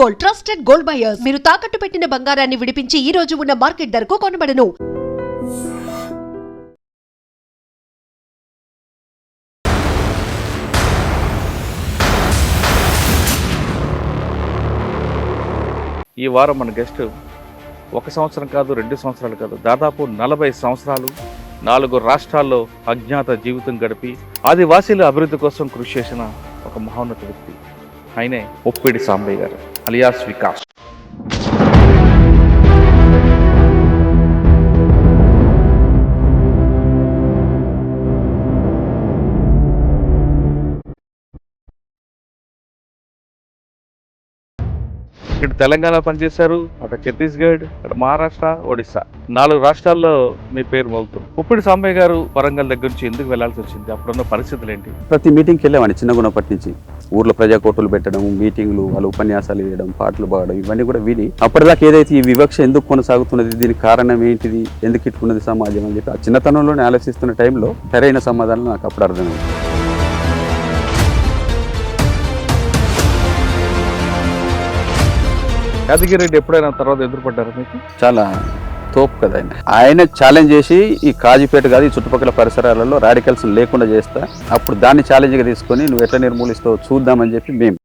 Gold, trusted gold buyers. మీరు తాకట్టు పెట్టిన బంగారాన్ని విడిపించి ఈ రోజు ఉన్న మార్కెట్ ధరకు కొనబడను. ఈ వారం మన గెస్ట్ 1 సంవత్సరం కాదు, 2 సంవత్సరాలు కాదు, దాదాపు 40 సంవత్సరాలు 4 రాష్ట్రాల్లో అజ్ఞాత జీవితం గడిపి ఆదివాసీల అభివృద్ధి కోసం కృషి చేసిన ఒక మహోన్నత వ్యక్తి. ఆయనే ముప్పిడి సాంబయ్య గారు అలియాస్ వికాస్. ఇక్కడ తెలంగాణ పనిచేశారు, అక్కడ ఛత్తీస్గఢ్, అక్కడ మహారాష్ట్ర, ఒడిస్సా 4 రాష్ట్రాల్లో మీ పేరు మోగుతుంది. ముప్పిడి సాంబయ్య గారు వరంగల్ దగ్గర నుంచి ఎందుకు వెళ్లాల్సి వచ్చింది? అప్పుడున్న పరిస్థితులు ఏంటి? ప్రతి మీటింగ్కి వెళ్ళేవాడిని చిన్నగున్నప్పటి నుంచి. ఊర్లో ప్రజాకోటలు పెట్టడం, మీటింగ్లు, వాళ్ళు ఉపన్యాసాలు వేయడం, పాటలు పాడడం, ఇవన్నీ కూడా విని అప్పటిదాకా ఏదైతే ఈ వివక్ష ఎందుకు కొనసాగుతున్నది, దీనికి కారణం ఏంటిది, ఎందుకు ఇట్టుకున్నది సమాజం అని చెప్పి ఆ చిన్నతనంలోనే ఆలోచిస్తున్న టైంలో సరైన సమాధానం నాకు అప్పుడు అర్థమైంది. యాదగిరెడ్డి ఎప్పుడైనా తర్వాత ఎదురుపడ్డారు మీకు? చాలా తోపు కదా ఆయన ఛాలెంజ్ చేసి ఈ కాజీపేట కాదు ఈ చుట్టుపక్కల పరిసరాలలో రాడికల్స్ లేకుండా చేస్తా, అప్పుడు దాన్ని ఛాలెంజ్గా తీసుకొని నువ్వు ఎట్లా నిర్మూలిస్తావో చూద్దామని చెప్పి మేము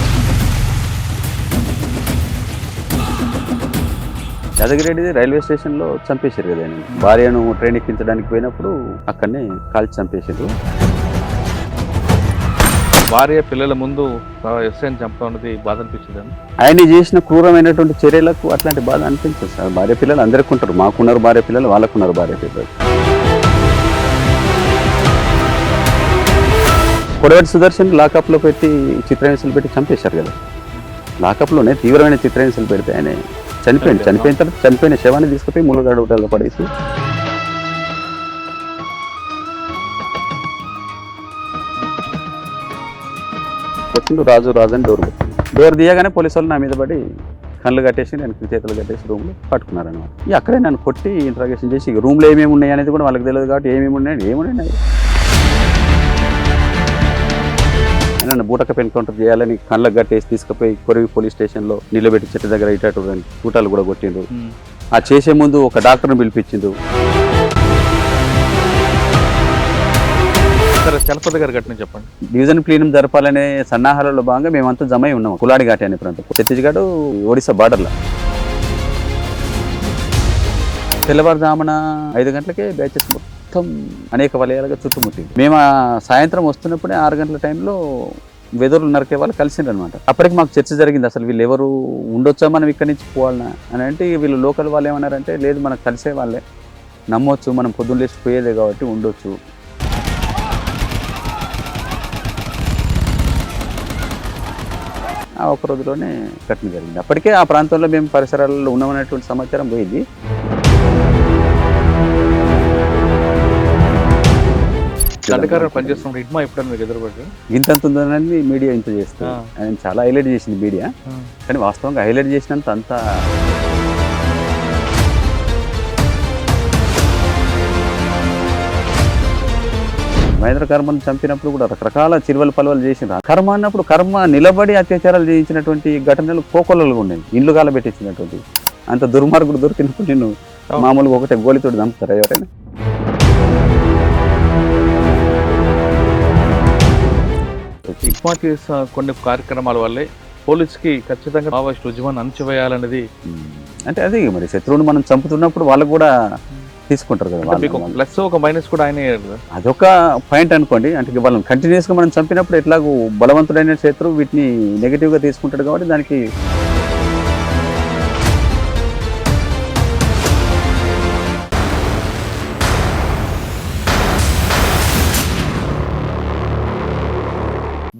యాదగిరెడ్డి రైల్వే స్టేషన్లో చంపేశారు కదా ఆయన. భార్యను ట్రైన్ ఎక్కించడానికి పోయినప్పుడు అక్కడనే కాల్చి చంపేశారు. భార్య పిల్లల ముందు ఎస్ఐని చంపడం అనేది బాధ అనిపించింది. ఆయన చేసిన క్రూరమైనటువంటి చర్యలకు అట్లాంటి బాధ అనిపించదు సార్. భార్య పిల్లలు అందరికీ ఉంటారు, మాకున్నారు భార్య పిల్లలు, వాళ్ళకున్నారు భార్య పిల్లలు. కొడవటి సుదర్శన్ లాకప్లో పెట్టి చిత్రహింసలు పెట్టి చంపేశారు కదా. లాకప్లోనే తీవ్రమైన చిత్రహింసలు పెడితే ఆయన చనిపోయిన తర్వాత చనిపోయిన శవాన్ని తీసుకుపోయి ముళ్ళగడ్డలో పడేసి వచ్చిండు రాజు అని డోర్ తీయగానే పోలీసు వాళ్ళు నా మీద పడి కళ్ళు కట్టేసి నేను చేతులు కట్టేసి రూమ్లో పట్టుకున్నారనమాట. అక్కడే నన్ను కొట్టి ఇంట్రాగేషన్ చేసి రూమ్లో ఏమేమి ఉన్నాయి అనేది కూడా వాళ్ళకి తెలియదు కాబట్టి ఏమున్నాయి నన్ను బూటకప్ ఎన్కౌంటర్ చేయాలని కళ్ళకు కట్టేసి తీసుకుపోయి కొరివి పోలీస్ స్టేషన్లో నిలబెట్టి చెట్టు దగ్గర ఇటు కూటాలు కూడా కొట్టిండు. ఆ చేసే ముందు ఒక డాక్టర్ని పిలిపించిండు. చలపతి గారి ఘటన చెప్పండి. డివిజన్ ప్లీనం జరపాలనే సన్నాహాలలో భాగంగా మేమంతా జమై ఉన్నాం కులాడి ఘాటి అనే ప్రాంతం, ఛత్తీస్గఢ్ ఒడిశా బార్డర్లో. తెల్లవారుజామున 5 గంటలకే బ్యాచెస్ మొత్తం అనేక వలయాలుగా చుట్టుముట్టింది. మేము సాయంత్రం వస్తున్నప్పుడే 6 గంటల టైంలో వెదర్లు నరికే వాళ్ళు కలిసిండ్రు అనమాట. అప్పటికి మాకు చర్చ జరిగింది, అసలు వీళ్ళు ఎవరు ఉండొచ్చా మనం ఇక్కడి నుంచి పోవాలన్నా అని. అంటే వీళ్ళు లోకల్ వాళ్ళు ఏమన్నారంటే లేదు మనకు కలిసే వాళ్ళే, నమ్మొచ్చు, మనం పొద్దున్న లేచి పోయేదే కాబట్టి ఉండొచ్చు. ఆ ఒక రోజులోనే ఘటన జరిగింది. అప్పటికే ఆ ప్రాంతంలో మేము పరిసరాలలో ఉన్నామనేటువంటి సమాచారం పోయింది. పనిచేస్తున్నప్పుడు ఇడ్మా ఎప్పుడైనా మీకు ఎదురుపడ్డారు? ఇంతంత ఉందని మీడియా ఇంత చేస్తుంది, ఆయన చాలా హైలైట్ చేసింది మీడియా. కానీ వాస్తవంగా హైలైట్ చేసినంత అంతా మహేంద్ర కర్మను చంపినప్పుడు కూడా రకరకాల చిరువలు పలువలు చేసిండ్రు. కర్మ అన్నప్పుడు కర్మ నిలబడి అత్యాచారాలు చేయించినటువంటి ఘటనలు కోకొల్లలుగా ఉన్నాయి. ఇండ్లు కాలబెట్టించినటువంటి అంత దుర్మార్గుడు దొరికినప్పుడు నేను మామూలుగా ఒకటే గోలితోటి చంపుతారా ఎవరైనా? ఇట్మా చేసిన కొన్ని కార్యక్రమాల వల్లే పోలీసుకి ఖచ్చితంగా మావోయిస్టు ఉద్యమాన్ని అణచివేయాలనేది. అంటే అది మరి శత్రువుని మనం చంపుతున్నప్పుడు వాళ్ళు కూడా తీసుకుంటారు కదా. మీకు ప్లస్ ఒక మైనస్ కూడా ఆయన అదొక పాయింట్ అనుకోండి. అంటే వాళ్ళని కంటిన్యూస్గా మనం చంపినప్పుడు ఎట్లాగూ బలవంతుడైన శత్రువు వీటిని నెగిటివ్గా తీసుకుంటాడు కాబట్టి దానికి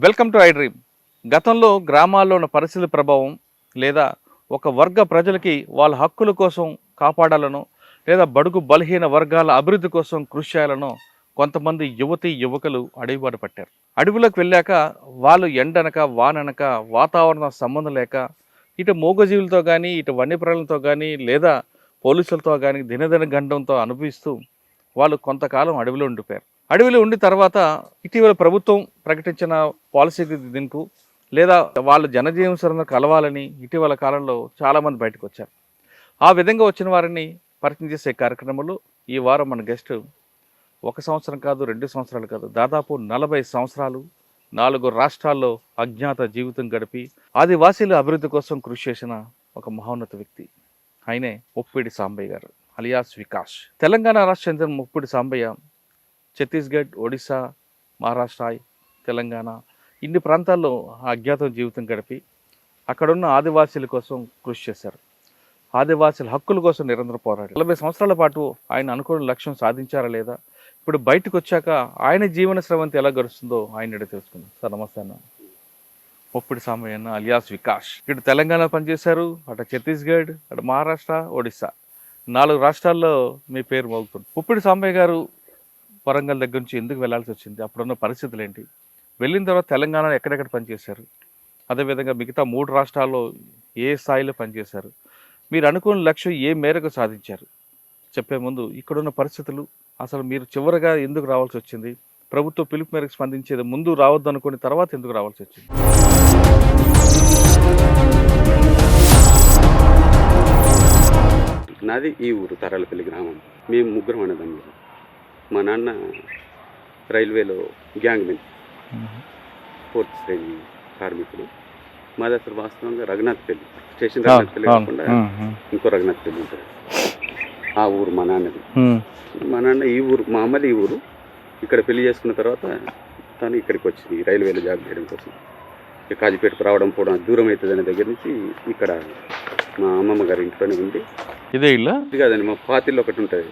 వెల్కమ్ టు ఐ డ్రీమ్. గతంలో గ్రామాల్లో ఉన్న పరిస్థితి ప్రభావం లేదా ఒక వర్గ ప్రజలకి వాళ్ళ హక్కుల కోసం కాపాడాలను లేదా బడుగు బలహీన వర్గాల అభివృద్ధి కోసం కృషి చేయాలనో కొంతమంది యువకులు అడవిబాట పట్టారు. అడవిలోకి వెళ్ళాక వాళ్ళు ఎండనక వాననక వాతావరణ సంబంధం లేక ఇటు మూగజీవులతో కానీ ఇటు వన్యప్రాణులతో కానీ లేదా పోలీసులతో కానీ దినదిన గండంతో అనుభవిస్తూ వాళ్ళు కొంతకాలం అడవిలో ఉండిపోయారు. అడవిలో ఉండి తర్వాత ఇటీవల ప్రభుత్వం ప్రకటించిన పాలసీకి దీనికి లేదా వాళ్ళ జనజీవన సరళను కలవాలని ఇటీవల కాలంలో చాలామంది బయటకు వచ్చారు. ఆ విధంగా వచ్చిన వారిని పరిచయం చేసే కార్యక్రమంలో ఈ వారం మన గెస్ట్ 1 సంవత్సరం కాదు, 2 సంవత్సరాలు కాదు, దాదాపు 40 సంవత్సరాలు 4 రాష్ట్రాల్లో అజ్ఞాత జీవితం గడిపి ఆదివాసీల అభివృద్ధి కోసం కృషి చేసిన ఒక మహోన్నత వ్యక్తి. ఆయనే ముప్పిడి సాంబయ్య గారు అలియాస్ వికాస్. తెలంగాణ రాష్ట్ర చెందిన ముప్పిడి సాంబయ్య ఛత్తీస్గఢ్, ఒడిశా, మహారాష్ట్ర, తెలంగాణ ఇన్ని ప్రాంతాల్లో అజ్ఞాత జీవితం గడిపి అక్కడున్న ఆదివాసీల కోసం కృషి చేశారు. ఆదివాసీల హక్కుల కోసం నిరంతరం పోరాడారు. 40 సంవత్సరాల పాటు ఆయన అనుకున్న లక్ష్యం సాధించారా లేదా, ఇప్పుడు బయటకు వచ్చాక ఆయన జీవన స్రవంతి ఎలా గడుస్తుందో ఆయన తెలుసుకుందాం. సార్ నమస్తే అన్న. ముప్పిడి సాంబయ్య అన్న అలియాస్ వికాస్. ఇటు తెలంగాణ పనిచేశారు, అటు ఛత్తీస్గఢ్, అటు మహారాష్ట్ర, ఒడిశా 4 రాష్ట్రాల్లో మీ పేరు మోగుతుంది. ముప్పిడి సాంబయ్య గారు వరంగల్ దగ్గర నుంచి ఎందుకు వెళ్లాల్సి వచ్చింది, అప్పుడున్న పరిస్థితులు ఏంటి, వెళ్ళిన తర్వాత తెలంగాణలో ఎక్కడెక్కడ పనిచేశారు, అదేవిధంగా మిగతా 3 రాష్ట్రాల్లో ఏ స్థాయిలో పనిచేశారు, మీరు అనుకున్న లక్ష్యం ఏ మేరకు సాధించారు చెప్పే ముందు ఇక్కడున్న పరిస్థితులు, అసలు మీరు చివరిగా ఎందుకు రావాల్సి వచ్చింది, ప్రభుత్వ పిలుపు మేరకు స్పందించేది ముందు రావద్దు అనుకుని తర్వాత ఎందుకు రావాల్సి వచ్చింది? నాది ఈ ఊరు తరాలపల్లి గ్రామం. మేము 3 అన్నదమ్ములు. మా నాన్న రైల్వేలో గ్యాంగ్మెన్, 4th శ్రేణి కార్మికుడు. మాది అసలు వాస్తవంగా రఘునాథ్పల్లి, స్టేషన్ రఘునాథ్పల్లి కాకుండా ఇంకో రఘునాథ్పల్లి ఉంటుంది. ఆ ఊరు మా నాన్నది. మా నాన్న ఈ ఊరు, మా అమ్మది ఈ ఊరు. ఇక్కడ పెళ్లి చేసుకున్న తర్వాత తను ఇక్కడికి వచ్చింది రైల్వేలో జాబ్ చేయడం కోసం. కాజీపేటకు రావడం పోవడం దూరం అవుతుంది అనే దగ్గర నుంచి ఇక్కడ మా అమ్మమ్మ గారి ఇంట్లోనే ఉంది. ఇదే ఇల్లు ఇది కాదండి, మా పాతిల్లో ఒకటి ఉంటుంది.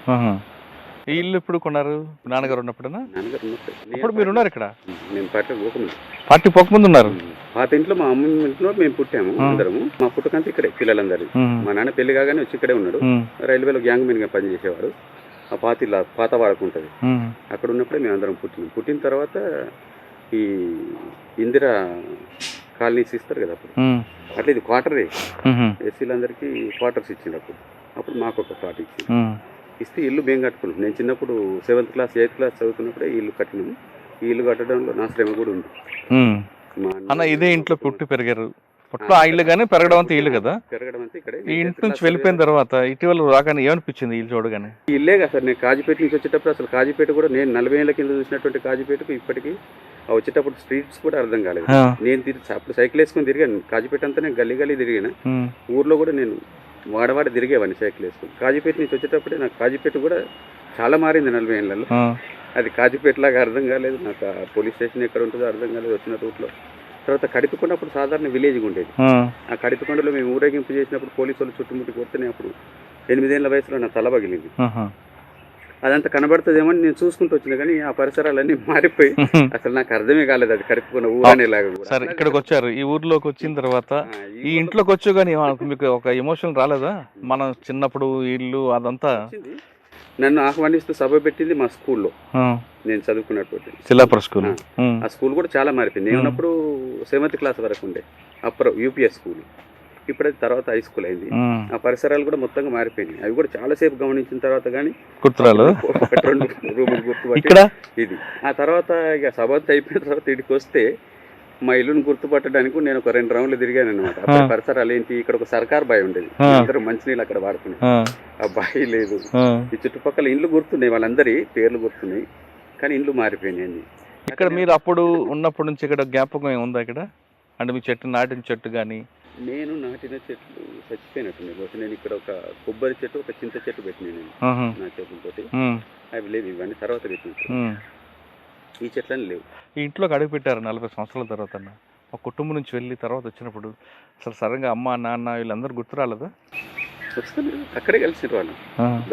ఈ ఇల్లు ఎప్పుడు కొన్నారు? నాన్నగారు ఉన్నప్పుడేనా? నాన్నగారు ఉన్నప్పుడు. ఇప్పుడు మీరు ఉన్నారు ఇక్కడ? నేను పార్టీ పోకముందు. పార్టీ పోకముందు ఉన్నారు? పాత ఇంట్లో మా అమ్మ ఇంట్లో మేము పుట్టాము అందరము. మా పుట్టకంతా ఇక్కడే పిల్లలందరూ. మా నాన్న పెళ్లి కాగానే వచ్చి ఇక్కడే ఉన్నాడు. రైల్వేలో గ్యాంగ్ మెన్ గా పనిచేసేవాడు. ఆ పాత వాడుకుంటది. అక్కడ ఉన్నప్పుడే మేము అందరం పుట్టినాం. పుట్టిన తర్వాత ఈ ఇందిరా కాలనీస్ ఇస్తారు కదా అప్పుడు, అట్లా ఇది క్వార్టరే. ఎస్సీలందరికీ క్వార్టర్స్ ఇచ్చిండు. అప్పుడు మాకు ఒక ప్లాట్ ఇచ్చింది. ఇస్తే ఇల్లు మేము కట్టుకున్నాం. నేను చిన్నప్పుడు 7th క్లాస్ 8th క్లాస్ చదువుతున్నప్పుడే ఈ ఇల్లు కట్టినాము. ఈ ఇల్లు కట్టడంలో నా శ్రమ కూడా ఉంది. అన్న ఇదే ఇంట్లో పుట్టి పెరిగారు. అప్పట్లో ఆ ఇల్లు కానీ పెరగడం అంతా ఇల్లు కదా, పెరగడం అంతా ఇక్కడే. ఈ ఇంటి నుంచి వెళ్ళిపోయిన తర్వాత ఇటీవల రాగానే ఏమనిపించింది ఇల్లు చూడగానే? ఈ ఇల్లే కదా సార్. నేను కాజీపేట నుంచి వచ్చేటప్పుడు అసలు కాజీపేట కూడా నేను 40 ఏళ్ళ కింద చూసినటువంటి కాజీపేటకు ఇప్పటికీ వచ్చేటప్పుడు స్ట్రీట్స్ కూడా అర్థం కాలేదు. నేను అప్పుడు సైకిల్ వేసుకొని తిరిగాను కాజీపేట అంతా. నేను గల్లీ గల్లీ తిరిగాను. ఊర్లో కూడా నేను వాడవాడ తిరిగేవాడిని సైకిల్ వేసుకొని. కాజీపేట నుంచి వచ్చేటప్పుడే నాకు కాజీపేట కూడా చాలా మారింది 40 ఏళ్ళలో. అది కాజీపేటలాగా అర్థం కాలేదు నాకు. పోలీస్ స్టేషన్ ఎక్కడ ఉంటుందో అర్థం కాలేదు వచ్చిన రూట్లో. తర్వాత కడిపికొండ అప్పుడు సాధారణ విలేజ్గా ఉండేది. ఆ కడిపికొండలో మేము ఊరేగింపు చేసినప్పుడు పోలీసు వాళ్ళు చుట్టుముట్టి కొడితే అప్పుడు 8 ఏళ్ల వయసులో నా తల పగిలింది. అదంతా కనబడుతుందేమో నేను చూసుకుంటూ వచ్చినా కానీ ఆ పరిసరాలన్నీ మారిపోయి అసలు నాకు అర్థమే కాలేదు అది కడిపికొండ ఊరనేలాగా. సరే, ఇక్కడికి వచ్చారు. ఈ ఊర్లోకి వచ్చిన తర్వాత ఈ ఇంట్లోకి వచ్చి కానీ మీకు ఒక ఎమోషన్ రాలేదా? మనం చిన్నప్పుడు ఇల్లు అదంతా. నన్ను ఆహ్వానిస్తూ సభ పెట్టింది మా స్కూల్లో, నేను చదువుకున్నటువంటి శిలాపుర స్కూల్. ఆ స్కూల్ కూడా చాలా మారిపోయింది. నేను ఉన్నప్పుడు 7th క్లాస్ వరకు ఉండే అప్పుడు యూపీఎస్ స్కూల్. ఇప్పుడైతే తర్వాత హై స్కూల్ అయింది. ఆ పరిసరాలు కూడా మొత్తంగా మారిపోయినాయి. అవి కూడా చాలా సేపు గమనించిన తర్వాత కానీ గుర్తురాలు. 2 రూములు గుర్తుపట్టి ఇది. ఆ తర్వాత ఇక సభ అయిపోయిన తర్వాత ఇక్కడికి వస్తే మా ఇల్లుని గుర్తుపట్టడానికి నేను ఒక 2 రౌండ్లు తిరిగాను అనమాట. అక్కడ పరిసరాలు ఏంటి, ఇక్కడ ఒక సర్కార్ బాయ్ ఉండేది, అందరూ మంచినీళ్ళు అక్కడ వాడుకునే. ఆ బాయ్ లేదు. ఈ చుట్టుపక్కల ఇండ్లు గుర్తున్నాయి, వాళ్ళందరి పేర్లు గుర్తున్నాయి, కానీ ఇండ్లు మారిపోయినాయి. ఇక్కడ మీరు అప్పుడు ఉన్నప్పటి నుంచి ఇక్కడ జ్ఞాపకం ఉందా ఇక్కడ? అంటే మీ చెట్టు నాటిన చెట్టు కానీ? నేను నాటిన చెట్లు చచ్చిపోయినట్టు. నేను ఇక్కడ ఒక కొబ్బరి చెట్టు, ఒక చింత చెట్టు పెట్టినాను నేను నా చేతులతోటి. అవి లేవు, ఇవన్నీ తర్వాత పెట్టినట్టు. ఈ చెట్లని లేవు. ఈ ఇంట్లోకి అడుగు పెట్టారు 40 సంవత్సరాల తర్వాత. ఒక కుటుంబం నుంచి వెళ్ళి తర్వాత వచ్చినప్పుడు అసలు సడన్గా అమ్మ నాన్న వీళ్ళందరూ గుర్తు రాలేదా? వస్తాను, అక్కడే కలిసిరు వాళ్ళు.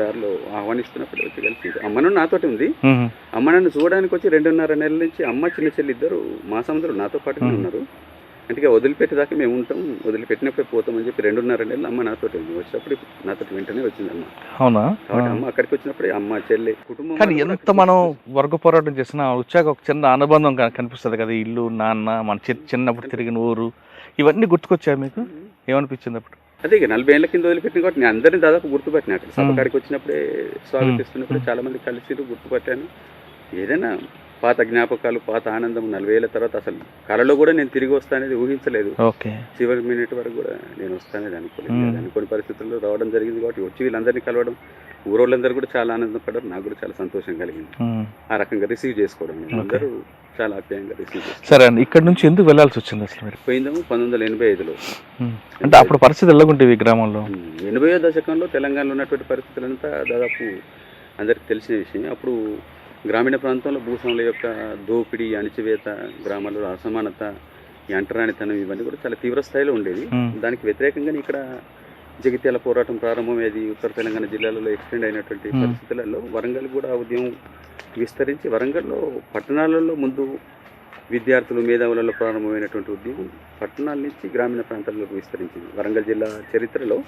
దారిలో ఆహ్వానిస్తున్నప్పుడు వచ్చి కలిసి. అమ్మను నాతోటి ఉంది. అమ్మ నన్ను చూడడానికి వచ్చి 2.5 నెలల నుంచి అమ్మ చిన్న చెల్లి ఇద్దరు మా సముద్రం నాతో పాటుగా ఉన్నారు. అంటే వదిలిపెట్టేదాకా మేము ఉంటాం, వదిలిపెట్టినప్పుడే పోతామని చెప్పి 2.5 నెలలు అమ్మ నాతోటి ఉంది. వచ్చినప్పుడు నాతోటి వెంటనే వచ్చింది అమ్మ. అవునా? కాబట్టి అమ్మ అక్కడికి వచ్చినప్పుడే అమ్మ చెల్లి కుటుంబం. కానీ ఎంత మనం వర్గ పోరాటం చేసినా వచ్చాక ఒక చిన్న అనుబంధం కనిపిస్తుంది కదా. ఇల్లు, నాన్న, మన చిన్నప్పుడు తిరిగిన ఊరు, ఇవన్నీ గుర్తుకొచ్చాయి మీకు? ఏమనిపించింది అప్పుడు? అదే 40 ఏళ్ల కింద వదిలిపెట్టిన కాబట్టి నేను అందరినీ దాదాపు గుర్తుపట్టిన. అక్కడ సభ కాడికి వచ్చినప్పుడే స్వాగతిస్తున్నప్పుడు చాలా మంది కలిసి గుర్తుపట్టాను. ఏదైనా పాత జ్ఞాపకాలు, పాత ఆనందం 40 ఏళ్ళ తర్వాత అసలు కళలో కూడా నేను తిరిగి వస్తానేది ఊహించలేదు. ఓకే. చివరి మినిట్ వరకు కూడా నేను వస్తానేది అనుకోలేదు. అనుకోని పరిస్థితుల్లో రావడం జరిగింది కాబట్టి వచ్చి వీళ్ళందరినీ కలవడం, ఊరోళ్ళందరూ కూడా చాలా ఆనందపడ్డారు. నాకు కూడా చాలా సంతోషం కలిగింది ఆ రకంగా రిసీవ్ చేసుకోవడం. అందరూ చాలా ఆప్యాయంగా రిసీవ్ చేస్తారు. సరే అండి, ఇక్కడ నుంచి ఎందుకు వెళ్ళాల్సి వచ్చింది అసలు మీరు? పోయిందేమో 1985లో. అంటే అప్పుడు పరిస్థితి ఎలాగుంటేవి ఈ గ్రామంలో? 80వ దశకంలో తెలంగాణలో ఉన్నటువంటి పరిస్థితులంతా దాదాపు అందరికి తెలిసిన విషయం. అప్పుడు గ్రామీణ ప్రాంతంలో భూస్వాముల యొక్క దోపిడీ, అణిచివేత, గ్రామాల్లో అసమానత, ఈ అంటరానితనం ఇవన్నీ కూడా చాలా తీవ్ర స్థాయిలో ఉండేది. దానికి వ్యతిరేకంగా ఇక్కడ జగిత్యాల పోరాటం ప్రారంభమయ్యేది. ఉత్తర తెలంగాణ జిల్లాలలో ఎక్స్టెండ్ అయినటువంటి పరిస్థితులలో వరంగల్ కూడా ఉద్యమం విస్తరించి, వరంగల్లో పట్టణాలలో ముందు విద్యార్థులు, మేధావులలో ప్రారంభమైనటువంటి ఉద్యమం పట్టణాల నుంచి గ్రామీణ ప్రాంతాలకు విస్తరించింది. వరంగల్ జిల్లా చరిత్రలో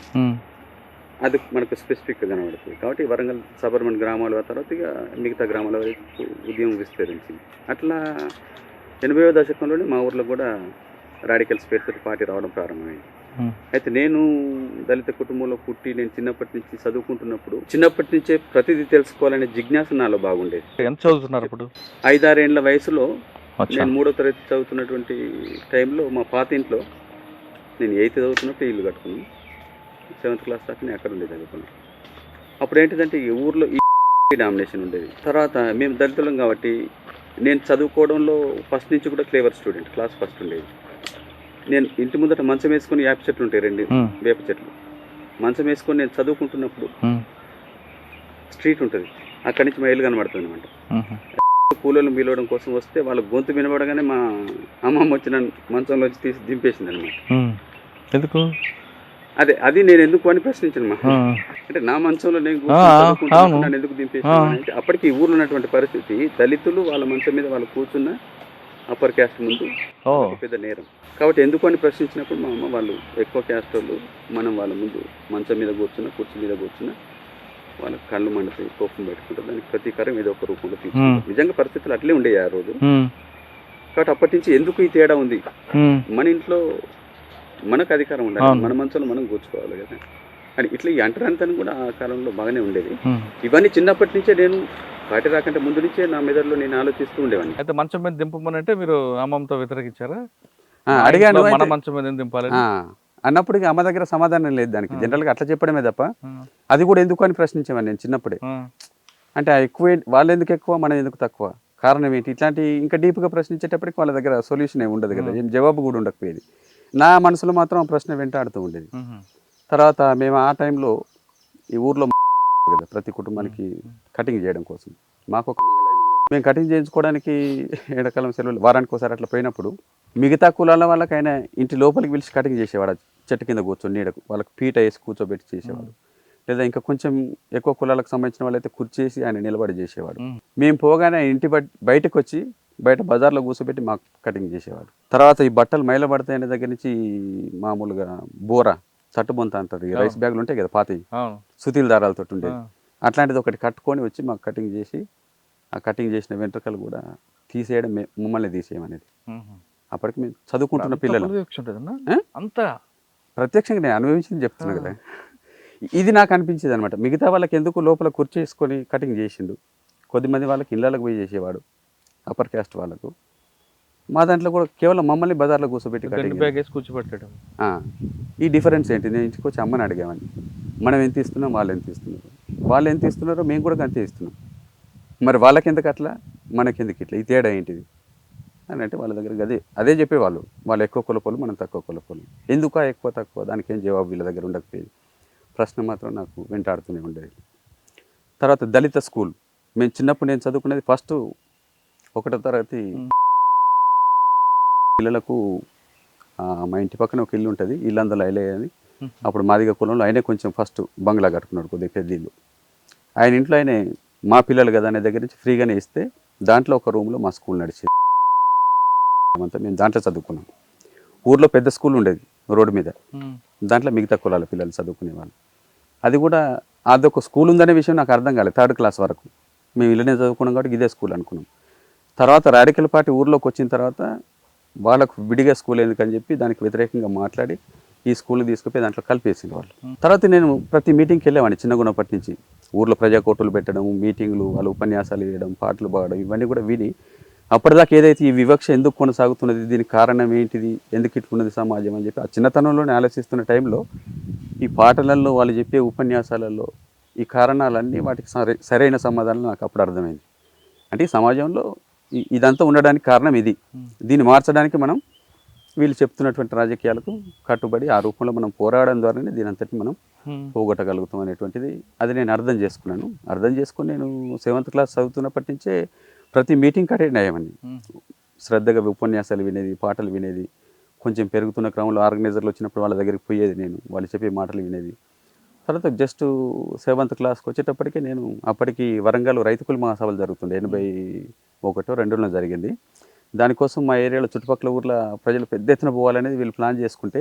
అది మనకు స్పెసిఫిక్గా కనబడుతుంది. కాబట్టి వరంగల్ సబర్బన్ గ్రామాల తర్వాత ఇక మిగతా గ్రామాల వరకు ఉద్యమం విస్తరించింది. అట్లా 80వ దశకంలోనే మా ఊర్లో కూడా రాడికల్ స్పేస్ పార్టీ రావడం ప్రారంభమైంది. అయితే నేను దళిత కుటుంబంలో పుట్టి నేను చిన్నప్పటి నుంచి చదువుకుంటున్నప్పుడు చిన్నప్పటి నుంచే ప్రతిదీ తెలుసుకోవాలనే జిజ్ఞాస నాలో బాగుండేది. ఎంత చదువుతున్నారు అప్పుడు? 5-6 ఏళ్ల వయసులో నేను 3వ తరగతి చదువుతున్నటువంటి టైంలో మా పాత ఇంట్లో, నేను 8th చదువుతున్నప్పుడు ఇల్లు కట్టుకున్నాను. 7th క్లాస్ దాకా నేను అక్కడ ఉండేది చదువుకున్నాను. అప్పుడు ఏంటిదంటే ఈ ఊర్లో ఈ డామినేషన్ ఉండేది. తర్వాత మేము దళితులం కాబట్టి నేను చదువుకోవడంలో ఫస్ట్ నుంచి కూడా క్లేవర్ స్టూడెంట్, క్లాస్ ఫస్ట్ ఉండేది. నేను ఇంటి ముందట మంచం వేసుకొని యాప చెట్లు ఉంటాయి, 2 వేప చెట్లు. మంచం వేసుకొని నేను చదువుకుంటున్నప్పుడు స్ట్రీట్ ఉంటుంది, అక్కడి నుంచి మా ఇల్లు కనబడుతుంది అనమాట. కూలీలు మిలవడం కోసం వస్తే వాళ్ళ గొంతు వినబడగానే మా అమ్మమ్మ వచ్చిన మంచంలో వచ్చి తీసి దింపేసింది అనమాట. ఎందుకు? అది నేను ఎందుకు అని ప్రశ్నించాను మా. అంటే నా మంచంలో నేను కూర్చుని ఎందుకు దింపేసాను అంటే, అప్పటికి ఈ ఊర్లో ఉన్నటువంటి పరిస్థితి దళితులు వాళ్ళ మంచం మీద వాళ్ళు కూర్చున్న అప్పర్ క్యాస్ట్ ముందు పెద్ద నేరం. కాబట్టి ఎందుకు అని ప్రశ్నించినప్పుడు మా అమ్మ, వాళ్ళు ఎక్కువ క్యాస్ట్ వాళ్ళు, మనం వాళ్ళ ముందు మంచం మీద కూర్చున్న, కుర్చీ మీద కూర్చున్న వాళ్ళ కళ్ళు మండుతాయి, కోపం పెట్టుకుంటారు, దానికి ప్రతీకారం ఏదో ఒక రూపంలో తీసుకుంటారు. నిజంగా పరిస్థితులు అట్లే ఉండేవి ఆ రోజు. కాబట్టి అప్పటి నుంచి ఎందుకు ఈ తేడా ఉంది, మన ఇంట్లో మనకు అధికారం ఉండాలి, మన మంచంలో మనం కూర్చుకోవాలి కదా అని ఇట్లా ఈ అంటరానితనం కూడా ఆ కాలంలో బాగానే ఉండేది. ఇవన్నీ చిన్నప్పటి నుంచే నేను పార్టీ రాకంటే ముందు నుంచే నా మెదడులో నేను ఆలోచిస్తూ ఉండేవాడిని. అయితే మంచం మీద దింపమనంటే మీరు అమ్మమ్మతో వ్యతిరేకించారా? అడిగాను, మన మంచం మీద దింపాలి అన్నప్పుడు అమ్మ దగ్గర సమాధానం లేదు దానికి. జనరల్గా అట్లా చెప్పడమే తప్ప అది కూడా ఎందుకు అని ప్రశ్నించేవాడిని నేను చిన్నప్పుడే. అంటే ఎక్కువ వాళ్ళు ఎందుకు ఎక్కువ, మనం ఎందుకు తక్కువ, కారణం ఏంటి, ఇట్లాంటి ఇంకా డీప్గా ప్రశ్నించేటప్పటికి వాళ్ళ దగ్గర సొల్యూషన్ ఏమి ఉండదు కదా, ఏం జవాబు కూడా ఉండకపోయేది. నా మనసులో మాత్రం ఆ ప్రశ్న వెంటాడుతూ ఉండేది. తర్వాత మేము ఆ టైంలో ఈ ఊర్లో కదా ప్రతి కుటుంబానికి కటింగ్ చేయడం కోసం మాకు ఒక మేము కటింగ్ చేయించుకోవడానికి ఎండాకాలం సెలవులు వారానికి ఒకసారి అట్లా పోయినప్పుడు మిగతా కులాల వాళ్ళకైనా ఇంటి లోపలికి పిలిచి కటింగ్ చేసేవాడు. చెట్టు కింద కూర్చొని నీడకు వాళ్ళకి పీట వేసి కూర్చోబెట్టి చేసేవాడు. లేదా ఇంకా కొంచెం ఎక్కువ కులాలకు సంబంధించిన వాళ్ళైతే కుర్చేసి ఆయన నిలబడి చేసేవాడు. మేము పోగానే ఇంటి బయటకు వచ్చి బయట బజార్లో కూర్చోబెట్టి మాకు కటింగ్ చేసేవాడు. తర్వాత ఈ బట్టలు మైల పడతాయనే దగ్గర నుంచి మామూలుగా బోరా తట్టుబొంత అంటారు, ఈ రైస్ బ్యాగులు ఉంటాయి కదా పాతి సుతీల దారాలతో ఉండేది, అట్లాంటిది ఒకటి కట్టుకొని వచ్చి మాకు కటింగ్ చేసి ఆ కటింగ్ చేసిన వెంట్రుకలు కూడా తీసేయడం, మమ్మల్ని తీసేయమనేది. అప్పటికి మేము చదువుకుంటున్న పిల్లలు అంతా ప్రత్యక్షంగా నేను అనుభవించింది చెప్తున్నా కదా. ఇది నాకు అనిపించేది అనమాట. మిగతా వాళ్ళకి ఎందుకు లోపల కుర్చేసుకొని కటింగ్ చేసిండు, కొద్దిమంది వాళ్ళకి ఇళ్ళకి పోయి చేసేవాడు అప్పర్ క్యాస్ట్ వాళ్ళకు. మా దాంట్లో కూడా కేవలం మమ్మల్ని బజార్లో కూర్చోబెట్టి కూర్చోబెట్టడం. ఈ డిఫరెన్స్ ఏంటి, నేను ఇంటికి వచ్చి అమ్మని అడిగామని, మనం ఎంత ఇస్తున్నాం, వాళ్ళు ఎంత ఇస్తున్నారు, వాళ్ళు ఎంత ఇస్తున్నారో మేము కూడా అంతే ఇస్తున్నాం, మరి వాళ్ళకి ఎందుకు అట్లా, మనకెందుకు ఇట్లా, ఈ తేడా ఏంటిది అని అంటే వాళ్ళ దగ్గర అదే చెప్పేవాళ్ళు. వాళ్ళు ఎక్కువ కులపోలు, మనం తక్కువ కులపోలు, ఎందుకు ఎక్కువ తక్కువ, దానికి ఏం జవాబు వీళ్ళ దగ్గర ఉండకపోయేది. ప్రశ్న మాత్రం నాకు వెంటాడుతూనే ఉండేది. తర్వాత దళిత స్కూల్, మేము చిన్నప్పుడు నేను చదువుకునేది ఫస్ట్ 1వ తరగతి పిల్లలకు మా ఇంటి పక్కన ఒక ఇల్లు ఉంటుంది, ఇల్లందరూ అయిలే అని. అప్పుడు మాదిగ కులంలో ఆయనే కొంచెం ఫస్ట్ బంగ్లా కట్టుకున్నాడు, కొద్దిగా పెద్ద ఇల్లు. ఆయన ఇంట్లో ఆయనే మా పిల్లలు కదా అనే దగ్గర నుంచి ఫ్రీగానే ఇస్తే దాంట్లో ఒక రూమ్లో మా స్కూల్ నడిచేది అంతా. మేము దాంట్లో చదువుకున్నాం. ఊర్లో పెద్ద స్కూల్ ఉండేది రోడ్డు మీద, దాంట్లో మిగతా కులాల పిల్లలు చదువుకునేవాళ్ళు. అది కూడా అదొక స్కూల్ ఉందనే విషయం నాకు అర్థం కాలేదు 3rd క్లాస్ వరకు. మేము ఇళ్ళనే చదువుకున్నాం కాబట్టి ఇదే స్కూల్ అనుకున్నాం. తర్వాత రాడికల్ పార్టీ ఊర్లోకి వచ్చిన తర్వాత వాళ్ళకు విడిగా స్కూల్ ఎందుకని చెప్పి దానికి వ్యతిరేకంగా మాట్లాడి ఈ స్కూల్ని తీసుకుపోయి దాంట్లో కలిపేసింది వాళ్ళు. తర్వాత నేను ప్రతి మీటింగ్కి వెళ్ళేవాడిని చిన్నగున్నప్పటి నుంచి. ఊర్లో ప్రజాకోటులు పెట్టడం, మీటింగ్లు, వాళ్ళు ఉపన్యాసాలు వేయడం, పాటలు పాడడం, ఇవన్నీ కూడా విని అప్పటిదాకా ఏదైతే ఈ వివక్ష ఎందుకు కొనసాగుతున్నది, దీనికి కారణం ఏంటిది, ఎందుకు ఇట్లున్నది సమాజం అని చెప్పి ఆ చిన్నతనంలోనే ఆలోచిస్తున్న టైంలో ఈ పాటలలో వాళ్ళు చెప్పే ఉపన్యాసాలలో ఈ కారణాలన్నీ వాటికి సరైన సమాధానం నాకు అప్పుడు అర్థమైంది. అంటే ఈ సమాజంలో ఇదంతా ఉండడానికి కారణం ఇది, దీన్ని మార్చడానికి మనం వీళ్ళు చెప్తున్నటువంటి రాజకీయాలకు కట్టుబడి ఆ రూపంలో మనం పోరాడడం ద్వారానే దీని అంతటి మనం పోగొట్టగలుగుతాం అనేటువంటిది అది నేను అర్థం చేసుకున్నాను. అర్థం చేసుకుని నేను 7th క్లాస్ చదువుతున్నప్పటి నుంచే ప్రతి మీటింగ్కి అటెండ్ అయ్యామండి. శ్రద్ధగా ఉపన్యాసాలు వినేది, పాటలు వినేది. కొంచెం పెరుగుతున్న క్రమంలో ఆర్గనైజర్లు వచ్చినప్పుడు వాళ్ళ దగ్గరికి పోయేది, నేను వాళ్ళు చెప్పే మాటలు వినేది. తర్వాత జస్ట్ 7th క్లాస్కి వచ్చేటప్పటికే నేను అప్పటికి వరంగల్ రైతు కుల మహాసభలు జరుగుతుండే 81-2లో జరిగింది. దానికోసం మా ఏరియాలో చుట్టుపక్కల ఊర్ల ప్రజలు పెద్ద ఎత్తున పోవాలనేది వీళ్ళు ప్లాన్ చేసుకుంటే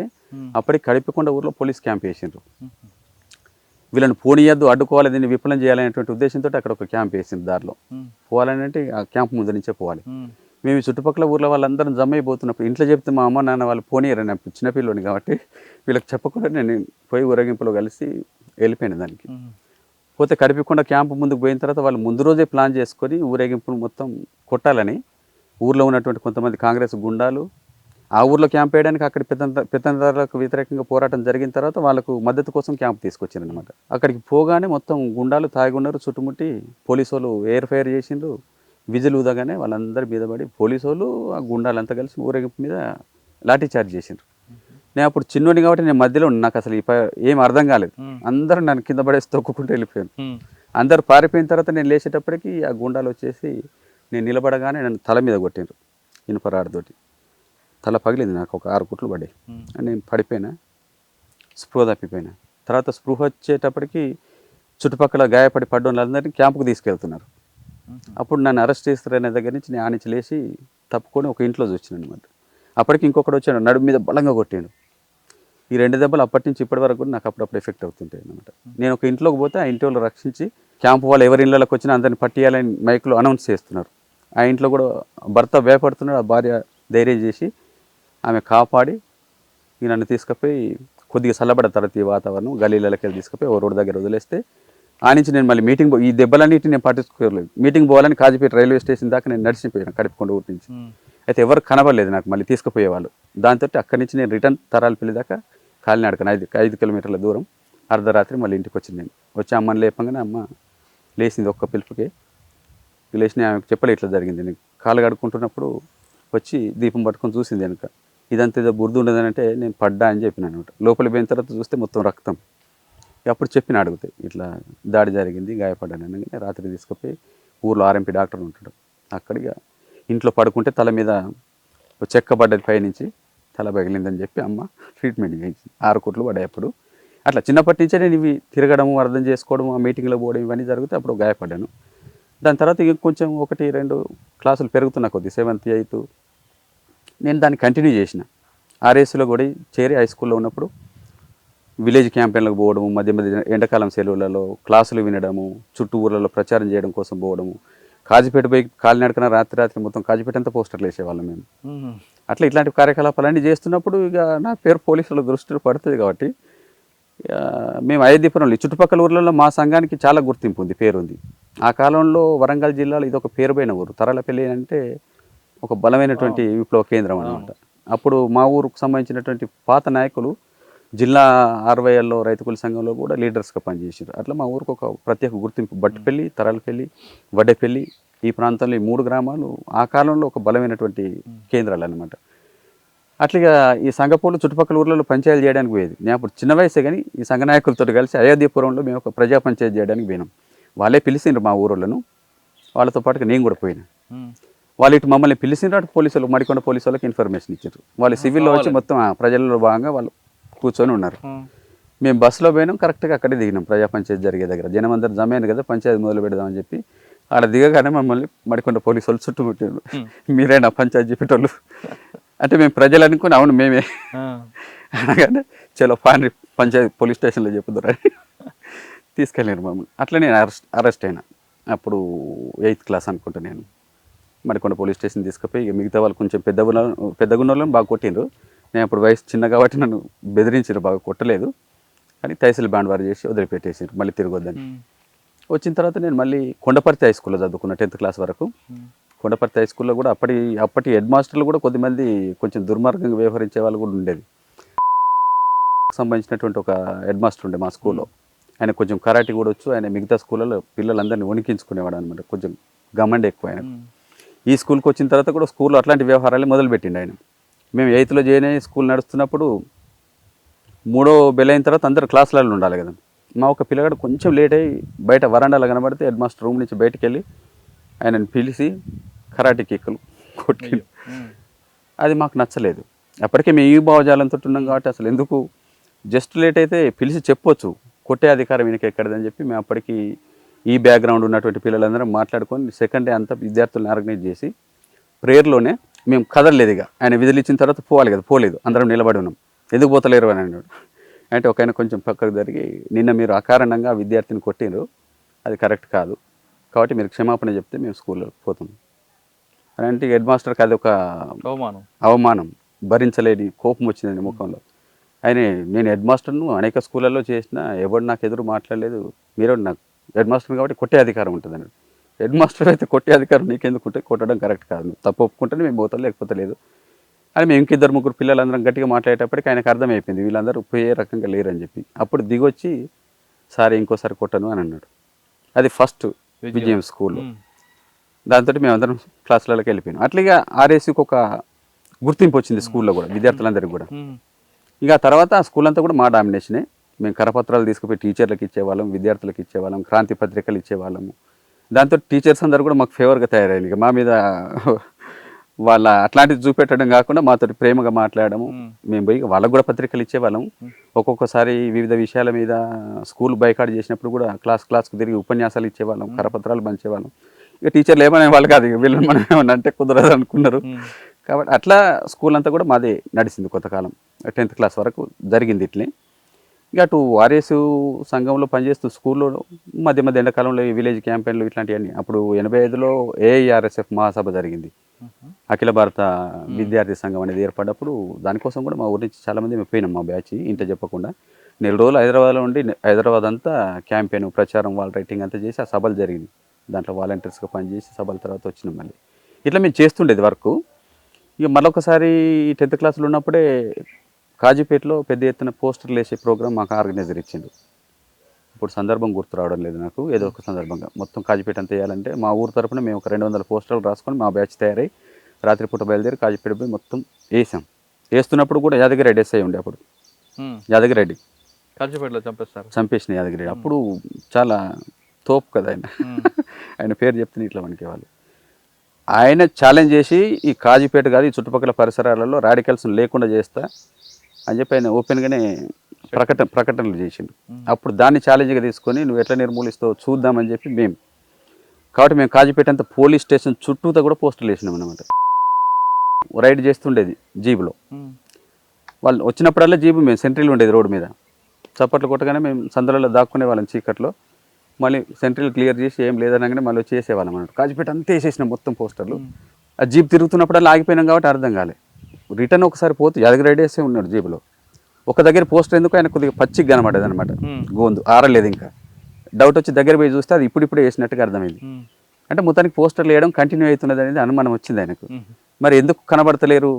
అప్పటికి కడిపికొండ ఊర్లో పోలీస్ క్యాంప్ వేసిండ్రు. వీళ్ళని పోనీయద్దు, అడ్డుకోవాలి, దీన్ని విఫలం చేయాలనేటువంటి ఉద్దేశంతో అక్కడ ఒక క్యాంప్ వేసింది. దారిలో పోవాలని అంటే ఆ క్యాంప్ ముందు నుంచే పోవాలి. మేము ఈ చుట్టుపక్కల ఊర్లో వాళ్ళందరం జమ అయిపోతున్నప్పుడు ఇంట్లో చెప్తే మా అమ్మ నాన్న వాళ్ళు పోనీయరని, చిన్నపిల్లని కాబట్టి వీళ్ళకి చెప్పకుండా నేను పోయి ఊరేగింపులో కలిసి వెళ్ళిపోయాను. దానికి పోతే కడిపికొండ క్యాంపు ముందుకు పోయిన తర్వాత వాళ్ళు ముందు రోజే ప్లాన్ చేసుకొని ఊరేగింపును మొత్తం కొట్టాలని ఊర్లో ఉన్నటువంటి కొంతమంది కాంగ్రెస్ గుండాలు ఆ ఊర్లో క్యాంప్ వేయడానికి అక్కడ పెత్తందారులకు వ్యతిరేకంగా పోరాటం జరిగిన తర్వాత వాళ్ళకు మద్దతు కోసం క్యాంప్ తీసుకొచ్చారు అనమాట. అక్కడికి పోగానే మొత్తం గుండాలు తాగున్నారు, చుట్టుముట్టి పోలీసు వాళ్ళు ఎయిర్ ఫైర్ చేసిండ్రు. విజిల్ ఊదగానే వాళ్ళందరి మీద పడి పోలీసు వాళ్ళు ఆ గుండాలంతా కలిసి ఊరేగింపు మీద లాఠీ చార్జ్ చేసిండ్రు. నేను అప్పుడు చిన్నోని కాబట్టి నేను మధ్యలో నాకు అసలు ఏం అర్థం కాలేదు. అందరూ నన్ను కింద పడేసి తొక్కుకుంటూ వెళ్ళిపోయాను. అందరు పారిపోయిన తర్వాత నేను లేచేటప్పటికి ఆ గుండాలు వచ్చేసి నేను నిలబడగానే నన్ను తల మీద కొట్టిండ్రు ఇనుపరాడుతోటి. తల పగిలింది, నాకు ఒక 6 కుట్లు పడ్డాయి. నేను పడిపోయినా, స్పృహ తప్పిపోయినా. తర్వాత స్పృహ వచ్చేటప్పటికి చుట్టుపక్కల గాయపడి పడ్డ వాళ్ళందరినీ క్యాంపుకు తీసుకెళ్తున్నారు. అప్పుడు నన్ను అరెస్ట్ చేస్తారనే దగ్గర నుంచి నేను ఆనించి లేచి తప్పుకొని ఒక ఇంట్లో చూసాను అనమాట. అప్పటికి ఇంకొకటి వచ్చాడు, నడుము మీద బలంగా కొట్టాడు. ఈ 2 దెబ్బలు అప్పటి నుంచి ఇప్పటి వరకు కూడా నాకు అప్పుడప్పుడు ఎఫెక్ట్ అవుతుంటాయి అనమాట. నేను ఒక ఇంట్లోకి పోతే ఆ ఇంటి వాళ్ళు రక్షించి క్యాంపు వాళ్ళు ఎవరి ఇళ్ళకి వచ్చినా అందరిని పట్టియాలని మైక్లో అనౌన్స్ చేస్తున్నారు. ఆ ఇంట్లో కూడా భర్త భయపడుతున్నాడు, ఆ భార్య ధైర్యం చేసి ఆమె కాపాడి నన్ను తీసుకుపోయి కొద్దిగా చల్లబడ్డ తర్వాత ఈ వాతావరణం గలీలకి తీసుకుపోయి ఓ రోడ్డు దగ్గర వదిలేస్తే ఆ నుంచి నేను మళ్ళీ మీటింగ్ ఈ దెబ్బలన్నిటిని నేను పట్టించుకోలేదు. మీటింగ్ పోవాలని కాజీపేట రైల్వే స్టేషన్ దాకా నేను నడిచిపోయాను కడిపికొండ ఊరి నుంచి. అయితే ఎవరు కనబడలేదు నాకు మళ్ళీ తీసుకుపోయేవాళ్ళు. దాంతో అక్కడి నుంచి నేను రిటర్న్ తరాలపల్లి దాకా కాలినడకను 5 కిలోమీటర్ల దూరం అర్ధరాత్రి మళ్ళీ ఇంటికి వచ్చింది. నేను వచ్చి అమ్మని లేపంగానే అమ్మ లేచింది ఒక్క పిలుపుకే. లేచిన ఆమెకు చెప్పలే ఇట్లా జరిగింది. నేను కాలు కడుక్కుంటున్నప్పుడు వచ్చి దీపం పట్టుకొని చూసింది వెనుక. ఇదంతా ఏదో బురద ఉండదని అంటే నేను పడ్డా అని చెప్పిన అనమాట. లోపలికి పోయిన తర్వాత చూస్తే మొత్తం రక్తం. అప్పుడు చెప్పిన అడిగితే ఇట్లా దాడి జరిగింది, గాయపడ్డాను అనగానే రాత్రి తీసుకుపోయి ఊర్లో ఆర్ఎంపీ డాక్టర్ ఉంటాడు, అక్కడిగా ఇంట్లో పడుకుంటే తల మీద చెక్క పడ్డది, పైనుంచి తల పగిలిందని చెప్పి అమ్మ ట్రీట్మెంట్ చేయించింది. 6 కుట్లు పడ్డాయి. అప్పుడు అట్లా చిన్నప్పటి నుంచే నేను ఇవి తిరగడము, అర్థం చేసుకోవడము, ఆ మీటింగ్లో పోవడం ఇవన్నీ జరిగితే అప్పుడు గాయపడ్డాను. దాని తర్వాత ఇక కొంచెం 1-2 క్లాసులు పెరుగుతున్నా కొద్ది 7th 8th నేను దాన్ని కంటిన్యూ చేసిన. ఆర్ఎస్లో కూడా చేరి హై స్కూల్లో ఉన్నప్పుడు విలేజ్ క్యాంపెయిన్లకు పోవడము, మధ్య మధ్య ఎండాకాలం సెలవులలో క్లాసులు వినడము, చుట్టూ ఊర్లలో ప్రచారం చేయడం కోసం పోవడము. కాజీపేట పోయి కాలినడకన రాత్రి మొత్తం కాజీపేట అంతా పోస్టర్లు వేసేవాళ్ళం మేము. అట్లా ఇట్లాంటి కార్యకలాపాలన్నీ చేస్తున్నప్పుడు ఇక నా పేరు పోలీసుల దృష్టిలో పడుతుంది కాబట్టి మేము అయోధ్యపురంలో చుట్టుపక్కల ఊర్లలో మా సంఘానికి చాలా గుర్తింపు ఉంది, పేరుంది. ఆ కాలంలో వరంగల్ జిల్లాలో ఇది ఒక పేరుపోయిన ఊరు. తరలపల్లి అంటే ఒక బలమైనటువంటి విప్లవ కేంద్రం అన్నమాట. అప్పుడు మా ఊరుకు సంబంధించినటువంటి పాత నాయకులు జిల్లా ఆర్వైఎల్లో రైతు కూలి సంఘంలో కూడా లీడర్స్గా పనిచేసారు. అట్లా మా ఊరికి ఒక ప్రత్యేక గుర్తింపు. బట్టిపల్లి, తరలపల్లి, వడ్డేపల్లి ఈ ప్రాంతంలో ఈ 3 గ్రామాలు ఆ కాలంలో ఒక బలమైనటువంటి కేంద్రాలు అన్నమాట. అట్లాగా ఈ సంఘపోలు చుట్టుపక్కల ఊర్లలో పంచాయతీలు చేయడానికి పోయేది. నేను అప్పుడు చిన్న వయసే కానీ ఈ సంఘ నాయకులతో కలిసి అయోధ్యపురంలో మేము ఒక ప్రజా పంచాయతీ చేయడానికి పోయినాం. వాళ్ళే పిలిచిండ్రు మా ఊరోళ్ళను, వాళ్ళతో పాటుగా నేను కూడా పోయినా. వాళ్ళు ఇటు మమ్మల్ని పిలిచిండ్రు, అటు పోలీసులు మడికొండ పోలీసు వాళ్ళకి ఇన్ఫర్మేషన్ ఇచ్చారు. వాళ్ళు సివిల్లో వచ్చి మొత్తం ప్రజల్లో భాగంగా వాళ్ళు కూర్చొని ఉన్నారు. మేము బస్సులో పోయినాం, కరెక్ట్గా అక్కడే దిగినాం ప్రజా పంచాయతీ జరిగే దగ్గర. జనం అందరు జమైంది కదా, పంచాయతీ మొదలు పెడదామని చెప్పి ఆడ దిగగానే మమ్మల్ని మడికొండ పోలీసు వాళ్ళు చుట్టుముట్టారు. మీరేనా పంచాయతీ చెప్పేటోళ్ళు అంటే మేము ప్రజలు అనుకుని అవును మేమే అనగానే చలో పాండ్రి పంచాయతీ పోలీస్ స్టేషన్లో చెప్పుదురని తీసుకెళ్ళారు మమ్మల్ని. అట్లా నేను అరెస్ట్ అయినా. అప్పుడు 8th క్లాస్ అనుకుంటా. నేను మడికొండ పోలీస్ స్టేషన్ తీసుకుపోయి ఇక మిగతా వాళ్ళు కొంచెం పెద్దగున్న వాళ్ళని బాగా కొట్టిండ్రు. నేను అప్పుడు వయసు చిన్న కాబట్టి నన్ను బెదిరించారు, బాగా కొట్టలేదు కానీ తహసీల్ బ్యాండ్ వారు చేసి వదిలిపెట్టేసారు మళ్ళీ తిరగొద్దని. వచ్చిన తర్వాత నేను మళ్ళీ కొండపర్తి హై స్కూల్లో చదువుకున్నా 10th క్లాస్ వరకు. కొండపర్తి హై స్కూల్లో కూడా అప్పటి హెడ్ మాస్టర్లు కూడా కొద్దిమంది కొంచెం దుర్మార్గంగా వ్యవహరించే వాళ్ళు కూడా ఉండేది. సంబంధించినటువంటి ఒక హెడ్ మాస్టర్ ఉండే మా స్కూల్లో. ఆయన కొంచెం కరాటీ కూడా వచ్చు. ఆయన మిగతా స్కూళ్ళలో పిల్లలందరినీ వణికించుకునేవాడు అనమాట. కొంచెం గమండి ఎక్కువ ఆయన. ఈ స్కూల్కి వచ్చిన తర్వాత కూడా స్కూల్లో అట్లాంటి వ్యవహారాలు మొదలుపెట్టిండు ఆయన. మేము 8th జాయిన్ అయ్యి స్కూల్ నడుస్తున్నప్పుడు 3వ బెల్ అయిన తర్వాత అందరు క్లాసులలో ఉండాలి కదా. మా ఒక పిల్లగాడు కొంచెం లేట్ అయ్యి బయట వరండాలో కనబడితే హెడ్ మాస్టర్ రూమ్ నుంచి బయటికి వెళ్ళి ఆయనను పిలిచి కరాటీ కిక్కులు కొట్టి, అది మాకు నచ్చలేదు. అప్పటికే మేము ఈ భావజాలంతో ఉన్నాం కాబట్టి అసలు ఎందుకు జస్ట్ లేట్ అయితే పిలిచి చెప్పొచ్చు, కొట్టే అధికారం ఈయనకి ఎక్కడదని చెప్పి మేము అప్పటికి ఈ బ్యాక్గ్రౌండ్ ఉన్నటువంటి పిల్లలందరం మాట్లాడుకొని సెకండ్ డే అంతా విద్యార్థులను ఆర్గనైజ్ చేసి ప్రేయర్లోనే మేము కదలలేదు. ఇక ఆయన విధులు ఇచ్చిన తర్వాత పోవాలి కదా, పోలేదు, అందరం నిలబడి ఉన్నాం. ఎందుకు పోతలేరు అని అన్నాడు. అంటే ఒక ఆయన కొంచెం పక్కకు జరిగి, నిన్న మీరు అకారణంగా విద్యార్థిని కొట్టినారు, అది కరెక్ట్ కాదు, కాబట్టి మీరు క్షమాపణ చెప్తే మేము స్కూల్లో పోతాం అని అంటే హెడ్ మాస్టర్కి అది ఒక అవమానం, భరించలేని కోపం వచ్చిందండి ముఖంలో. నేను హెడ్ మాస్టర్ను అనేక స్కూళ్ళల్లో చేసిన, ఎవరు నాకు ఎదురు మాట్లాడలేదు, మీరు నాకు హెడ్ మాస్టర్ కాబట్టి కొట్టే అధికారం ఉంటుంది అన్నాడు. హెడ్ మాస్టర్ అయితే కొట్టే అధికారం నీకెందుకు ఉంటే, కొట్టడం కరెక్ట్ కాదు, నువ్వు తప్పు ఒప్పుకుంటేనే మేము పోతాం, లేకపోతే లేదు అని మేము ఇంకిద్దరు ముగ్గురు పిల్లలందరం గట్టిగా మాట్లాడేటప్పటికి ఆయనకు అర్థమైపోయింది వీళ్ళందరూ పోయే రకంగా లేరని చెప్పి. అప్పుడు దిగొచ్చి సారీ ఇంకోసారి కొట్టను అని అన్నాడు. అది ఫస్ట్ విజయం స్కూల్లో. దాంతో మేమందరం క్లాసులలోకి వెళ్ళిపోయాం. అట్లాగా ఆర్ఎస్సికి ఒక గుర్తింపు వచ్చింది స్కూల్లో కూడా, విద్యార్థులందరికీ కూడా. ఇక తర్వాత ఆ స్కూల్ అంతా కూడా మా డామినేషనే. మేము కరపత్రాలు తీసుకుపోయి టీచర్లకు ఇచ్చేవాళ్ళం, విద్యార్థులకు ఇచ్చేవాళ్ళం, క్రాంతి పత్రికలు ఇచ్చేవాళ్ళము. దాంతో టీచర్స్ అందరూ కూడా మాకు ఫేవర్గా తయారైంది. ఇక మా మీద వాళ్ళ అట్లాంటివి చూపెట్టడం కాకుండా మాతో ప్రేమగా మాట్లాడము. మేము పోయి వాళ్ళకు కూడా పత్రికలు ఇచ్చేవాళ్ళం. ఒక్కొక్కసారి వివిధ విషయాల మీద స్కూల్ బైకాట్ చేసినప్పుడు కూడా క్లాస్కు తిరిగి ఉపన్యాసాలు ఇచ్చేవాళ్ళం, కరపత్రాలు పంచేవాళ్ళం. ఇక టీచర్లు ఏమనే వాళ్ళు కాదు, ఇక వీళ్ళని మనం ఏమన్నా అంటే కుదరదు అనుకున్నారు. కాబట్టి అట్లా స్కూల్ అంతా కూడా మాదే నడిచింది కొంతకాలం. 10th క్లాస్ వరకు జరిగింది ఇట్లే. ఇక అటు ఆర్ఎస్ సంఘంలో పనిచేస్తూ స్కూల్లో మధ్య మధ్య ఎండాకాలంలో విలేజ్ క్యాంపెయిన్లు ఇట్లాంటివన్నీ. అప్పుడు 85లో AIRSF మహాసభ జరిగింది, అఖిల భారత విద్యార్థి సంఘం అనేది ఏర్పడ్డప్పుడు. దానికోసం కూడా మా ఊరి నుంచి చాలామంది మేము పోయినాం, మా బ్యాచ్ ఇంట్లో చెప్పకుండా. 4 రోజులు హైదరాబాద్లో ఉండి హైదరాబాద్ అంతా క్యాంపెయిన్, ప్రచారం, వాల్ రైటింగ్ అంతా చేసి ఆ సభలు జరిగింది. దాంట్లో వాలంటీర్స్గా పనిచేసి సభల తర్వాత వచ్చినాం. మళ్ళీ ఇట్లా మేము చేస్తుండేది వర్క్. ఇక మరొకసారి 10th క్లాస్లో ఉన్నప్పుడే కాజీపేటలో పెద్ద ఎత్తున పోస్టర్లు వేసే ప్రోగ్రామ్ మాకు ఆర్గనైజర్ ఇచ్చిండు. ఇప్పుడు సందర్భం గుర్తు రావడం లేదు నాకు, ఏదో ఒక సందర్భంగా మొత్తం కాజీపేట అంతా వేయాలంటే మా ఊరు తరపున మేము ఒక 200 పోస్టర్లు రాసుకొని మా బ్యాచ్ తయారై రాత్రిపూట బయలుదేరి కాజీపేట పోయి మొత్తం వేసాం. వేస్తున్నప్పుడు కూడా యాదగిరెడ్డి ఎస్ఐ ఉండే, అప్పుడు యాదగిరెడ్డి కాజీపేటలో చంపేసిన యాదగిరెడ్డి. అప్పుడు చాలా తోపు కదా ఆయన, ఆయన పేరు చెప్తే ఇట్లా వణికేవాళ్ళు. ఆయన ఛాలెంజ్ చేసి ఈ కాజీపేట కాదు ఈ చుట్టుపక్కల పరిసరాలలో రాడికల్స్ లేకుండా చేస్తా అని చెప్పి ఆయన ఓపెన్గానే ప్రకటనలు చేసిండు. అప్పుడు దాన్ని ఛాలెంజ్గా తీసుకొని నువ్వు ఎట్లా నిర్మూలిస్తావు చూద్దామని చెప్పి కాబట్టి మేము కాజీపేట అంతా పోలీస్ స్టేషన్ చుట్టూతో కూడా పోస్టులు వేసినాం అనమాట. రైడ్ చేస్తుండేది జీబులో. వాళ్ళు వచ్చినప్పుడల్లా జీబు మేము సెంట్రీలు ఉండేది రోడ్డు మీద, చప్పట్లు కొట్టగానే మేము సందులలో దాక్కునే వాళ్ళం చీకట్లో. మళ్ళీ సెంట్రీలు క్లియర్ చేసి ఏం లేదనగానే మళ్ళీ వచ్చి వేసేవాళ్ళం అన్నట్టు. కాజీపేట అంతా వేసేసినాం మొత్తం పోస్టర్లు. ఆ జీప్ తిరుగుతున్నప్పుడల్లా ఆగిపోయినాం కాబట్టి అర్థం కాలే. రిటర్న్ ఒకసారి పోతే యాదగిరెడ్డి వేసే ఉన్నాడు జీబులో. ఒక దగ్గర పోస్టర్ ఎందుకు ఆయన కొద్దిగా పచ్చిగా కనబడేది అనమాట, గోందు ఆరలేదు. ఇంకా డౌట్ వచ్చి దగ్గర పోయి చూస్తే అది ఇప్పుడిప్పుడే వేసినట్టుగా అర్థమైంది. అంటే మొత్తానికి పోస్టర్లు వేయడం కంటిన్యూ అవుతున్నది అనేది అనుమానం వచ్చింది ఆయనకు. మరి ఎందుకు కనబడతలేరు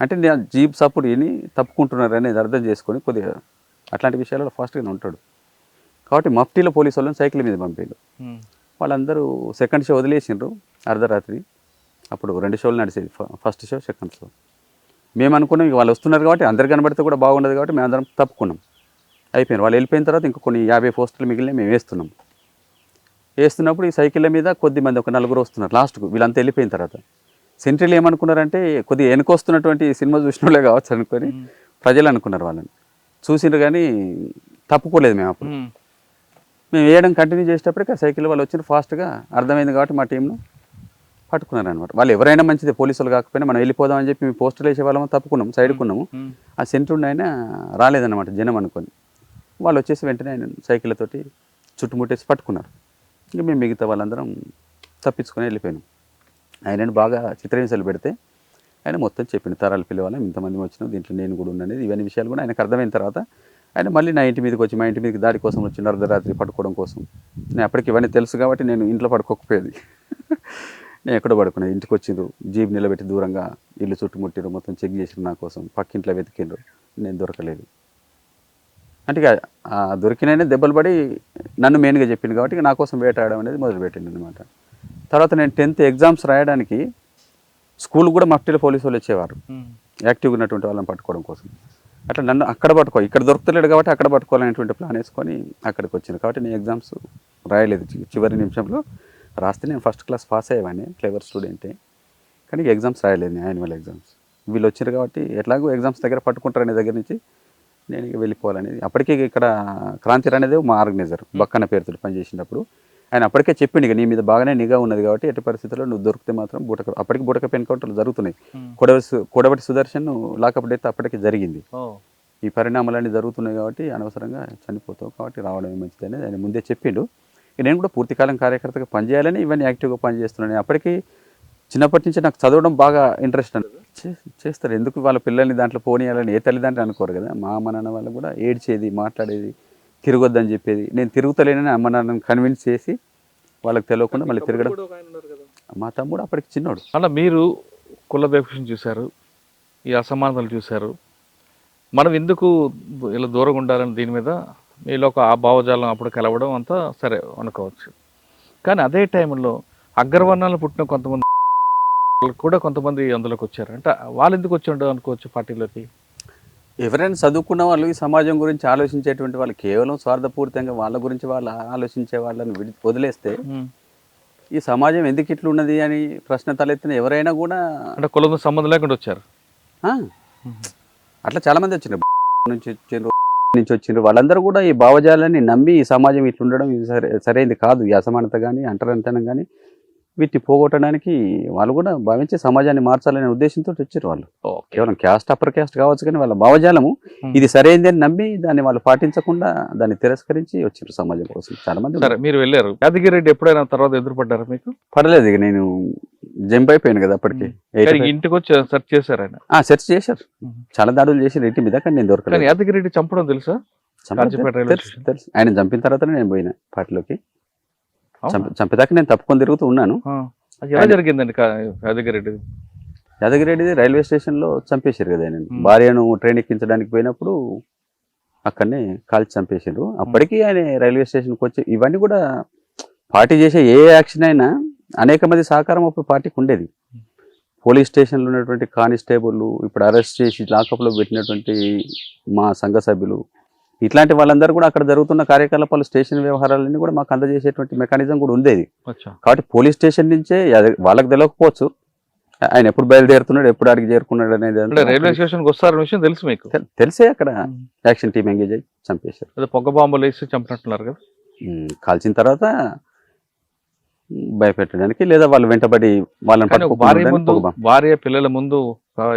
అంటే నేను జీప్ సపోర్ట్ విని తప్పుకుంటున్నారు అనేది అర్థం చేసుకొని కొద్దిగా అట్లాంటి విషయాలలో ఫాస్ట్గానే ఉంటాడు. కాబట్టి మఫ్టీలో పోలీసు వాళ్ళని సైకిల్ మీద పంపారు. వాళ్ళందరూ సెకండ్ షో వదిలేసిండ్రు అర్ధరాత్రి. అప్పుడు 2 షోలు నడిచేది, ఫస్ట్ షో, సెకండ్ షో. మేము అనుకున్నాం ఇక వాళ్ళు వస్తున్నారు కాబట్టి అందరు కనబడితే కూడా బాగుండదు కాబట్టి మేము అందరం తప్పుకున్నాం. అయిపోయింది. వాళ్ళు వెళ్ళిపోయిన తర్వాత ఇంక కొన్ని 50 పోస్టర్లు మిగిలిన మేము వేస్తున్నప్పుడు ఈ సైకిళ్ళ మీద కొద్దిమంది ఒక 4 వస్తున్నారు లాస్ట్కు. వీళ్ళంతా వెళ్ళిపోయిన తర్వాత సెంట్రీలు ఏమనుకున్నారంటే కొద్దిగా వెనుకొస్తున్నటువంటి సినిమా చూసిన వాళ్ళే కావచ్చు అనుకొని ప్రజలు అనుకున్నారు. వాళ్ళని చూసిండ్రు కానీ తప్పుకోలేదు. మేము అప్పుడు మేము వేయడం కంటిన్యూ చేసేటప్పటికి ఆ సైకిల్ వాళ్ళు వచ్చిన ఫాస్ట్గా అర్థమైంది కాబట్టి మా టీంను పట్టుకున్నారు అనమాట. వాళ్ళు ఎవరైనా మంచిదే, పోలీసులు కాకపోయినా మనం వెళ్ళిపోదామని చెప్పి మేము పోస్టులు వేసే వాళ్ళము తప్పుకున్నాము, సైడ్కున్నాము. ఆ సెంటర్ ఉండి ఆయన రాలేదన్నమాట జనం అనుకొని. వాళ్ళు వచ్చేసి వెంటనే ఆయన సైకిళ్ళతోటి చుట్టుముట్టేసి పట్టుకున్నారు. ఇంకా మేము మిగతా వాళ్ళందరం తప్పించుకొని వెళ్ళిపోయినాం. ఆయనను బాగా చిత్రహింసలు పెడితే ఆయన మొత్తం చెప్పిండు, తరాలు పిలవాలి, ఇంతమంది వచ్చినాం, దీంట్లో నేను కూడా ఉన్నాను, ఇవన్నీ విషయాలు కూడా ఆయనకు అర్థమైన తర్వాత ఆయన మళ్ళీ నా ఇంటి మీదకి వచ్చి, మా ఇంటి మీదకి దాడి కోసం వచ్చిండు, అర్ధరాత్రి పట్టుకోవడం కోసం. నేను అప్పటికి ఇవన్నీ తెలుసు కాబట్టి నేను ఇంట్లో పడుకోకపోయేది. నేను ఎక్కడో పడుకున్నా, ఇంటికి వచ్చిండ్రు, జీప్ నిలబెట్టి దూరంగా ఇల్లు చుట్టుముట్టిరు, మొత్తం చెక్ చేసిరు నా కోసం, పక్కింట్లో వెతికిండ్రు, నేను దొరకలేదు. అంటే ఇక ఆ దొరికిననే దెబ్బలు పడి నన్ను మెయిన్గా చెప్పింది కాబట్టి ఇక నా కోసం వేటాడడం అనేది మొదలుపెట్టింది అనమాట. తర్వాత నేను 10th ఎగ్జామ్స్ రాయడానికి స్కూల్ కూడా మఫ్టీలో పోలీసు వాళ్ళు వచ్చేవారు, యాక్టివ్గా ఉన్నటువంటి వాళ్ళని పట్టుకోవడం కోసం. అట్లా నన్ను అక్కడ పట్టుకో, ఇక్కడ దొరుకుతలేడు కాబట్టి అక్కడ పట్టుకోవాలనేటువంటి ప్లాన్ వేసుకొని అక్కడికి వచ్చింది. కాబట్టి నేను ఎగ్జామ్స్ రాయలేదు, చివరి నిమిషంలో రాస్తే నేను ఫస్ట్ క్లాస్ పాస్ అయ్యేవాడిని, క్లెవర్ స్టూడెంటే. కానీ ఎగ్జామ్స్ రాయలేదు, యాన్యువల్ ఎగ్జామ్స్. వీళ్ళు వచ్చారు కాబట్టి ఎట్లాగో ఎగ్జామ్స్ దగ్గర పట్టుకుంటారనే దగ్గర నుంచి నేను ఇక వెళ్ళిపోవాలనేది. అప్పటికే ఇక్కడ క్రాంతి అనేది మా ఆర్గనైజర్ బక్కన్న పేరుతో పనిచేసినప్పుడు ఆయన అప్పటికే చెప్పిండు, ఇక నీ మీద బాగానే నిఘా ఉన్నది కాబట్టి ఎట్టి పరిస్థితుల్లో నువ్వు దొరికితే మాత్రం అప్పటికి బుటకప్ ఎన్కౌంటర్లు జరుగుతున్నాయి. కొడవటి సుదర్శన్ లాకప్ డెత్ అప్పటికి జరిగింది. ఈ పరిణామాలన్నీ జరుగుతున్నాయి కాబట్టి అనవసరంగా చనిపోతావు కాబట్టి రావడమే మంచిది అనేది ఆయన ముందే చెప్పిండు. నేను కూడా పూర్తికాలం కార్యకర్తగా పనిచేయాలని ఇవన్నీ యాక్టివ్గా పనిచేస్తున్నాను. అప్పటికి చిన్నప్పటి నుంచి నాకు చదవడం బాగా ఇంట్రెస్ట్ అని చేస్తారు. ఎందుకు వాళ్ళ పిల్లల్ని దాంట్లో పోనీయాలని ఏ తల్లిదండ్రులు అనుకోరు కదా. మా అమ్మ నాన్న వాళ్ళు కూడా ఏడ్చేది, మాట్లాడేది, తిరగొద్దని చెప్పేది. నేను తిరుగుతలేనని అమ్మ నాన్నని కన్విన్స్ చేసి వాళ్ళకి తెలియకుండా మళ్ళీ తిరగడం. మా తమ్ముడు అప్పటికి చిన్నోడు. అలా మీరు కుల వివక్షను చూశారు, ఈ అసమానతలు చూశారు, మనం ఎందుకు ఇలా దూరంగా ఉండాలని దీని మీద మీలో ఒక ఆ భావజాలం అప్పుడు కలవడం అంతా సరే అనుకోవచ్చు. కానీ అదే టైంలో అగ్రవర్ణాలు పుట్టిన కొంతమంది కూడా కొంతమంది అందులోకి వచ్చారు. అంటే వాళ్ళు ఎందుకు వచ్చి ఉండవు అనుకోవచ్చు పార్టీలోకి. ఎవరైనా చదువుకున్న వాళ్ళు ఈ సమాజం గురించి ఆలోచించేటువంటి వాళ్ళు కేవలం స్వార్థపూరితంగా వాళ్ళ గురించి వాళ్ళు ఆలోచించే వాళ్ళని వదిలేస్తే ఈ సమాజం ఎందుకు ఇట్లున్నది అని ప్రశ్న తలెత్తిన ఎవరైనా కూడా అంటే కులంతో సంబంధం లేకుండా వచ్చారు. అట్లా చాలామంది వచ్చిండ్రు, నుంచి వచ్చిండ్రు. వాళ్ళందరూ కూడా ఈ భావజాలాన్ని నమ్మి ఈ సమాజం ఇట్లుండడం సరైనది కాదు, ఈ అసమానత కానీ అంటరానితనం కానీ వీటిని పోగొట్టడానికి వాళ్ళు కూడా భావించి సమాజాన్ని మార్చాలనే ఉద్దేశంతో వచ్చారు. వాళ్ళు కేవలం క్యాస్ట్ అప్పర్ క్యాస్ట్ కావచ్చు కానీ వాళ్ళ భావజాలము ఇది సరైనది అని నమ్మి దాన్ని వాళ్ళు పాటించకుండా దాన్ని తిరస్కరించి వచ్చారు సమాజం కోసం చాలా మంది. సరే, మీరు వెళ్ళారు. యాదగిరి రెడ్డి ఎప్పుడైనా తర్వాత ఎదురుపడ్డారా మీకు? పర్లేదు, ఇక నేను జంప్ అయిపోయాను కదా అప్పటికి. ఇంటికి వచ్చి సెర్చ్ చేశారు ఆయన? సెర్చ్ చేశారు, చాలా దాడులు చేశారు ఇంటి మీద, కానీ నేను దొరకలేదు. యాదగిరి రెడ్డి చంపడం తెలుసా? తెలుసు. ఆయన చంపిన తర్వాతనే నేను పోయినా పార్టీలోకి. చంపేదాకా నేను తప్పుకొని తిరుగుతూ ఉన్నాను. ఎలా జరిగిందండి యాదగిరెడ్డి? యాదగిరెడ్డిది రైల్వే స్టేషన్లో చంపేశారు కదా ఆయన. భార్యను ట్రైన్ ఎక్కించడానికి పోయినప్పుడు అక్కడనే కాల్చి చంపేశారు. అప్పటికి ఆయన రైల్వే స్టేషన్కి వచ్చి ఇవన్నీ కూడా పార్టీ చేసే ఏ యాక్షన్ అయినా అనేక మంది సహకారం అప్పుడు పార్టీకి ఉండేది. పోలీస్ స్టేషన్లో ఉన్నటువంటి కానిస్టేబుల్, ఇప్పుడు అరెస్ట్ చేసి లాకప్లో పెట్టినటువంటి మా సంఘ సభ్యులు, ఇట్లాంటి వాళ్ళందరూ కూడా అక్కడ జరుగుతున్న కార్యకలాపాలు, స్టేషన్ వ్యవహారాలన్నీ కూడా మాకు అందజేసేటువంటి మెకానిజం కూడా ఉండేది. కాబట్టి పోలీస్ స్టేషన్ నుంచే వాళ్ళకి తెలియకపోవచ్చు ఆయన ఎప్పుడు బయలుదేరుతున్నాడు, ఎప్పుడు అడిగి చేరుకున్నాడు అనేది. రైల్వే స్టేషన్కి వస్తారనే విషయం తెలుసు మీకు? తెలిసే అక్కడ యాక్షన్ టీమ్ ఎంగేజ్ అయ్యి చంపేశారు. పొగ బాంబులు వేసి చంపినట్టున్నారు కదా. కాల్చిన తర్వాత భయపెట్టడానికి లేదా వాళ్ళు వెంటబడి వాళ్ళని భార్య పిల్లల ముందు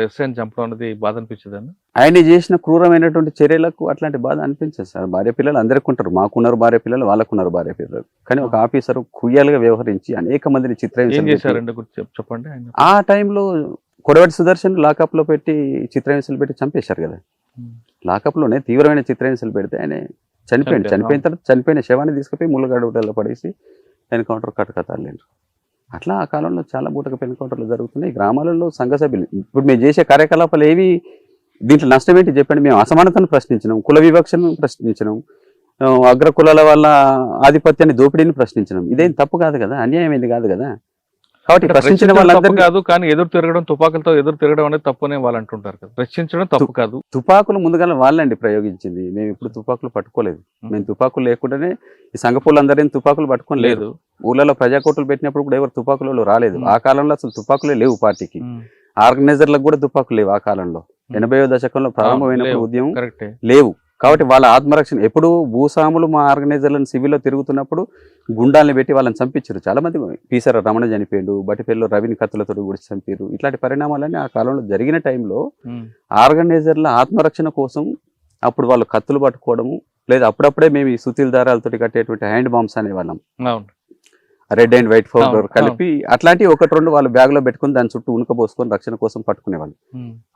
ఎస్ఐని చంపడం అనేది బాధ అనిపించదండి. ఆయన చేసిన క్రూరమైనటువంటి చర్యలకు అట్లాంటి బాధ అనిపించదు సార్. భార్య పిల్లలు అందరికీ ఉంటారు, మాకున్నారు భార్య పిల్లలు, వాళ్ళకున్నారు భార్య పిల్లలు. కానీ ఒక ఆఫీసర్ కుయ్యాలుగా వ్యవహరించి అనేక మందిని చిత్రహింసలు చేశారండి చెప్పండి. ఆ టైంలో కొడవటి సుదర్శన్ లాకప్ లో పెట్టి చిత్రహింసలు పెట్టి చంపేశారు కదా. లాకప్ లోనే తీవ్రమైన చిత్రహింసలు పెడితే ఆయన చనిపోయింది. చనిపోయిన తర్వాత చనిపోయిన శవాన్ని తీసుకుపోయి ముళ్ళగడ్డలో పడేసి ఎన్కౌంటర్ కట్టకతాలేరు. అట్లా ఆ కాలంలో చాలా బూటకపు ఎన్కౌంటర్లు జరుగుతున్నాయి గ్రామాలలో. సంఘ సభ్యులు ఇప్పుడు మేము చేసే కార్యకలాపాలు ఏవి దీంట్లో నష్టం ఏంటి చెప్పండి? మేము అసమానతను ప్రశ్నించినాం, కుల వివక్షను ప్రశ్నించినాం, అగ్ర కులాల వల్ల ఆధిపత్యాన్ని దోపిడీని ప్రశ్నించినాం. ఇదేం తప్పు కాదు కదా, అన్యాయం ఏంది కాదు కదా. కాబట్టి ప్రశ్నించిన వాళ్ళందరూ కాదు, కానీ ఎదురు తిరగడం, తుపాకులతో ఎదురు తిరగడం అనేది తప్పునే వాళ్ళు అంటుంటారు కదా. ప్రశ్నించడం తప్పు కాదు. తుపాకులు ముందుగా వాళ్ళండి ప్రయోగించింది, మేము ఇప్పుడు తుపాకులు పట్టుకోలేదు. మేము తుపాకులు లేకుండానే ఈ సంఘపూలందరినీ తుపాకులు పట్టుకొని లేదు. ఊళ్ళలో ప్రజాకోట్లు పెట్టినప్పుడు కూడా ఎవరు తుపాకులలో రాలేదు. ఆ కాలంలో అసలు తుపాకులే లేవు పార్టీకి. ఆర్గనైజర్లకు కూడా తుపాకులు లేవు ఆ కాలంలో. 80వ దశకంలో ప్రారంభమైనప్పుడు ఉద్యమం లేవు. కాబట్టి వాళ్ళ ఆత్మరక్షణ ఎప్పుడు భూస్వాములు మా ఆర్గనైజర్లను సివిల్లో తిరుగుతున్నప్పుడు గుండాలను పెట్టి వాళ్ళని చంపించారు. చాలా మంది పీసర రమణ చనిపోయాడు, బటిపల్లిలో రవిని కత్తులతో గుడి చంపారు. ఇట్లాంటి పరిణామాలన్నీ ఆ కాలంలో జరిగిన టైంలో ఆర్గనైజర్ల ఆత్మరక్షణ కోసం అప్పుడు వాళ్ళు కత్తులు పట్టుకోవడము, లేదా అప్పుడప్పుడే మేము ఈ సుతీల దారాలతో కట్టేటువంటి హ్యాండ్ బాంబ్స్ అనేవాళ్ళం, రెడ్ అండ్ వైట్ పౌడర్ కలిపి అట్లాంటివి ఒకటి రెండు వాళ్ళు బ్యాగ్ లో పెట్టుకుని దాని చుట్టూ ఉనకబోసుకొని రక్షణ కోసం పట్టుకునేవాళ్ళు.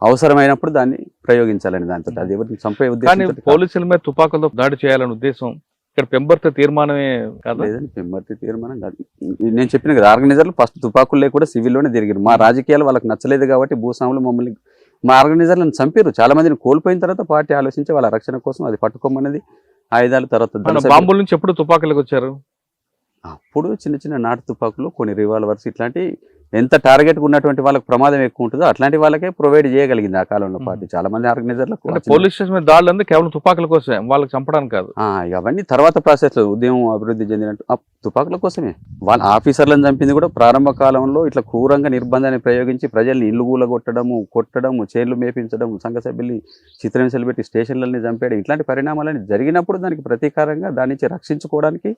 అవసరమైనప్పుడు దాన్ని ప్రయోగించాలని దాంతో. అది ఎవరిని చంపే ఉద్దేశం. పోలీసుల మీద తుపాకులతో దాడి చేయాలనే ఉద్దేశం ఇక్కడ పెంబర్తి తీర్మానమే కదా. లేదండి, పెంబర్తి తీర్మానం కాదు. నేను చెప్పిన కదా, ఆర్గనైజర్లు ఫస్ట్ తుపాకులు లేకుండా సివిల్లోనే తిరిగారు. మా రాజకీయాలు వాళ్ళకి నచ్చలేదు కాబట్టి భూస్వాములు మమ్మల్ని, మా ఆర్గనైజర్లను చంపారు. చాలా మందిని కోల్పోయిన తర్వాత పార్టీ ఆలోచించి వాళ్ళ రక్షణ కోసం అది పట్టుకోమన్నది ఆయుధాలు. తర్వాత బాంబుల నుంచి ఎప్పుడు తుపాకులకు వచ్చారు? అప్పుడు చిన్న చిన్న నాటు తుపాకులు, కొన్ని రివాల్వర్స్, ఇట్లాంటి ఎంత టార్గెట్ ఉన్నటువంటి వాళ్ళకి ప్రమాదం ఎక్కువ ఉంటుందో అట్లాంటి వాళ్ళకే ప్రొవైడ్ చేయగలిగింది ఆ కాలంలో పార్టీ. చాలా మంది ఆర్గనైజర్లకు పోలీస్ స్టేషన్ మీద దాడులు అంది కేవలం తుపాకుల కోసమే, వాళ్ళకి చంపడానికి కాదు. అవన్నీ తర్వాత ప్రాసెస్ లో ఉద్యమం అభివృద్ధి చెందినట్టు తుపాకుల కోసమే. వాళ్ళ ఆఫీసర్లను చంపింది కూడా ప్రారంభ కాలంలో ఇట్లా క్రూరంగా నిర్బంధాన్ని ప్రయోగించి ప్రజల్ని ఇల్లు కొట్టడము, చైన్లు మేపించడం, సంఘ సభ్యుల్ని చిత్రహింసలు పెట్టి స్టేషన్లని చంపేయడం, ఇట్లాంటి పరిణామాలని జరిగినప్పుడు దానికి ప్రతీకారంగా దాని నుంచి రక్షించుకోవడానికి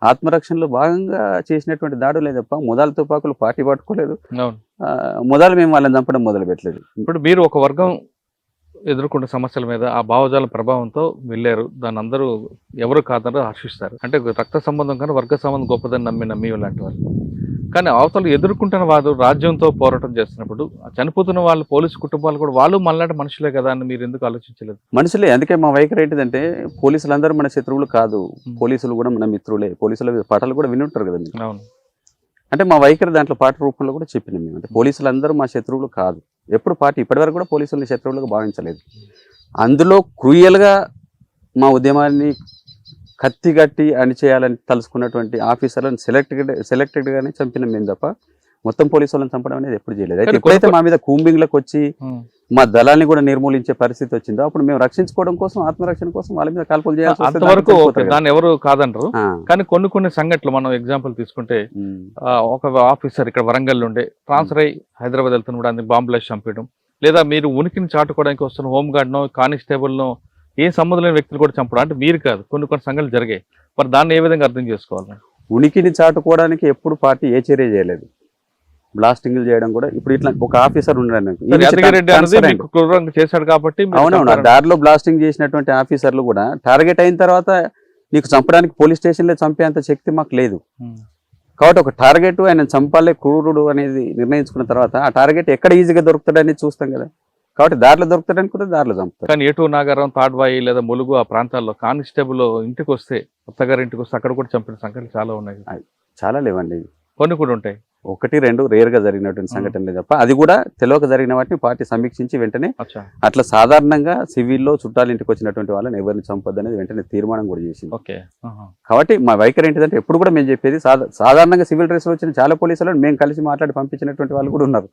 ఆత్మరక్షణలో భాగంగా చేసినటువంటి దాడులే తప్ప మొదలు తుపాకులు పార్టీ పట్టుకోలేదు. మొదలు మేము వాళ్ళని చంపడం మొదలు పెట్టలేదు. ఇప్పుడు మీరు ఒక వర్గం ఎదుర్కొన్న సమస్యల మీద ఆ భావజాల ప్రభావంతో వెళ్ళారు, దాన్ని అందరూ ఎవరు కాదని హర్షిస్తారు. అంటే రక్త సంబంధం కానీ వర్గ సంబంధం గొప్పదని నమ్మి లాంటి వాళ్ళు. కానీ అవతలు ఎదుర్కొంటున్న వారు రాజ్యంతో పోరాటం చేస్తున్నప్పుడు చనిపోతున్న వాళ్ళు పోలీసు కుటుంబాలు కూడా వాళ్ళు మళ్ళీ మనుషులే కదా అని మీరు ఎందుకు ఆలోచించలేదు? మనుషులే. అందుకే మా వైఖరి ఏంటిదంటే పోలీసులందరూ మన శత్రువులు కాదు, పోలీసులు కూడా మన మిత్రులే. పోలీసుల పాటలు కూడా వినుంటారు కదా. అవును. అంటే మా వైఖరి దాంట్లో పాట రూపంలో కూడా చెప్పినాం మేము. అంటే పోలీసులందరూ మా శత్రువులు కాదు. ఎప్పుడు పార్టీ ఇప్పటివరకు కూడా పోలీసుల్ని శత్రువులుగా భావించలేదు. అందులో క్రూయల్గా మా ఉద్యమాన్ని కత్తిగట్టి అణిచేయాలని తలుసుకున్నటువంటి ఆఫీసర్లను సెలెక్టెడ్గానే చంపినాం మేము తప్ప మొత్తం పోలీసు వాళ్ళని చంపడం అనేది ఎప్పుడు చేయలేదు. అయితే ఎప్పుడైతే మా మీద కూంబింగ్లకు వచ్చి మా దళాన్ని కూడా నిర్మూలించే పరిస్థితి వచ్చిందో అప్పుడు మేము రక్షించుకోవడం కోసం, ఆత్మరక్షణ కోసం వాళ్ళ మీద కాల్పులు చేయాల్సి అంతవరకు దాన్ని ఎవరు కాదంటారు. కానీ కొన్ని సంఘటనలు మనం ఎగ్జాంపుల్ తీసుకుంటే ఒక ఆఫీసర్ ఇక్కడ వరంగల్ ఉండే ట్రాన్స్ఫర్ అయ్యి హైదరాబాద్ వెళ్తున్నప్పుడు బాంబులు వేసి చంపేయడం, లేదా మీరు ఉనికిని చాటుకోవడానికి వస్తున్న హోంగార్డ్నో కానిస్టేబుల్నో ఏ సంబంధం లేని వ్యక్తులు కూడా చంపడం, అంటే మీరు కాదు కొన్ని సంఘటనలు జరిగాయి. మరి దాన్ని ఏ విధంగా అర్థం చేసుకోవాలి? ఉనికిని చాటుకోవడానికి ఎప్పుడు పార్టీ ఏ చర్య చేయలేదు. బ్లాస్టింగ్లు చేయడం కూడా ఇప్పుడు ఇట్లా ఒక ఆఫీసర్ ఉన్నాడు చేశాడు కాబట్టి. అవునవును, దారిలో బ్లాస్టింగ్ చేసినటువంటి ఆఫీసర్లు కూడా టార్గెట్ అయిన తర్వాత నీకు చంపడానికి పోలీస్ స్టేషన్లో చంపేంత శక్తి మాకు లేదు. కాబట్టి ఒక టార్గెట్ ఆయన చంపాలే క్రూరుడు అనేది నిర్ణయించుకున్న తర్వాత ఆ టార్గెట్ ఎక్కడ ఈజీగా దొరుకుతాడని చూస్తాం కదా. కాబట్టి దారిలో దొరుకుతాడని కూడా దారిలో చంపుతారు. కానీ ఏటూ నాగారం, తాడ్వాయి లేదా ములుగు ఆ ప్రాంతాల్లో కానిస్టేబుల్ ఇంటికి వస్తే, అత్తగారి ఇంటికి వస్తే అక్కడ కూడా చంపిన సంఘటనలు చాలా ఉన్నాయి. చాలా లేవండి, కొన్ని కూడా ఉంటాయి. 1-2 రేర్గా జరిగినటువంటి సంఘటనలే తప్ప అది కూడా తెలియక జరిగిన వాటిని పార్టీ సమీక్షించి వెంటనే అట్లా సాధారణంగా సివిల్లో చుట్టాల ఇంటికి వచ్చినటువంటి వాళ్ళని ఎవరిని చంపొద్దు అనేది వెంటనే తీర్మానం కూడా చేసింది. కాబట్టి మా వైఖరి ఏంటిదంటే ఎప్పుడు కూడా మేము చెప్పేది సాధారణంగా సివిల్ డ్రెస్ లో వచ్చిన చాలా పోలీసులను మేము కలిసి మాట్లాడి పంపించినటువంటి వాళ్ళు కూడా ఉన్నారు.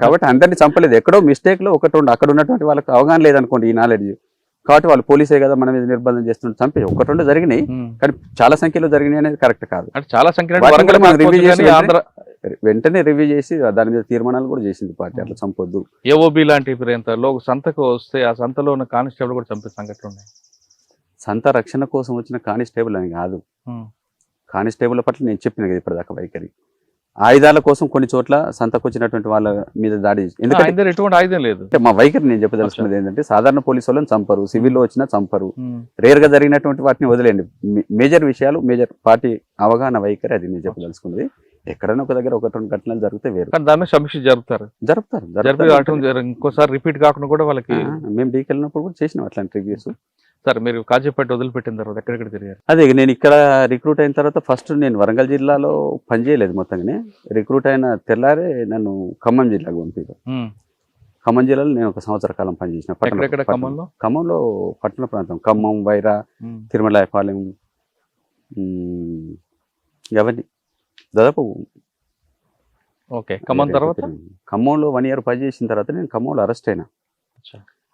కాబట్టి అందరినీ చంపలేదు. ఎక్కడో మిస్టేక్ లో 1-2 అక్కడ ఉన్నటువంటి వాళ్ళకి అవగాహన లేదనుకోండి ఈ నాలెడ్జ్, కాబట్టి వాళ్ళు పోలీసే కదా మన మీద నిర్బంధం చేస్తున్నారు, చంపి 1-2 జరిగినాయి కానీ చాలా సంఖ్యలో జరిగినాయి అనేది కరెక్ట్ కాదు. చాలా వెంటనే రివ్యూ చేసి దాని మీద తీర్మానాలు కూడా చేసింది పార్టీ, అట్లా చంపొద్దు. ఏఓబి లాంటి సంతకు వస్తే ఆ సంతలో ఉన్న కానిస్టేబుల్ కూడా చంపే సంఘటనలు ఉన్నాయి. సంత రక్షణ కోసం వచ్చిన కానిస్టేబుల్ అని కాదు, కానిస్టేబుల్ పట్ల నేను చెప్పిన కదా ఇప్పటిదాకా వైఖరి. ఆయుధాల కోసం కొన్ని చోట్ల సంతకొచ్చినటువంటి వాళ్ళ మీద దాడి, ఎందుకంటే ఎటువంటి ఆయుధం లేదు. మా వైఖరి నేను చెప్పదలుచుకున్నది ఏంటంటే సాధారణ పోలీసు వాళ్ళని చంపరు, సివిల్లో వచ్చినా చంపరు, రేర్ గా జరిగినటువంటి వాటిని వదిలేండి. మేజర్ విషయాలు, మేజర్ పార్టీ అవగాహన వైఖరి అది నేను చెప్పదలుచుకున్నది. ఎక్కడైనా ఒక దగ్గర 1-2 ఘటనలు జరిగితే వేరు, దాని సమీక్ష జరుపుతారు. ఇంకోసారి రిపీట్ కాకుండా కూడా వాళ్ళకి మేము డీకి వెళ్ళినప్పుడు కూడా చేసినాం అట్లాంటి రివ్యూస్. సరే, మీరు కాజీపేట వదిలిపెట్టిన తర్వాత ఎక్కడెక్కడ తిరిగారు? అదే నేను ఇక్కడ రిక్రూట్ అయిన తర్వాత ఫస్ట్ నేను వరంగల్ జిల్లాలో పనిచేయలేదు. మొత్తంగానే రిక్రూట్ అయిన తెల్లారే నన్ను ఖమ్మం జిల్లాకు పంపారు. ఖమ్మం జిల్లాలో నేను 1 సంవత్సర కాలం పనిచేసిన. ఖమ్మంలో పట్టణ ప్రాంతం, ఖమ్మం, వైరా, తిరుమలాయపాలెం, అవన్నీ దాదాపు. ఖమ్మం తర్వాత ఖమ్మంలో 1 year పనిచేసిన తర్వాత నేను ఖమ్మంలో అరెస్ట్ అయినా.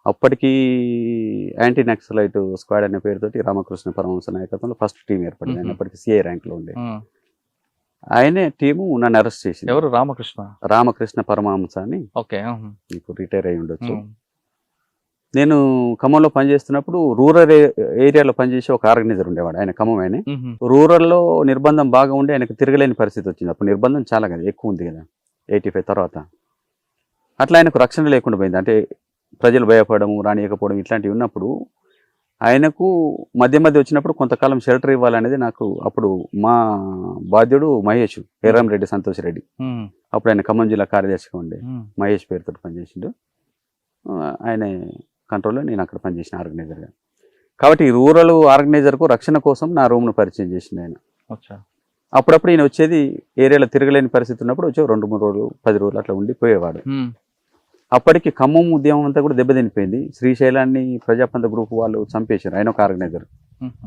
అప్పటికి యాంటీ నక్సలైట్ స్క్వాడ్ అనే పేరుతోటి రామకృష్ణ పరమహంస నాయకత్వంలో ఫస్ట్ టీం ఏర్పడింది. ఆయన అప్పటికి సిఐ ర్యాంక్ లో ఉండే. ఆయనే టీము నన్ను అరెస్ట్ చేసింది. ఎవరు? రామకృష్ణ పరమహంస అని, మీకు రిటైర్ అయి ఉండొచ్చు. నేను ఖమ్మంలో పనిచేస్తున్నప్పుడు రూరల్ ఏరియాలో పనిచేసే ఒక ఆర్గనైజర్ ఉండేవాడు, ఆయన ఖమ్మం ఆయన. రూరల్లో నిర్బంధం బాగా ఉండి ఆయనకు తిరగలేని పరిస్థితి వచ్చింది. అప్పుడు నిర్బంధం చాలా కదా ఎక్కువ ఉంది కదా 85 తర్వాత. అట్లా ఆయనకు రక్షణ లేకుండా పోయింది. అంటే ప్రజలు భయపడము, రానియకపోవడం ఇట్లాంటివి ఉన్నప్పుడు ఆయనకు మధ్య వచ్చినప్పుడు కొంతకాలం షెల్టర్ ఇవ్వాలనేది నాకు అప్పుడు మా బాధ్యుడు మహేష్, రెడ్డి సంతోష్ రెడ్డి, అప్పుడు ఆయన ఖమ్మం జిల్లా కార్యదర్శిగా ఉండే. మహేష్ పేరుతో పనిచేసిండు. ఆయన కంట్రోల్లో నేను అక్కడ పనిచేసిన ఆర్గనైజర్గా. కాబట్టి ఈ రూరల్ ఆర్గనైజర్కు రక్షణ కోసం నా రూమ్ను పరిచయం చేసింది ఆయన. అచ్చా. అప్పుడప్పుడు ఈయన వచ్చేది ఏరియాలో తిరగలేని పరిస్థితి ఉన్నప్పుడు వచ్చి 2-3 రోజులు 10 రోజులు అట్లా ఉండి పోయేవాడు. అప్పటికి ఖమ్మం ఉద్యమం అంతా కూడా దెబ్బతినిపోయింది. శ్రీశైలాన్ని ప్రజాపంత గ్రూప్ వాళ్ళు చంపేశారు. ఆయన ఒక ఆర్గనైజర్,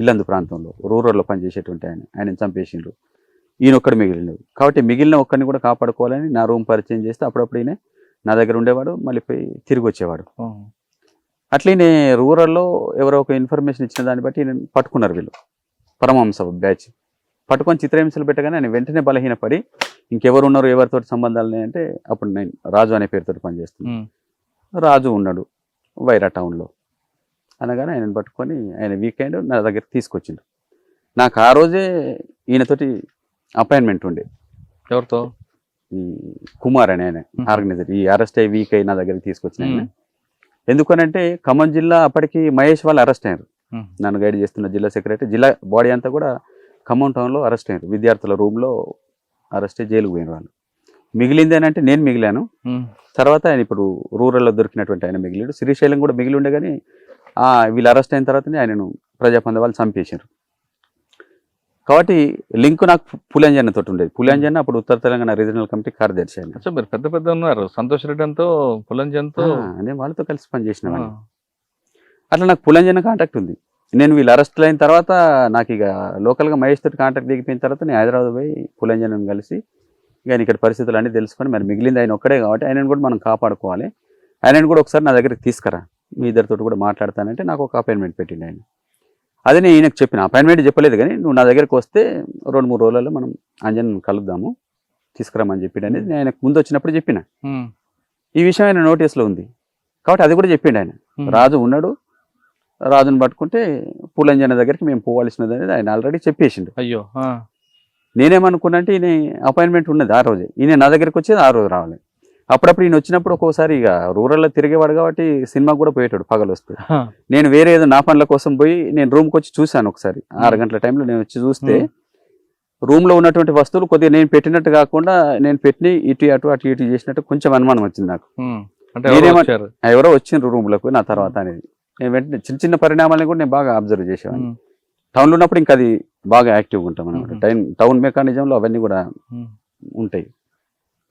ఇల్లందు ప్రాంతంలో రూరల్లో పనిచేసేటువంటి ఆయన చంపేసిండ్రు. ఈయన ఒక్కడు మిగిలిండు. కాబట్టి మిగిలిన ఒక్కడిని కూడా కాపాడుకోవాలని నా రూమ్ పరిచయం చేస్తే అప్పుడప్పుడు ఈయన నా దగ్గర ఉండేవాడు, మళ్ళీ పోయి తిరిగి వచ్చేవాడు. అట్లనే రూరల్లో ఎవరో ఒక ఇన్ఫర్మేషన్ ఇచ్చిన దాన్ని బట్టి ఈయన పట్టుకున్నారు వీళ్ళు, పరమహంస బ్యాచ్. పట్టుకొని చిత్రహింసలు పెట్టగానే ఆయన వెంటనే బలహీనపడి ఇంకెవరు ఉన్నారు, ఎవరితోటి సంబంధాలు అంటే అప్పుడు నేను రాజు అనే పేరుతో పనిచేస్తున్నాను. రాజు ఉన్నాడు వైరా టౌన్లో అనగానే ఆయనను పట్టుకొని ఆయన వీకెండ్ నా దగ్గరికి తీసుకొచ్చిండు. నాకు ఆ రోజే ఈయనతోటి అపాయింట్మెంట్ ఉండే. ఎవరితో? ఈ కుమార్ అని ఆయన ఆర్గనైజర్. ఈ అరెస్ట్ అయ్యి వీక్ అయ్యి నా దగ్గరికి తీసుకొచ్చిన ఆయన. ఎందుకనంటే ఖమ్మం జిల్లా అప్పటికి మహేష్ వాళ్ళు అరెస్ట్ అయ్యారు. నన్ను గైడ్ చేస్తున్న జిల్లా సెక్రటరీ, జిల్లా బాడీ అంతా కూడా ఖమ్మం టౌన్లో అరెస్ట్ అయ్యారు. విద్యార్థుల రూమ్లో అరెస్ట్ అయ్యి జైలుకు పోయిన వాళ్ళు. మిగిలింది అని అంటే నేను మిగిలాను. తర్వాత ఆయన ఇప్పుడు రూరల్లో దొరికినటువంటి ఆయన మిగిలిడు. శ్రీశైలం కూడా మిగిలి ఉండే కానీ వీళ్ళు అరెస్ట్ అయిన తర్వాతనే ఆయనను ప్రజాపంద వాళ్ళు చంపేశారు. కాబట్టి లింక్ నాకు పులంజన్న తోటి ఉండేది. పులంజన్న అప్పుడు ఉత్తర తెలంగాణ రీజనల్ కమిటీ కార్యదర్శి ఆయన. మీరు పెద్ద పెద్ద ఉన్నారు, సంతోష్ రెడ్డితో పులంజన్తో నేను వాళ్ళతో కలిసి పనిచేసిన వాళ్ళు. అట్లా నాకు పులంజన్న కాంటాక్ట్ ఉంది. నేను వీళ్ళు అరెస్ట్ అయిన తర్వాత నాకు ఇక లోకల్గా మహేష్ తోటి కాంటాక్ట్ దిగిపోయిన తర్వాత నేను హైదరాబాద్ పోయి పులంజనం కలిసి ఇక ఇక్కడ పరిస్థితులు అన్నీ తెలుసుకొని మరి మిగిలింది ఆయన ఒక్కడే కాబట్టి ఆయనను కూడా మనం కాపాడుకోవాలి, ఆయనను కూడా ఒకసారి నా దగ్గరికి తీసుకురా, మీ ఇద్దరితో కూడా మాట్లాడతానంటే నాకు ఒక అపాయింట్మెంట్ పెట్టింది ఆయన. అదే నేను ఈయనకు చెప్పిన, అపాయింట్మెంట్ చెప్పలేదు కానీ నువ్వు నా దగ్గరికి వస్తే 2-3 రోజులలో మనం అంజన్ కలుద్దాము, తీసుకురామని చెప్పిండు అనేది నేను ఆయనకు ముందు వచ్చినప్పుడు చెప్పిన. ఈ విషయం ఆయన నోటీస్లో ఉంది కాబట్టి అది కూడా చెప్పిండు ఆయన. రాజు ఉన్నాడు, రాజుని పట్టుకుంటే పులంజన దగ్గరికి మేము పోవాల్సినది అనేది ఆయన ఆల్రెడీ చెప్పేసిండు. అయ్యో, నేనేమనుకున్నా అంటే ఈయన అపాయింట్మెంట్ ఉన్నది ఆ రోజే, ఈయన నా దగ్గరికి వచ్చేది ఆ రోజు రావాలి. అప్పుడప్పుడు ఈయన వచ్చినప్పుడు ఒక్కోసారి ఇక రూరల్లో తిరిగేవాడు కాబట్టి సినిమాకి కూడా పోయేటాడు పగలు వస్తే. నేను వేరే ఏదో నా పనుల కోసం పోయి నేను రూమ్కి వచ్చి చూశాను ఒకసారి 6 గంటల టైంలో. నేను వచ్చి చూస్తే రూమ్లో ఉన్నటువంటి వస్తువులు కొద్దిగా నేను పెట్టినట్టు కాకుండా నేను పెట్టి ఇటు అటు అటు ఇటు చేసినట్టు కొంచెం అనుమానం వచ్చింది నాకు. ఎవరో వచ్చిండ్రు రూమ్లకు నా తర్వాత అనేది. నేను వెంటనే చిన్న చిన్న పరిణామాలను కూడా నేను బాగా అబ్జర్వ్ చేసేవాడిని. టౌన్లో ఉన్నప్పుడు ఇంకా అది బాగా యాక్టివ్గా ఉంటాం అనమాట. టౌన్ మెకానిజంలో అవన్నీ కూడా ఉంటాయి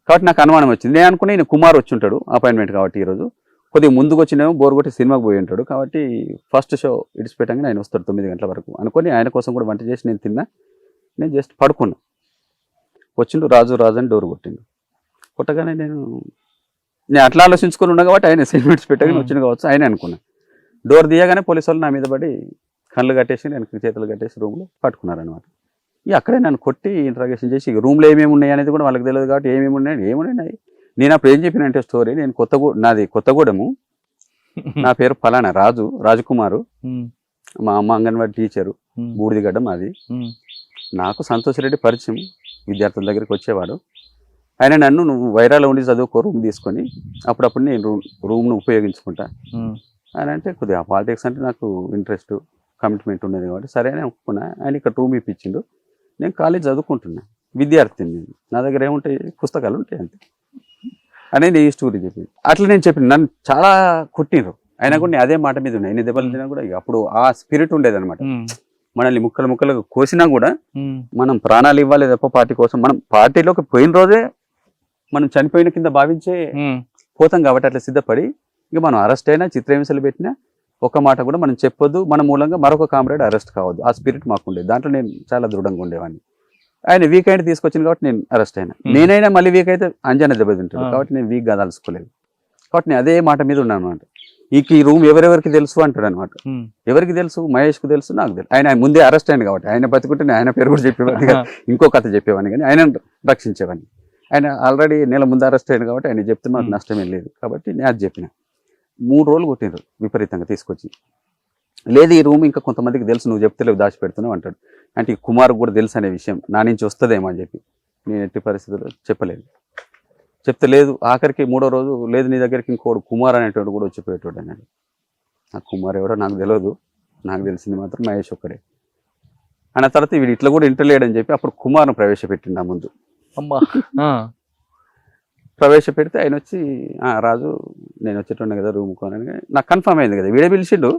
కాబట్టి నాకు అనుమానం వచ్చింది. నేను అనుకుని నేను కుమార్ వచ్చి ఉంటాడు అపాయింట్మెంట్ కాబట్టి ఈరోజు కొద్దిగా ముందుకు వచ్చినేమో బోర్ కొట్టి సినిమాకి పోయి ఉంటాడు కాబట్టి ఫస్ట్ షో ఇడిచిపెట్టంగా ఆయన వస్తాడు 9 గంటల వరకు అనుకొని ఆయన కోసం కూడా వంట చేసి నేను తిన్నా. నేను జస్ట్ పడుకున్నా. వచ్చిండు రాజు అని డోర్ కొట్టిండు. కొట్టగానే నేను అట్లా ఆలోచించుకొని ఉన్నా కాబట్టి ఆయన సెగ్మెంట్స్ పెట్టగానే వచ్చిండు కావచ్చు ఆయన అనుకున్నా. డోర్ తీయగానే పోలీసు వాళ్ళు నా మీద పడి కళ్ళు కట్టేసి నేను చేతులు కట్టేసి రూమ్లో పట్టుకున్నారనమాట. ఇక అక్కడే నన్ను కొట్టి ఇంట్రాగేషన్ చేసి రూమ్లో ఏమేమి ఉన్నాయి అనేది కూడా వాళ్ళకి తెలియదు కాబట్టి ఏమేమి ఉన్నాయి. నేను అప్పుడు ఏం చెప్పినంటే స్టోరీ, నేను నాది కొత్తగూడెము, నా పేరు ఫలానా రాజకుమారు, మా అమ్మ అంగన్వాడీ టీచరు, బూడిదిగడ్డ మాది. నాకు సంతోష్ రెడ్డి పరిచయం, విద్యార్థుల దగ్గరికి వచ్చేవాడు. ఆయన నన్ను నువ్వు వైరాలో ఉండి చదువుకో రూమ్ తీసుకొని అప్పుడప్పుడు నేను రూమ్ను ఉపయోగించుకుంటా అని అంటే కొద్దిగా పాలిటిక్స్ అంటే నాకు ఇంట్రెస్ట్ కమిట్మెంట్ ఉండేది కాబట్టి సరే అని ఒప్పుకున్నా. ఆయన ఇక్కడ రూమ్ ఇప్పించిండు. నేను కాలేజ్ చదువుకుంటున్నా, విద్యార్థిని, నా దగ్గర ఏముంటాయి పుస్తకాలు ఉంటాయి అంతే అనేది ఈ స్టోరీ చెప్పింది. అట్లా నేను చెప్పిన నన్ను చాలా కొట్టిండ్రు. అయినా కూడా నేను అదే మాట మీద ఉన్నాయి. ఎన్ని దెబ్బలు తిన్నా కూడా అప్పుడు ఆ స్పిరిట్ ఉండేది అనమాట. మనల్ని ముక్కలు కోసినా కూడా మనం ప్రాణాలు ఇవ్వాలి తప్ప పార్టీ కోసం. మనం పార్టీలోకి పోయిన రోజే మనం చనిపోయిన కింద భావించే పోతాం కాబట్టి అట్లా సిద్ధపడి ఇక మనం అరెస్ట్ అయినా చిత్రహింసలు పెట్టినా ఒక మాట కూడా మనం చెప్పొద్దు, మన మూలంగా మరొక కామ్రేడ్ అరెస్ట్ కావద్దు. ఆ స్పిరిట్ మాకు ఉండేది. దాంట్లో నేను చాలా దృఢంగా ఉండేవాడిని. ఆయన వీక్ అయితే తీసుకొచ్చింది కాబట్టి నేను అరెస్ట్ అయినా. నేనైనా మళ్ళీ వీక్ అయితే అంజన దెబ్బతింటాడు కాబట్టి నేను వీక్గా దాల్చుకోలేదు. కాబట్టి నేను అదే మాట మీద ఉన్నాను అనమాట. ఈ రూమ్ ఎవరెవరికి తెలుసు అంటాడు అనమాట. ఎవరికి తెలుసు? మహేష్కు తెలుసు, నాకు తెలుసు. ఆయన ముందే అరెస్ట్ అయింది కాబట్టి ఆయన బతుకుంటే ఆయన పేరు కూడా చెప్పేవాడిని, ఇంకో కథ చెప్పేవాడిని, కానీ ఆయన రక్షించేవాడిని. ఆయన ఆల్రెడీ నెల ముందు అరెస్ట్ అయింది కాబట్టి ఆయన చెప్తే మాకు నష్టమేం లేదు కాబట్టి నేను అది చెప్పిన. 3 రోజులు కొట్టినారు విపరీతంగా తీసుకొచ్చి. లేదు ఈ రూమ్ ఇంకా కొంతమందికి తెలుసు, నువ్వు చెప్తలేవు దాచిపెడుతున్నావు అంటాడు. అంటే ఈ కుమార్ కూడా తెలుసు అనే విషయం నా నుంచి వస్తుందేమో అని చెప్పి నేను ఎట్టి పరిస్థితుల్లో చెప్తే లేదు. ఆఖరికి 3వ రోజు లేదు నీ దగ్గరికి ఇంకోడు కుమార్ అనేటోడు కూడా వచ్చిపోయేటోడు అన్నాడు. ఆ కుమార్ ఎవడో నాకు తెలియదు, నాకు తెలిసింది మాత్రం మహేష్ ఒక్కడే అన్న తర్వాత వీడు ఇట్లా కూడా ఇంటర్లేడని చెప్పి అప్పుడు కుమార్ను ప్రవేశపెట్టిండు నా ముందు. అమ్మా ప్రవేశపెడితే ఆయన వచ్చి రాజు నేను వచ్చేటోన్నా కదా రూమ్ కొనని నాకు కన్ఫర్మ్ అయింది కదా, వీడే పిలిచిండు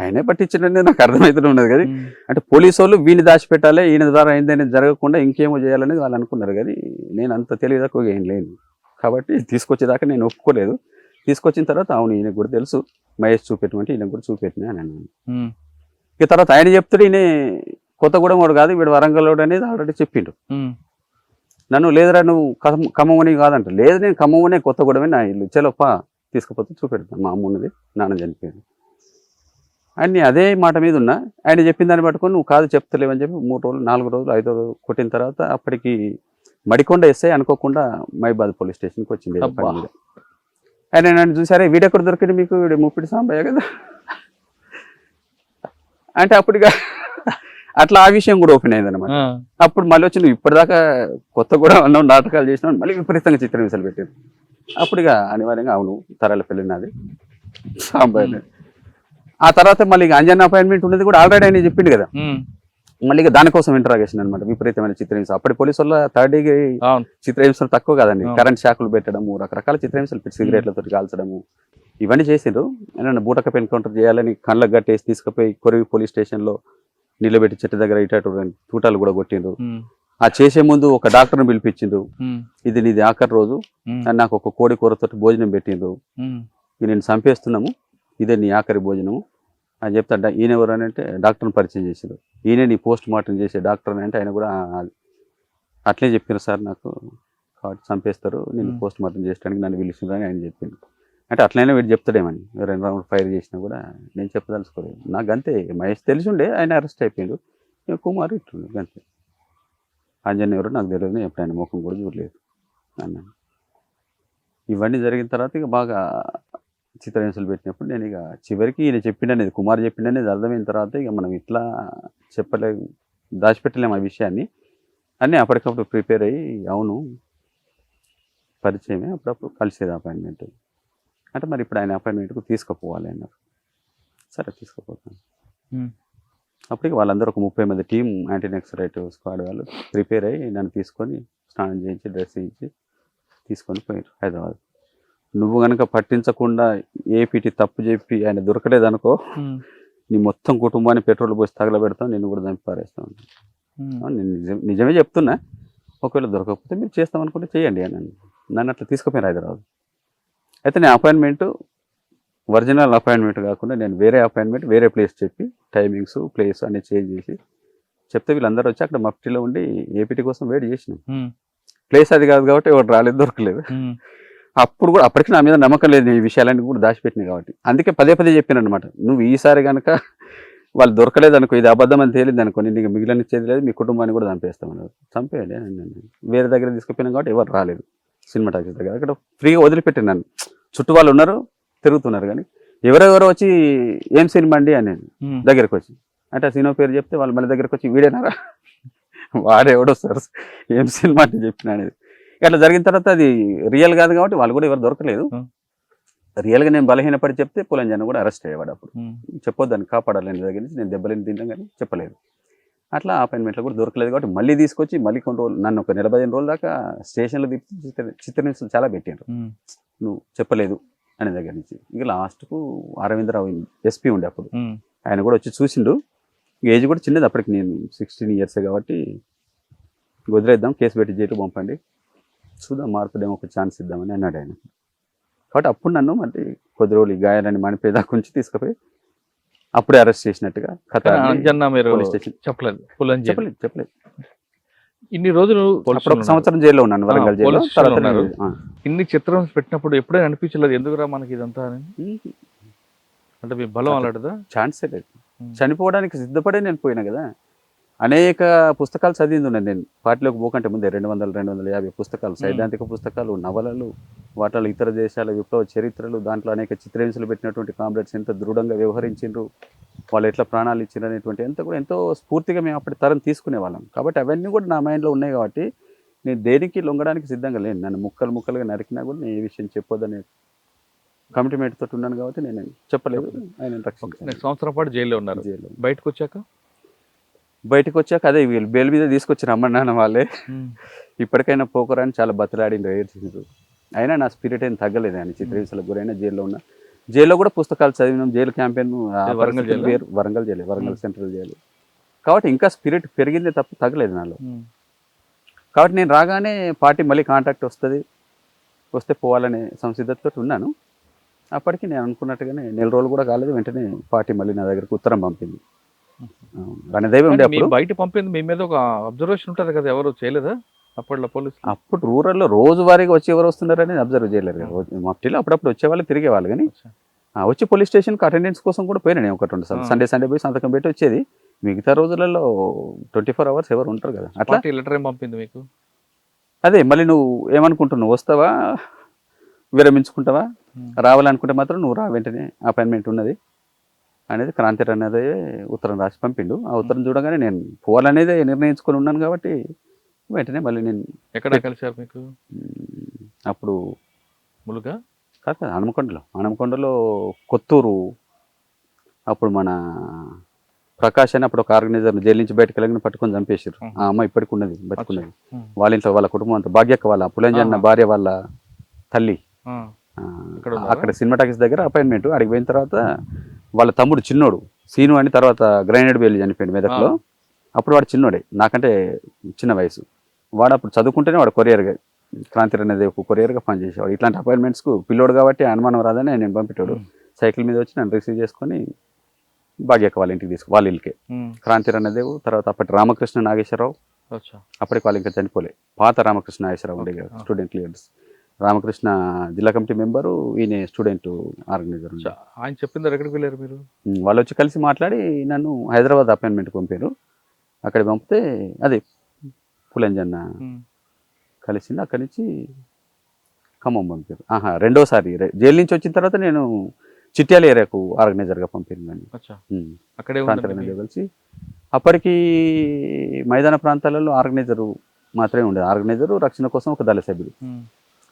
ఆయనే పట్టించండి నాకు అర్థమవుతూనే ఉన్నది కదా. అంటే పోలీసు వాళ్ళు వీడిని దాచిపెట్టాలి, ఈయన ద్వారా అయిందని జరగకుండా ఇంకేమో చేయాలనేది వాళ్ళు అనుకున్నారు. కానీ నేను అంత తెలియదాకా ఏం లేను కాబట్టి తీసుకొచ్చేదాకా నేను ఒప్పుకోలేదు. తీసుకొచ్చిన తర్వాత అవును ఈయన కూడా తెలుసు, మహేష్ చూపెట్టమంటే ఈయన కూడా చూపెట్టినా అని అన్నాను. ఇక తర్వాత ఆయన చెప్తాడు ఈయన కొత్తగూడెం వాడు కాదు వీడు వరంగల్లోడు అనేది ఆల్రెడీ చెప్పిండు. నన్ను లేదురా నువ్వు ఖమ్మమని కాదంట, లేదు నేను ఖమ్మమనే కొత్తగూడెమే నా ఇల్లు, చలోపా తీసుకుపోతే చూపెడతాను, మా అమ్మ ఉన్నది నాన్న చనిపోయాడు అని అదే మాట మీద ఉన్నా. ఆయన చెప్పిన దాన్ని పట్టుకొని నువ్వు కాదు చెప్తలేవని చెప్పి 3 రోజులు 4 రోజులు 5 రోజులు కొట్టిన తర్వాత అప్పటికి మడికొండ ఎస్ఐ అనుకోకుండా మైబాద్ పోలీస్ స్టేషన్కి వచ్చింది. ఆయన నన్ను చూసారే వీడెక్కడ దొరికింది మీకు, వీడు ముప్పిడి సాంబయ్య కదా అంటే అప్పుడుగా అట్లా ఆ విషయం కూడా ఓపెన్ అయింది అనమాట. అప్పుడు మళ్ళీ వచ్చి నువ్వు ఇప్పటిదాకా కొత్త కూడా ఉన్నావు నాటకాలు చేసినావు మళ్ళీ విపరీతంగా చిత్రహింసలు పెట్టారు. అప్పుడుగా అనివార్యంగా అవును తరాల పెళ్ళి నాది సాంబయ్య. ఆ తర్వాత మళ్ళీ అంజన్ అపాయింట్మెంట్ ఉన్నది కూడా ఆల్రెడీ ఆయన చెప్పిండు కదా, మళ్ళీ దానికోసం ఇంటరాగేషన్ అనమాట. విపరీతమైన చిత్రహింస అప్పటి పోలీసు వల్ల 3rd డిగ్రీ చిత్రహింసలు తక్కువ కాదండి, కరెంట్ షాకులు పెట్టడము, రకరకాల చిత్రహింసలు సిగరెట్లతో కాల్చడము ఇవన్నీ చేసిండ్రు. ఆయన బూటకప్ ఎన్కౌంటర్ చేయాలని కళ్ళకు గట్టేసి తీసుకుపోయి కొరివి పోలీస్ స్టేషన్లో నిలబెట్టి చెట్టు దగ్గర ఇటు తూటాలు కూడా కొట్టిండ్రు. ఆ చేసే ముందు ఒక డాక్టర్ని పిలిపించిండ్రు, ఇది నీది ఆఖరి రోజు అని నాకు ఒక కోడి కూరతో భోజనం పెట్టిండ్రు, ఇది నేను చంపేస్తున్నాము ఇదే నీ ఆఖరి భోజనము అని చెప్తా. ఈయన ఎవరు అని అంటే డాక్టర్ని పరిచయం చేసారు, ఈయన నీ పోస్ట్ మార్టం చేసే డాక్టర్ అని అంటే ఆయన కూడా అట్లే చెప్పారు సార్ నాకు కాబట్టి చంపేస్తారు నేను పోస్ట్ మార్టం చేయడానికి నన్ను పిలిచిండ్రు అని ఆయన చెప్పిండు. అంటే అట్లయినా వీడు చెప్తాడేమని 2 రౌండ్ ఫైర్ చేసినా కూడా నేను చెప్పదలుచుకోలేదు. నాకు అంతే మహేష్ తెలిసి ఉండే ఆయన అరెస్ట్ అయిపోయాడు, కుమార్ ఇట్టుండే అంతే. ఆంజనేయ ఎవరు నాకు తెలియదు, ఎప్పుడైనా ముఖం కూడా చూడలేదు అన్నాను. ఇవన్నీ జరిగిన తర్వాత ఇక బాగా చిత్రహింసలు పెట్టినప్పుడు నేను ఇక చివరికి ఈయన చెప్పిండనేది కుమార్ చెప్పిండనేది అర్థమైన తర్వాత ఇక మనం ఇట్లా చెప్పలేము దాచిపెట్టలేము ఆ విషయాన్ని అన్నీ అప్పటికప్పుడు ప్రిపేర్ అయ్యి అవును పరిచయమే అప్పుడప్పుడు కలిసేది అపాయింట్మెంట్ అంటే మరి ఇప్పుడు ఆయన అపాయింట్మెంట్కు తీసుకుపోవాలి అన్నారు. సరే తీసుకుపోతాను. అప్పటికి వాళ్ళందరూ ఒక 30 మంది టీం యాంటీ నక్సలైట్ స్క్వాడ్ వాళ్ళు ప్రిపేర్ అయ్యి నన్ను తీసుకొని స్నానం చేయించి డ్రెస్ చేయించి తీసుకొని పోయారు హైదరాబాద్. నువ్వు కనుక పట్టించకుండా ఏపీటీ తప్పు చెప్పి ఆయన దొరకలేదనుకో నీ మొత్తం కుటుంబాన్ని పెట్రోల్ పోసి తగలబెడతాం, నిన్ను కూడా చంపి పారేస్తాం. నేను నిజమే చెప్తున్నా, ఒకవేళ దొరకకపోతే మీరు చేస్తామనుకుంటే చేయండి అని నన్ను అట్లా తీసుకుపోయారు హైదరాబాద్. అయితే నేను అపాయింట్మెంట్ ఒరిజినల్ అపాయింట్మెంట్ కాకుండా నేను వేరే అపాయింట్మెంట్ వేరే ప్లేస్ చెప్పి టైమింగ్స్ ప్లేస్ అన్ని చేంజ్ చేసి చెప్తే వీళ్ళందరూ వచ్చి అక్కడ మఫ్టీలో ఉండి ఏపీటీ కోసం వెయిట్ చేసినాం. ప్లేస్ అది కాదు కాబట్టి ఎవరు రాలేదు దొరకలేదు. అప్పుడు కూడా అప్పటికి నా మీద నమ్మకం లేదు, ఈ విషయాలన్నీ కూడా దాచిపెట్టినాయి కాబట్టి అందుకే పదే చెప్పాను అనమాట. నువ్వు ఈసారి కనుక వాళ్ళు దొరకలేదు అనుకో, ఇది అబద్ధం అని తేలింది అనుకో, నీకు మిగిలిన ఇచ్చేది లేదు, మీ కుటుంబాన్ని కూడా చంపేస్తామన్నారు. చంపేయండి వేరే దగ్గర తీసుకుపోయినాం కాబట్టి ఎవరు రాలేదు. సినిమా టాకీస్ దగ్గర అక్కడ ఫ్రీగా వదిలిపెట్టాను నన్ను. చుట్టూ వాళ్ళు ఉన్నారు తిరుగుతున్నారు కానీ ఎవరెవరో వచ్చి ఏం సినిమా అండి అని దగ్గరకు వచ్చి అంటే ఆ సినిమా పేరు చెప్తే వాళ్ళు మళ్ళీ దగ్గరకు వచ్చి వీడేనారా వాడేవాడో సార్ ఏం సినిమా అంటే చెప్పిన అనేది. అట్లా జరిగిన తర్వాత అది రియల్ కాదు కాబట్టి వాళ్ళు కూడా ఎవరు దొరకలేదు. రియల్గా నేను బలహీనపడి చెప్తే పులంజన్ కూడా అరెస్ట్ అయ్యేవాడు. అప్పుడు చెప్పొద్దని కాపాడాలని దగ్గర నుంచి నేను దెబ్బలేని తిన్నాం కానీ చెప్పలేదు. అట్లా అపాయింట్మెంట్లో కూడా దొరకలేదు కాబట్టి మళ్ళీ తీసుకొచ్చి మళ్ళీ కొన్ని రోజులు నన్ను ఒక 15 రోజుల దాకా స్టేషన్లో చిత్రహింసలు చాలా పెట్టారు. నువ్వు చెప్పలేదు అనే దగ్గర నుంచి ఇక లాస్ట్కు అరవిందరావు ఎస్పీ ఉండే అప్పుడు ఆయన కూడా వచ్చి చూసిండు. ఏజ్ కూడా చిన్నది అప్పటికి, నేను 16 years కాబట్టి వదిలేద్దాం కేసు పెట్టి జైలు పంపండి చూద్దాం మారుతుందేమో ఒక ఛాన్స్ ఇద్దామని అన్నాడు ఆయన. కాబట్టి అప్పుడు నన్ను మళ్ళీ కొద్ది రోజులు ఈ గాయాలని మణిపేదాకా ఉంచి తీసుకుపోయి అప్పుడే అరెస్ట్ చేసినట్టుగా కథ చెప్పలేదు. ఇన్ని రోజులు ఒక సంవత్సరం జైల్లో ఉన్నాను వరంగల్ జైల్లో. ఇన్ని చిత్రహింస పెట్టినప్పుడు ఎప్పుడైనా అనిపించలేదు ఎందుకురా మనకి ఇదంతా అని? అంటే మీ బలం అలాంటిదా? ఛాన్సే లేదు. చనిపోవడానికి సిద్ధపడే నేను పోయినా కదా. అనేక పుస్తకాలు చదివింది ఉన్నాను నేను పార్టీలోకి పోకంటే ముందే 200-250 పుస్తకాలు, సైద్ధాంతిక పుస్తకాలు, నవలలు, వాటిలో ఇతర దేశాల విప్లవ చరిత్రలు, దాంట్లో అనేక చిత్రహింసలు పెట్టినటువంటి కామ్రేడ్స్ ఎంత దృఢంగా వ్యవహరించిండ్రు, వాళ్ళు ఎట్లా ప్రాణాలు ఇచ్చిండ్రు అనేటువంటి ఎంతో స్ఫూర్తిగా మేము అప్పటి తరం తీసుకునే వాళ్ళం. కాబట్టి అవన్నీ కూడా నా మైండ్లో ఉన్నాయి కాబట్టి నేను దేనికి లొంగడానికి సిద్ధంగా లేను. నన్ను ముక్కలుగా నరికినా కూడా నేను ఏ విషయం చెప్పొద్దనే కమిట్మెంట్ తోటి ఉన్నాను కాబట్టి నేను చెప్పలేదు. ఆయన సంవత్సరం పాటు జైల్లో ఉన్నారు. జైల్లో బయటకు వచ్చాక అదే వీళ్ళు బెయిల్ మీద తీసుకొచ్చిన అమ్మ నాన్న వాళ్ళే ఇప్పటికైనా పోకరాని చాలా బతిలాడిండ్రు ఏడ్చిండ్రు. అయినా నా స్పిరిట్ ఏం తగ్గలేదు ఆయన చిత్రహింసలకు గురైన జైల్లో కూడా పుస్తకాలు చదివినాం. Jail campaign Warangal jail? Warangal jail, Warangal central jail. కాబట్టి ఇంకా స్పిరిట్ పెరిగిందే తప్ప తగ్గలేదు నాలో. కాబట్టి నేను రాగానే పార్టీ మళ్ళీ కాంటాక్ట్ వస్తే పోవాలనే సంసిద్ధతతో ఉన్నాను. అప్పటికి నేను అనుకున్నట్టుగానే నెల రోజులు కూడా కాలేదు, వెంటనే పార్టీ మళ్ళీ నా దగ్గరకు ఉత్తరం పంపింది. రణదైవం ఉండే అప్పుడు బయట పంపింది మీ మీద ఒక అబ్జర్వేషన్ ఉంటుంది కదా, ఎవరు చేయలేదా అప్పట్లో పోలీసు? అప్పుడు రూరల్లో రోజువారీగా వచ్చి ఎవరు వస్తున్నారని అబ్జర్వ్ చేయలేరు కదా. మట్టిలో అప్పుడప్పుడు వచ్చేవాళ్ళు, తిరిగేవాళ్ళు. కానీ వచ్చి పోలీస్ స్టేషన్కి అటెండెన్స్ కోసం కూడా పోయినా నేను 1-2 సార్లు. సండే పోయి సంతకం పెట్టి వచ్చేది. మిగతా రోజులలో 24 hours ఎవరు ఉంటారు కదా. అట్లా లెటర్ ఏం పంపింది మీకు? అదే మళ్ళీ నువ్వు ఏమనుకుంటున్నావు, వస్తావా విరమించుకుంటావా, రావాలనుకుంటే మాత్రం నువ్వు రా, వెంటనే అపాయింట్మెంట్ ఉన్నది అనేది క్రాంతి అనేది ఉత్తరం రాసి పంపిండు. ఆ ఉత్తరం చూడగానే నేను పోవాలనేదే నిర్ణయించుకొని ఉన్నాను. కాబట్టి వెంటనే మళ్ళీ నేను ఎక్కడ కలిసారు మీకు? అప్పుడు ములుగా కాదు, హనుమకొండలో కొత్తూరు. అప్పుడు మన ప్రకాష్ అని అప్పుడు ఒక ఆర్గనైజర్ జైలు నుంచి బయటకు వెళ్ళగానే పట్టుకొని చంపేసారు. ఆ అమ్మ ఇప్పటికి ఉన్నది, బతుకున్నది. వాళ్ళ ఇంట్లో వాళ్ళ కుటుంబం అంతా, భాగ్యక్క వాళ్ళ పులంజన్న భార్య వాళ్ళ తల్లి. అక్కడ సినిమాటాకీస్ దగ్గర అపాయింట్మెంట్. అడిగి పోయిన తర్వాత వాళ్ళ తమ్ముడు చిన్నోడు సీను అని తర్వాత గ్రైనేడ్ బేలి చనిపోయింది మెదక్లో. అప్పుడు వాడు చిన్నోడే, నాకంటే చిన్న వయసు. వాడు అప్పుడు చదువుకుంటేనే వాడు కొరియర్గా, క్రాంతి అనేది ఒక కొరియర్గా పనిచేసేవాడు. ఇట్లాంటి అపాయింట్మెంట్స్కు పిల్లోడు కాబట్టి అనుమానం రాదని నేను పంపించాడు. సైకిల్ మీద వచ్చి నన్ను రిసీవ్ చేసుకొని భాగ్యక్క వాళ్ళ ఇంటికి వాళ్ళ ఇల్లుకే. క్రాంతి రణదేవు తర్వాత అప్పటి రామకృష్ణ నాగేశ్వరరావు, అప్పటికి వాళ్ళు ఇంకా చనిపోలే, పాత రామకృష్ణ నాగేశ్వరరావు ఉండే స్టూడెంట్ లీడర్స్. రామకృష్ణ జిల్లా కమిటీ మెంబరు, ఈయన స్టూడెంట్ ఆర్గనైజర్. ఆయన చెప్పింది ఎక్కడికి వెళ్ళారు మీరు? వాళ్ళు వచ్చి కలిసి మాట్లాడి నన్ను హైదరాబాద్ అపాయింట్మెంట్ పంపారు. అక్కడ పంపితే అదే పులంజన్న కలిసింది. అక్కడి నుంచి ఖమ్మం పంపారు. రెండోసారి జైలు నుంచి వచ్చిన తర్వాత నేను చిట్యాల ఏరియాకు ఆర్గనైజర్గా పంపిందని కలిసి. అప్పటికి మైదాన ప్రాంతాలలో ఆర్గనైజరు మాత్రమే ఉండేది. ఆర్గనైజరు, రక్షణ కోసం ఒక దళ సభ్యుడు.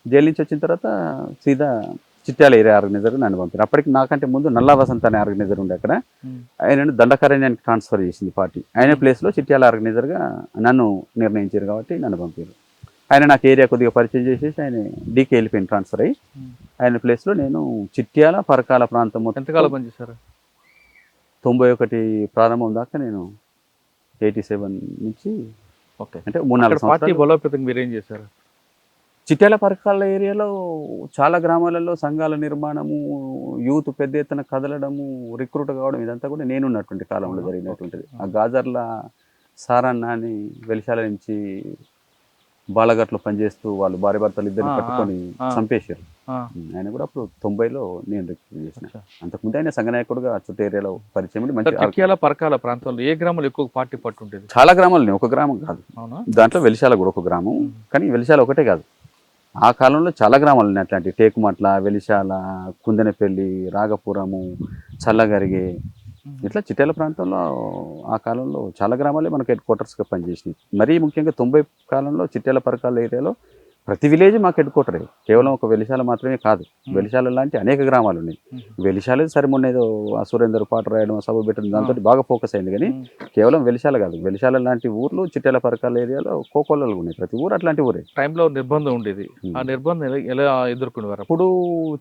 జైలు నుంచి వచ్చిన తర్వాత సీదా చిట్యాల ఏరియా ఆర్గనైజర్ నన్ను పంపారు. అప్పటికి నాకంటే ముందు నల్లా వసంత్ అనే ఆర్గనైజర్ ఉండే అక్కడ. ఆయన దండకారణ్యానికి ట్రాన్స్ఫర్ చేసింది పార్టీ. ఆయన ప్లేస్లో చిట్యాల ఆర్గనైజర్గా నన్ను నిర్ణయించారు కాబట్టి నన్ను పంపారు. ఆయన నాకు ఏరియా కొద్దిగా పరిచయం చేసేసి ఆయన డీకే వెళ్ళిపోయింది ట్రాన్స్ఫర్ అయ్యి. ఆయన ప్లేస్లో నేను చిట్యాల పరకాల ప్రాంతం మొత్తం. ఎంతకాలం పనిచేశారు? 91 ప్రారంభం దాకా నేను 87 నుంచి అంటే 3-4 సంవత్సరాలు. బలోపేతంగా మీరేం చేశారు? చిట్యాల పరకాల ఏరియాలో చాలా గ్రామాలలో సంఘాల నిర్మాణము, యూత్ పెద్ద ఎత్తున కదలడము, రిక్రూట్ కావడం, ఇదంతా కూడా నేనున్నటువంటి కాలంలో జరిగినటువంటిది. ఆ గాజర్ల సారన్న అని వెలిశాల నుంచి బాలఘట్లో పనిచేస్తూ వాళ్ళు భార్య భర్తలు ఇద్దరిని పట్టుకొని చంపేశారు. ఆయన కూడా అప్పుడు 90లో నేను రిక్రూట్ చేసిన. అంతకుముందు ఆయన సంఘనాయకుడుగా చుట్టూ ఏరియాలో పరిచయం. మంచి పరకాల ప్రాంతంలో ఏ గ్రామాలు ఎక్కువ పార్టీ పట్టు ఉంటుంది? చాలా గ్రామాలు, ఒక గ్రామం కాదు. దాంట్లో వెలిశాల కూడా ఒక గ్రామం. కానీ వెలిశాల ఒకటే కాదు, ఆ కాలంలో చాలా గ్రామాలు ఉన్నాయి. అట్లాంటి టేకుమట్ల, వెలిశాల, కుందనపల్లి, రాగపురము, చల్లగరిగే, ఇట్లా చిట్యాల ప్రాంతంలో ఆ కాలంలో చాలా గ్రామాలే మనకు హెడ్ క్వార్టర్స్గా పనిచేసినాయి. మరీ ముఖ్యంగా 90 కాలంలో చిట్యాల పరకాల ఏరియాలో ప్రతి విలేజ్ మాకు హెడ్ క్వార్టరే. కేవలం ఒక వెలిశాల మాత్రమే కాదు, వెలిశాల లాంటి అనేక గ్రామాలు ఉన్నాయి. వెలిశాల సరే మొన్న ఏదో ఆ సురేందర్ పాట రాయడం, సభ పెట్టడం, దాంతో బాగా ఫోకస్ అయింది. కానీ కేవలం వెలిశాల కాదు, వెలిశాల లాంటి ఊర్లు చిట్యాల పరకాల ఏరియాలో కోకొల్లలు ఉన్నాయి. ప్రతి ఊరు అట్లాంటి ఊరే. టైంలో నిర్బంధం ఉండేది. ఆ నిర్బంధం ఎలా ఎదుర్కొనేవారు? అప్పుడు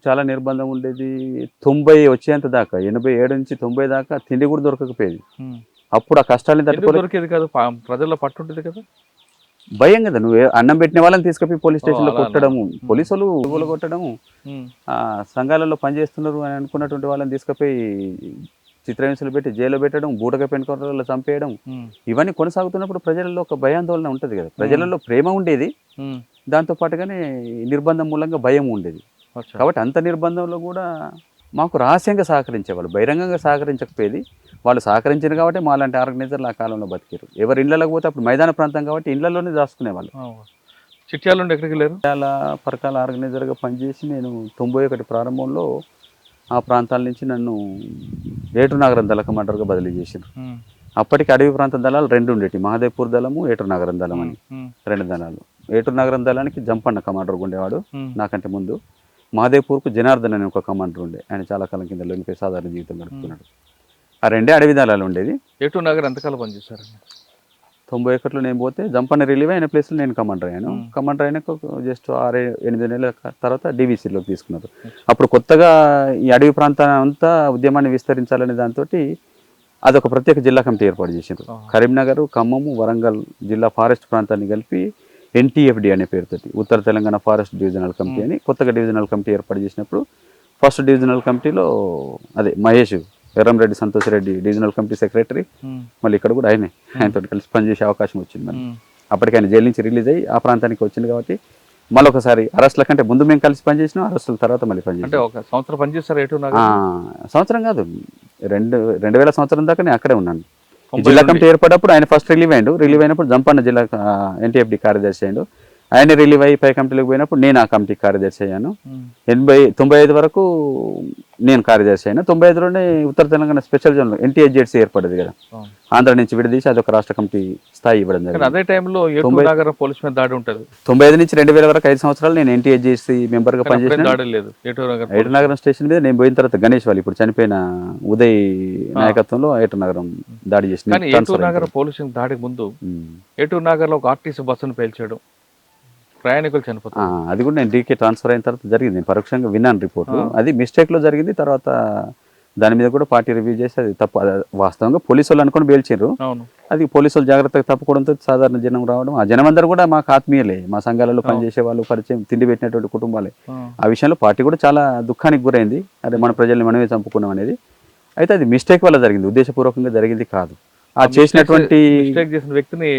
చాలా నిర్బంధం ఉండేది. 90 వచ్చేంత దాకా, 87 నుంచి 90 దాకా తిండి కూడా దొరకకపోయేది. అప్పుడు ఆ కష్టాలని దొరికేది కాదు, ప్రజల్లో పట్టుంటది కదా, భయం కదా. నువ్వు అన్నం పెట్టిన వాళ్ళని తీసుకుపోయి పోలీస్ స్టేషన్లో కొట్టడము, పోలీసులు కొట్టడము, సంఘాలలో పనిచేస్తున్నారు అని అనుకున్నటువంటి వాళ్ళని తీసుకుపోయి చిత్రహింసలు పెట్టి జైల్లో పెట్టడం, బూటగా పెండుకోవడంలో చంపేయడం, ఇవన్నీ కొనసాగుతున్నప్పుడు ప్రజలలో ఒక భయాందోళన ఉంటుంది కదా. ప్రజలలో ప్రేమ ఉండేది, దాంతో పాటుగానే నిర్బంధం మూలంగా భయం ఉండేది. కాబట్టి అంత నిర్బంధంలో కూడా మాకు రహస్యంగా సహకరించేవాళ్ళు, బహిరంగంగా సహకరించకపోయేది. వాళ్ళు సహకరించారు కాబట్టి మా లాంటి ఆర్గనైజర్లు ఆ కాలంలో బతికారు. ఎవరు ఇళ్లలోకి పోతే అప్పుడు మైదాన ప్రాంతం కాబట్టి ఇళ్లలోనే దాచుకునేవాళ్ళు. చిట్యాల నుండి ఎక్కడికి వెళ్ళారు? చిట్యాల పరకాల ఆర్గనైజర్గా పనిచేసి నేను 91 ప్రారంభంలో ఆ ప్రాంతాల నుంచి నన్ను ఏటునగరం దళ కమాండర్గా బదిలీ చేశారు. అప్పటికి అడవి ప్రాంత దళాలు 2 ఉండేవి, మహదేవ్పూర్ దళము, ఏటునగరం దళం అని 2 దళాలు. ఏటునగరం దళానికి జంపన్న కమాండర్గా ఉండేవాడు నాకంటే ముందు. మహదేవ్పూర్కు జనార్దన్ అనే ఒక కమాండర్ ఉండే, ఆయన చాలా కాలం కింద లొంగిపోయి సాధారణ జీవితం గడుపుతున్నాడు. ఆ 2 అడవి దళాలు ఉండేది. ఏటునగర్ ఎంతకాలం పనిచేశారు? 91లో నేను పోతే జంపన్న రిలీవ్ అయిన ప్లేస్లో నేను కమాండర్ అయ్యాను. కమాండర్ అయినాక జస్ట్ 6-8 నెలల తర్వాత డీవీసీలోకి తీసుకున్నారు. అప్పుడు కొత్తగా ఈ అడవి ప్రాంతాన్ని అంతా ఉద్యమాన్ని విస్తరించాలనే దాంతో అదొక ప్రత్యేక జిల్లా కమిటీ ఏర్పాటు చేశారు. కరీంనగర్, ఖమ్మము, వరంగల్ జిల్లా ఫారెస్ట్ ప్రాంతాన్ని కలిపి NTFD అనే పేరుతోటి ఉత్తర తెలంగాణ ఫారెస్ట్ డివిజనల్ కమిటీ అని కొత్తగా డివిజనల్ కమిటీ ఏర్పాటు చేసినప్పుడు ఫస్ట్ డివిజనల్ కమిటీలో అదే Mahesh Erramreddy Santosh Reddy divisional committee secretary, మళ్ళీ ఇక్కడ కూడా ఆయనతో కలిసి పనిచేసే అవకాశం వచ్చింది. మళ్ళీ అప్పటికి ఆయన జైలు నుంచి రిలీజ్ అయ్యి ఆ ప్రాంతానికి వచ్చింది కాబట్టి మళ్ళీ ఒకసారి అరెస్ట్ల కంటే ముందు మేము కలిసి పనిచేసినాం, అరెస్టుల తర్వాత మళ్ళీ పనిచేసాం. ఒక సంవత్సరం పనిచేస్తారు. సంవత్సరం కాదు, 2000 సంవత్సరం దాకా నేను అక్కడే ఉన్నాను. జిల్లా కమిటీ ఏర్పడినప్పుడు ఆయన ఫస్ట్ రిలీవ్ అయినప్పుడు జంపన్న జిల్లా NTFD కార్యదర్శి అయ్యాడు. ఆయన రిలీవ్ అయ్యి పై కమిటీలోకి పోయినప్పుడు నేను ఆ కమిటీ కార్యదర్శి అయ్యాను. 95 వరకు నేను కార్యదర్శి అయినా. 95లోనే ఉత్తర తెలంగాణ స్పెషల్ జోన్ NTHZC ఏర్పడింది కదా, ఆంధ్ర నుంచి విడదీసి అదొక రాష్ట్ర కమిటీ స్థాయి ఇవ్వడం జరిగింది. అదే టైంలో పోలీస్ మీద దాడి ఉంటుంది. 95 నుంచి 2000 వరకు 5 సంవత్సరాలు నేను NTHZC మెంబర్ గా పనిచేసాను. ఏటూరు నగరం స్టేషన్ మీద నేను పోయిన తర్వాత గణేష్ వాళ్ళు ఇప్పుడు చనిపోయిన ఉదయ్ నాయకత్వంలో ఏటూరు నగరం దాడి చేసిన. ఏటూరు నగర పోలీసు దాడికి ముందు ఏటూరు నగర్ లో ఒక ఆర్టీసీ బస్సును పేల్చాడు, ప్రయాణికులు చనిపోతారు. అది కూడా నేను డీకే ట్రాన్స్ఫర్ అయిన తర్వాత జరిగింది. నేను పరోక్షంగా విన్నాను రిపోర్టు. అది మిస్టేక్ లో జరిగింది. తర్వాత దాని మీద కూడా పార్టీ రివ్యూ చేసి అది తప్పు, వాస్తవంగా పోలీసు వాళ్ళు అనుకుని పేల్చారు. అది పోలీసు వాళ్ళు జాగ్రత్తగా తప్పుకోవడంతో సాధారణ జనం రావడం, ఆ జనం అందరూ కూడా మాకు ఆత్మీయులే, మా సంఘాలలో పనిచేసే వాళ్ళు, పరిచయం తిండి పెట్టినటువంటి కుటుంబాలే. ఆ విషయంలో పార్టీ కూడా చాలా దుఃఖానికి గురైంది. అదే మన ప్రజల్ని మనమే చంపుకున్నాం అనేది. అయితే అది మిస్టేక్ వల్ల జరిగింది, ఉద్దేశపూర్వకంగా జరిగింది కాదు. ఆ చేసినటువంటి మిస్టేక్ చేసిన వ్యక్తిని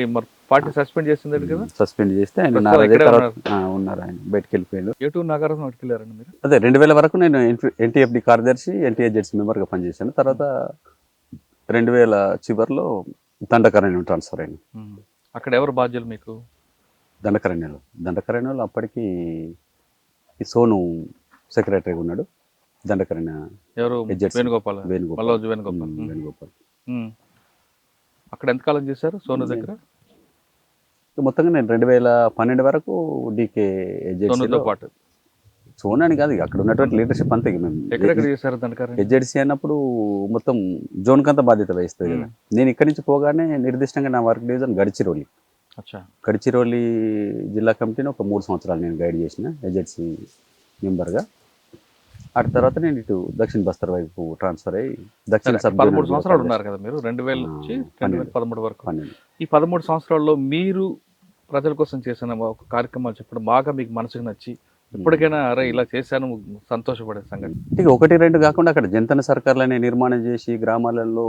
పార్టీ సస్పెండ్ చేసింది కదా, సస్పెండ్ చేస్తే ఆయన ఉన్నారు, ఆయన బయటకు వెళ్ళిపోయాడు. ఏటూరు నగరం వెళ్ళారండి మీరు? అదే 2000 వరకు నేను NTFD కార్యదర్శి, NTHZC మెంబర్ గా పనిచేశాను. తర్వాత 2000 చివరిలో దండకారణ్యం ట్రాన్స్ఫర్ అయ్యాను. అక్కడ ఎవరు బాధ్యులు మీకు? దండకారణ్యంలో అప్పటికి ఈ సోను సెక్రటరీగా ఉన్నాడు. దండకారణ్య ఎవరు? వేణుగోపాల్. అక్కడ ఎంతకాలం చేశారు సోను దగ్గర? మొత్తంగా నేను 2012 వరకు డీకే పాటు. సోను అని కాదు, అక్కడ ఉన్నటువంటి లీడర్షిప్ అంతా HZC అన్నప్పుడు మొత్తం జోన్ కంతా బాధ్యత వహిస్తుంది కదా. నేను ఇక్కడి నుంచి పోగానే నిర్దిష్టంగా నా వర్క్ డివిజన్ గడిచిరోలి జిల్లా కమిటీని ఒక 3 సంవత్సరాలు నేను గైడ్ చేసిన HZC మెంబర్గా. ఆ తర్వాత నేను ఇటు దక్షిణ బస్తర్ వైపు ట్రాన్స్ఫర్ అయ్యి దక్షిణ 13 సంవత్సరాలు ఉన్నారు కదా మీరు, 2000 నుంచి 2013 వరకు. ఈ 13 సంవత్సరాల్లో మీరు ప్రజల కోసం చేసిన ఒక కార్యక్రమాలు చెప్పడం బాగా మీకు మనసుకు నచ్చి ఇప్పటికైనా అరే ఇలా చేశాను సంతోషపడే సంగతి? ఇక 1-2 కాకుండా అక్కడ జంతన సర్కార్లనే నిర్మాణం చేసి గ్రామాలలో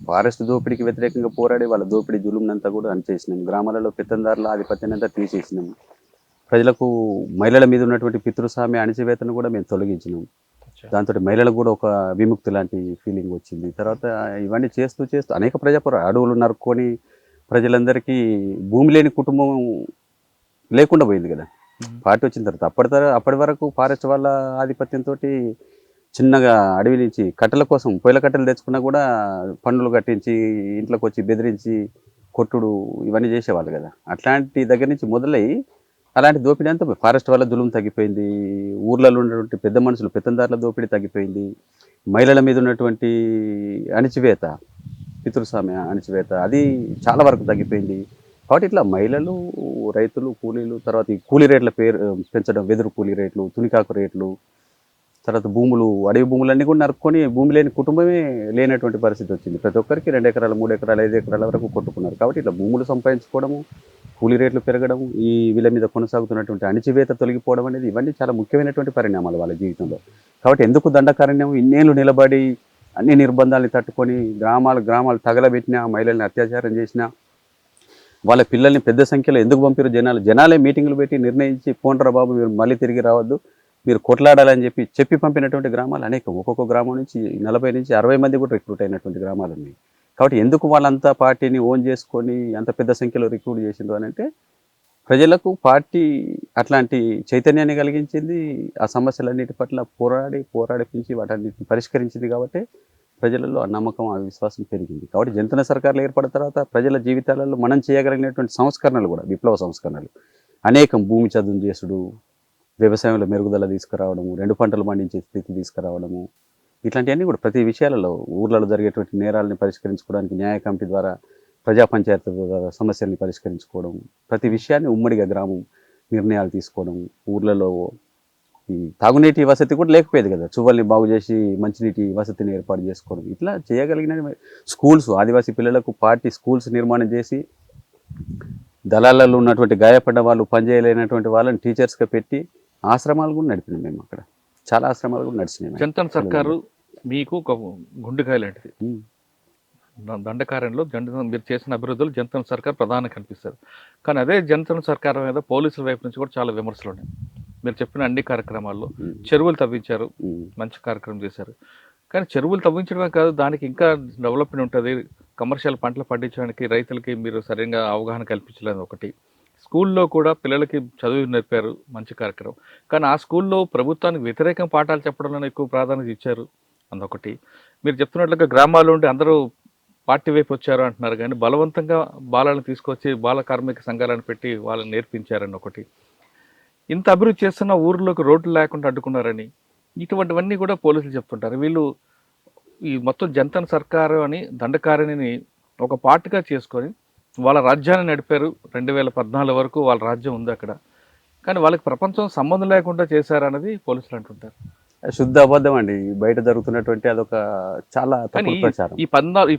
ఫారెస్ట్ దోపిడీకి వ్యతిరేకంగా పోరాడి వాళ్ళ దోపిడీ జులుమునంతా కూడా అనిచేసినాం. గ్రామాలలో పెత్తందారుల ఆధిపత్యాన్ని తీసేసినాం. ప్రజలకు మహిళల మీద ఉన్నటువంటి పితృస్వామ్య అణిచివేతను కూడా మేము తొలగించినాం. దాంతో మహిళలకు కూడా ఒక విముక్తి లాంటి ఫీలింగ్ వచ్చింది. తర్వాత ఇవన్నీ చేస్తూ అనేక అడవులు నరుక్కొని ప్రజలందరికీ భూమి లేని కుటుంబం లేకుండా పోయింది కదా పార్టీ వచ్చిన తర్వాత. అప్పటి వరకు ఫారెస్ట్ వాళ్ళ ఆధిపత్యంతో చిన్నగా అడవి నుంచి కట్టెల కోసం పొయ్యిల కట్టెలు తెచ్చుకున్నా కూడా పన్నులు కట్టించి ఇంట్లోకి వచ్చి బెదిరించి కొట్టుడు ఇవన్నీ చేసేవాళ్ళు కదా. అట్లాంటి దగ్గర నుంచి మొదలై అలాంటి దోపిడీ అంతా ఫారెస్ట్ వాళ్ళ దులుము తగ్గిపోయింది. ఊర్లలో ఉన్నటువంటి పెద్ద మనుషులు పెత్తందారుల దోపిడీ తగ్గిపోయింది. మహిళల మీద ఉన్నటువంటి అణిచివేత, పితృస్వామ్య అణిచివేత అది చాలా వరకు తగ్గిపోయింది. కాబట్టి ఇట్లా మహిళలు, రైతులు, కూలీలు, తర్వాత ఈ కూలీ రేట్ల పెంచడం, వెదురు కూలీ రేట్లు, తునికాకు రేట్లు, తర్వాత భూములు, అడవి భూములన్నీ కూడా నరుక్కొని భూమి లేని కుటుంబమే లేనటువంటి పరిస్థితి వచ్చింది. ప్రతి ఒక్కరికి 2 ఎకరాలు, 3 ఎకరాలు, 5 ఎకరాల వరకు కొట్టుకున్నారు. కాబట్టి ఇట్లా భూములు సంపాదించుకోవడము, కూలీ రేట్లు పెరగడం, ఈ వీళ్ళ మీద కొనసాగుతున్నటువంటి అణిచివేత తొలగిపోవడం అనేది ఇవన్నీ చాలా ముఖ్యమైనటువంటి పరిణామాలు వాళ్ళ జీవితంలో. కాబట్టి ఎందుకు దండకారణ్యం ఇన్నేళ్ళు నిలబడి అన్ని నిర్బంధాలను తట్టుకొని గ్రామాలు తగలబెట్టినా, మహిళల్ని అత్యాచారం చేసినా, వాళ్ళ పిల్లల్ని పెద్ద సంఖ్యలో ఎందుకు పంపారు జనాలే మీటింగులు పెట్టి నిర్ణయించి పోండ్రా బాబు మీరు మళ్ళీ తిరిగి రావద్దు, మీరు కొట్లాడాలని చెప్పి పంపినటువంటి గ్రామాలు అనేకం. ఒక్కొక్క గ్రామం నుంచి 40 నుంచి 60 మంది కూడా రిక్రూట్ అయినటువంటి గ్రామాలు ఉన్నాయి. కాబట్టి ఎందుకు వాళ్ళంతా పార్టీని ఓన్ చేసుకొని అంత పెద్ద సంఖ్యలో రిక్రూట్ చేసిండ్రు అని అంటే ప్రజలకు పార్టీ అట్లాంటి చైతన్యాన్ని కలిగించింది. ఆ సమస్యలన్నిటి పట్ల పోరాడిపించి వాటన్నిటిని పరిష్కరించింది. కాబట్టి ప్రజలలో ఆ నమ్మకం, ఆ విశ్వాసం పెరిగింది. కాబట్టి జంతన సర్కార్లు ఏర్పడిన తర్వాత ప్రజల జీవితాలలో మనం చేయగలిగినటువంటి సంస్కరణలు కూడా విప్లవ సంస్కరణలు అనేకం. భూమి చదును చేసుడు, వ్యవసాయంలో మెరుగుదల తీసుకురావడము, 2 పంటలు పండించే స్థితి తీసుకురావడము, ఇట్లాంటివన్నీ కూడా ప్రతి విషయాలలో ఊర్లలో జరిగేటువంటి నేరాలని పరిష్కరించుకోవడానికి న్యాయ కమిటీ ద్వారా ప్రజా పంచాయతీ ద్వారా సమస్యల్ని పరిష్కరించుకోవడం, ప్రతి విషయాన్ని ఉమ్మడిగా గ్రామం నిర్ణయాలు తీసుకోవడం, ఊర్లలో ఈ తాగునీటి వసతి కూడా లేకపోయేది కదా, చువ్వల్ని బాగు చేసి మంచినీటి వసతిని ఏర్పాటు చేసుకోవడం, ఇట్లా చేయగలిగిన స్కూల్స్, ఆదివాసీ పిల్లలకు పార్టీ స్కూల్స్ నిర్మాణం చేసి దళాలలో ఉన్నటువంటి గాయపడ్డ వాళ్ళు పనిచేయలేనటువంటి వాళ్ళని టీచర్స్గా పెట్టి ఆశ్రమాలు కూడా నడిపినాం మేము. అక్కడ చాలా ఆశ్రమాలు కూడా నడిచినాయి. జంతన్ సర్కారు మీకు ఒక గుండెకాయ లాంటిది. దండకార్యంలో మీరు చేసిన అభివృద్ధులు జంతన్ సర్కార్ ప్రధానంగా కనిపిస్తారు. కానీ అదే జంతన్ సర్కార్ మీద పోలీసుల వైపు నుంచి కూడా చాలా విమర్శలు ఉన్నాయి. మీరు చెప్పిన అన్ని కార్యక్రమాల్లో చెరువులు తవ్వించారు, మంచి కార్యక్రమం చేశారు. కానీ చెరువులు తవ్వించడమే కాదు, దానికి ఇంకా డెవలప్మెంట్ ఉంటుంది. కమర్షియల్ పంటలు పండించడానికి రైతులకి మీరు సరిగ్గా అవగాహన కల్పించలేదు ఒకటి. స్కూల్లో కూడా పిల్లలకి చదువు నేర్పారు, మంచి కార్యక్రమం. కానీ ఆ స్కూల్లో ప్రభుత్వానికి వ్యతిరేకం పాఠాలు చెప్పడంలో ఎక్కువ ప్రాధాన్యత ఇచ్చారు, అదొకటి. మీరు చెప్తున్నట్లుగా గ్రామాల్లో ఉండి అందరూ పార్టీ వైపు వచ్చారు అంటున్నారు, కానీ బలవంతంగా బాలను తీసుకొచ్చి బాల కార్మిక సంఘాలను పెట్టి వాళ్ళని నేర్పించారని ఒకటి. ఇంత అభివృద్ధి చేస్తున్న ఊర్లోకి రోడ్లు లేకుండా అడ్డుకున్నారని ఇటువంటివన్నీ కూడా పోలీసులు చెప్తుంటారు. వీళ్ళు ఈ మొత్తం జంతన్ సర్కారు అని దండకారిణిని ఒక పార్టీగా చేసుకొని వాళ్ళ రాజ్యాన్ని నడిపారు. 2014 వరకు వాళ్ళ రాజ్యం ఉంది అక్కడ. కానీ వాళ్ళకి ప్రపంచం సంబంధం లేకుండా చేశారన్నది పోలీసులు అంటుంటారు. శుద్ధ అబద్ధం అండి. బయట జరుగుతున్నటువంటి అదొక చాలా తప్పుడు ప్రచారం. ఈ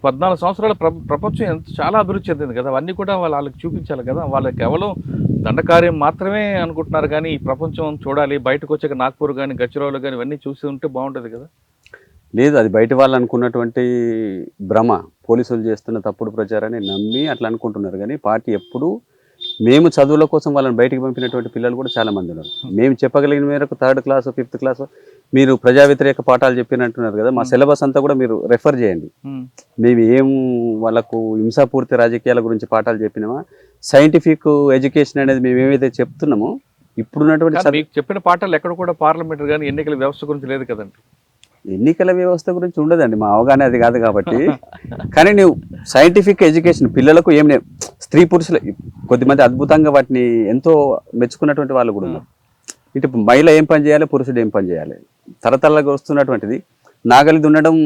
14 సంవత్సరాల ప్రపంచం చాలా అభివృద్ధి చెందింది కదా, అవన్నీ కూడా వాళ్ళకి చూపించాలి కదా. వాళ్ళకి కేవలం దండకార్యం మాత్రమే అనుకుంటున్నారు, కానీ ఈ ప్రపంచం చూడాలి, బయటకు వచ్చాక నాగ్పూర్ కానీ గచ్చిరోలు కానీ ఇవన్నీ చూసి ఉంటే బాగుంటుంది కదా. లేదు, అది బయట వాళ్ళు అనుకున్నటువంటి భ్రమ. పోలీసులు చేస్తున్న తప్పుడు ప్రచారాన్ని నమ్మి అట్లా అనుకుంటున్నారు. కానీ పార్టీ ఎప్పుడూ మేము చదువుల కోసం వాళ్ళని బయటికి పంపినటువంటి పిల్లలు కూడా చాలా మంది ఉన్నారు. మేము చెప్పగలిగిన మేరకు 3rd క్లాస్ 5th క్లాస్ మీరు ప్రజా వ్యతిరేక పాఠాలు చెప్పినట్టున్నారు కదా, మా సిలబస్ అంతా కూడా మీరు రెఫర్ చేయండి. మేము ఏం వాళ్ళకు హింసాపూర్తి రాజకీయాల గురించి పాఠాలు చెప్పినామా, సైంటిఫిక్ ఎడ్యుకేషన్ అనేది మేము ఏమైతే చెప్తున్నామో ఇప్పుడున్నటువంటి మీకు చెప్పిన పాఠాలు ఎక్కడ కూడా పార్లమెంట్ కానీ ఎన్నికల వ్యవస్థ గురించి లేదు కదండి. ఎన్నికల వ్యవస్థ గురించి ఉండదండి, మా అవగాహన అది కాదు కాబట్టి. కానీ నువ్వు సైంటిఫిక్ ఎడ్యుకేషన్ పిల్లలకు ఏం స్త్రీ పురుషులు కొద్దిమంది అద్భుతంగా వాటిని ఎంతో మెచ్చుకున్నటువంటి వాళ్ళు కూడా ఉన్నారు. ఇటు మహిళ ఏం పని చేయాలి, పురుషుడు ఏం పని చేయాలి, తరతరాలుగా వస్తున్నటువంటిది. నాగలి దున్నడం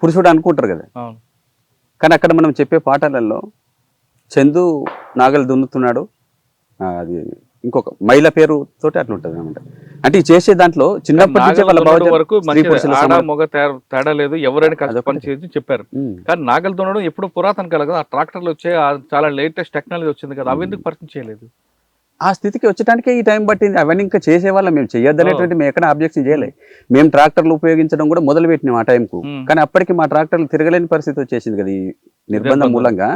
పురుషుడు అనుకుంటారు కదా, కానీ అక్కడ మనం చెప్పే పాఠాలలో చందు నాగలి దున్నుతున్నాడు, అది ఇంకొక మహిళ పేరు తోటి అట్లా ఉంటుంది అనమాట. అంటే ఈ చేసే దాంట్లో చిన్నప్పటి నుంచి వరకు మగ తేడా లేదు, ఎవరైనా పని చేసి చెప్పారు. కానీ నాగలి దున్నడం ఎప్పుడు పురాతన కాలం కదా, ఆ ట్రాక్టర్లు వచ్చే చాలా లేటెస్ట్ టెక్నాలజీ వచ్చింది కదా, అవి ఎందుకు పరిచయం చేయలేదు? ఆ స్థితికి వచ్చటానికే ఈ టైం పట్టింది. అవన్నీ ఇంకా చేసేవాళ్ళం, మేము చేయొద్దనేటువంటి మేము ఎక్కడ అబ్జెక్షన్ చేయలేదు. మేము ట్రాక్టర్లు ఉపయోగించడం కూడా మొదలు పెట్టినాం ఆ టైంకు. కానీ అప్పటికి మా ట్రాక్టర్లు తిరగలేని పరిస్థితి వచ్చేసింది కదా ఈ నిర్బంధం మూలంగా.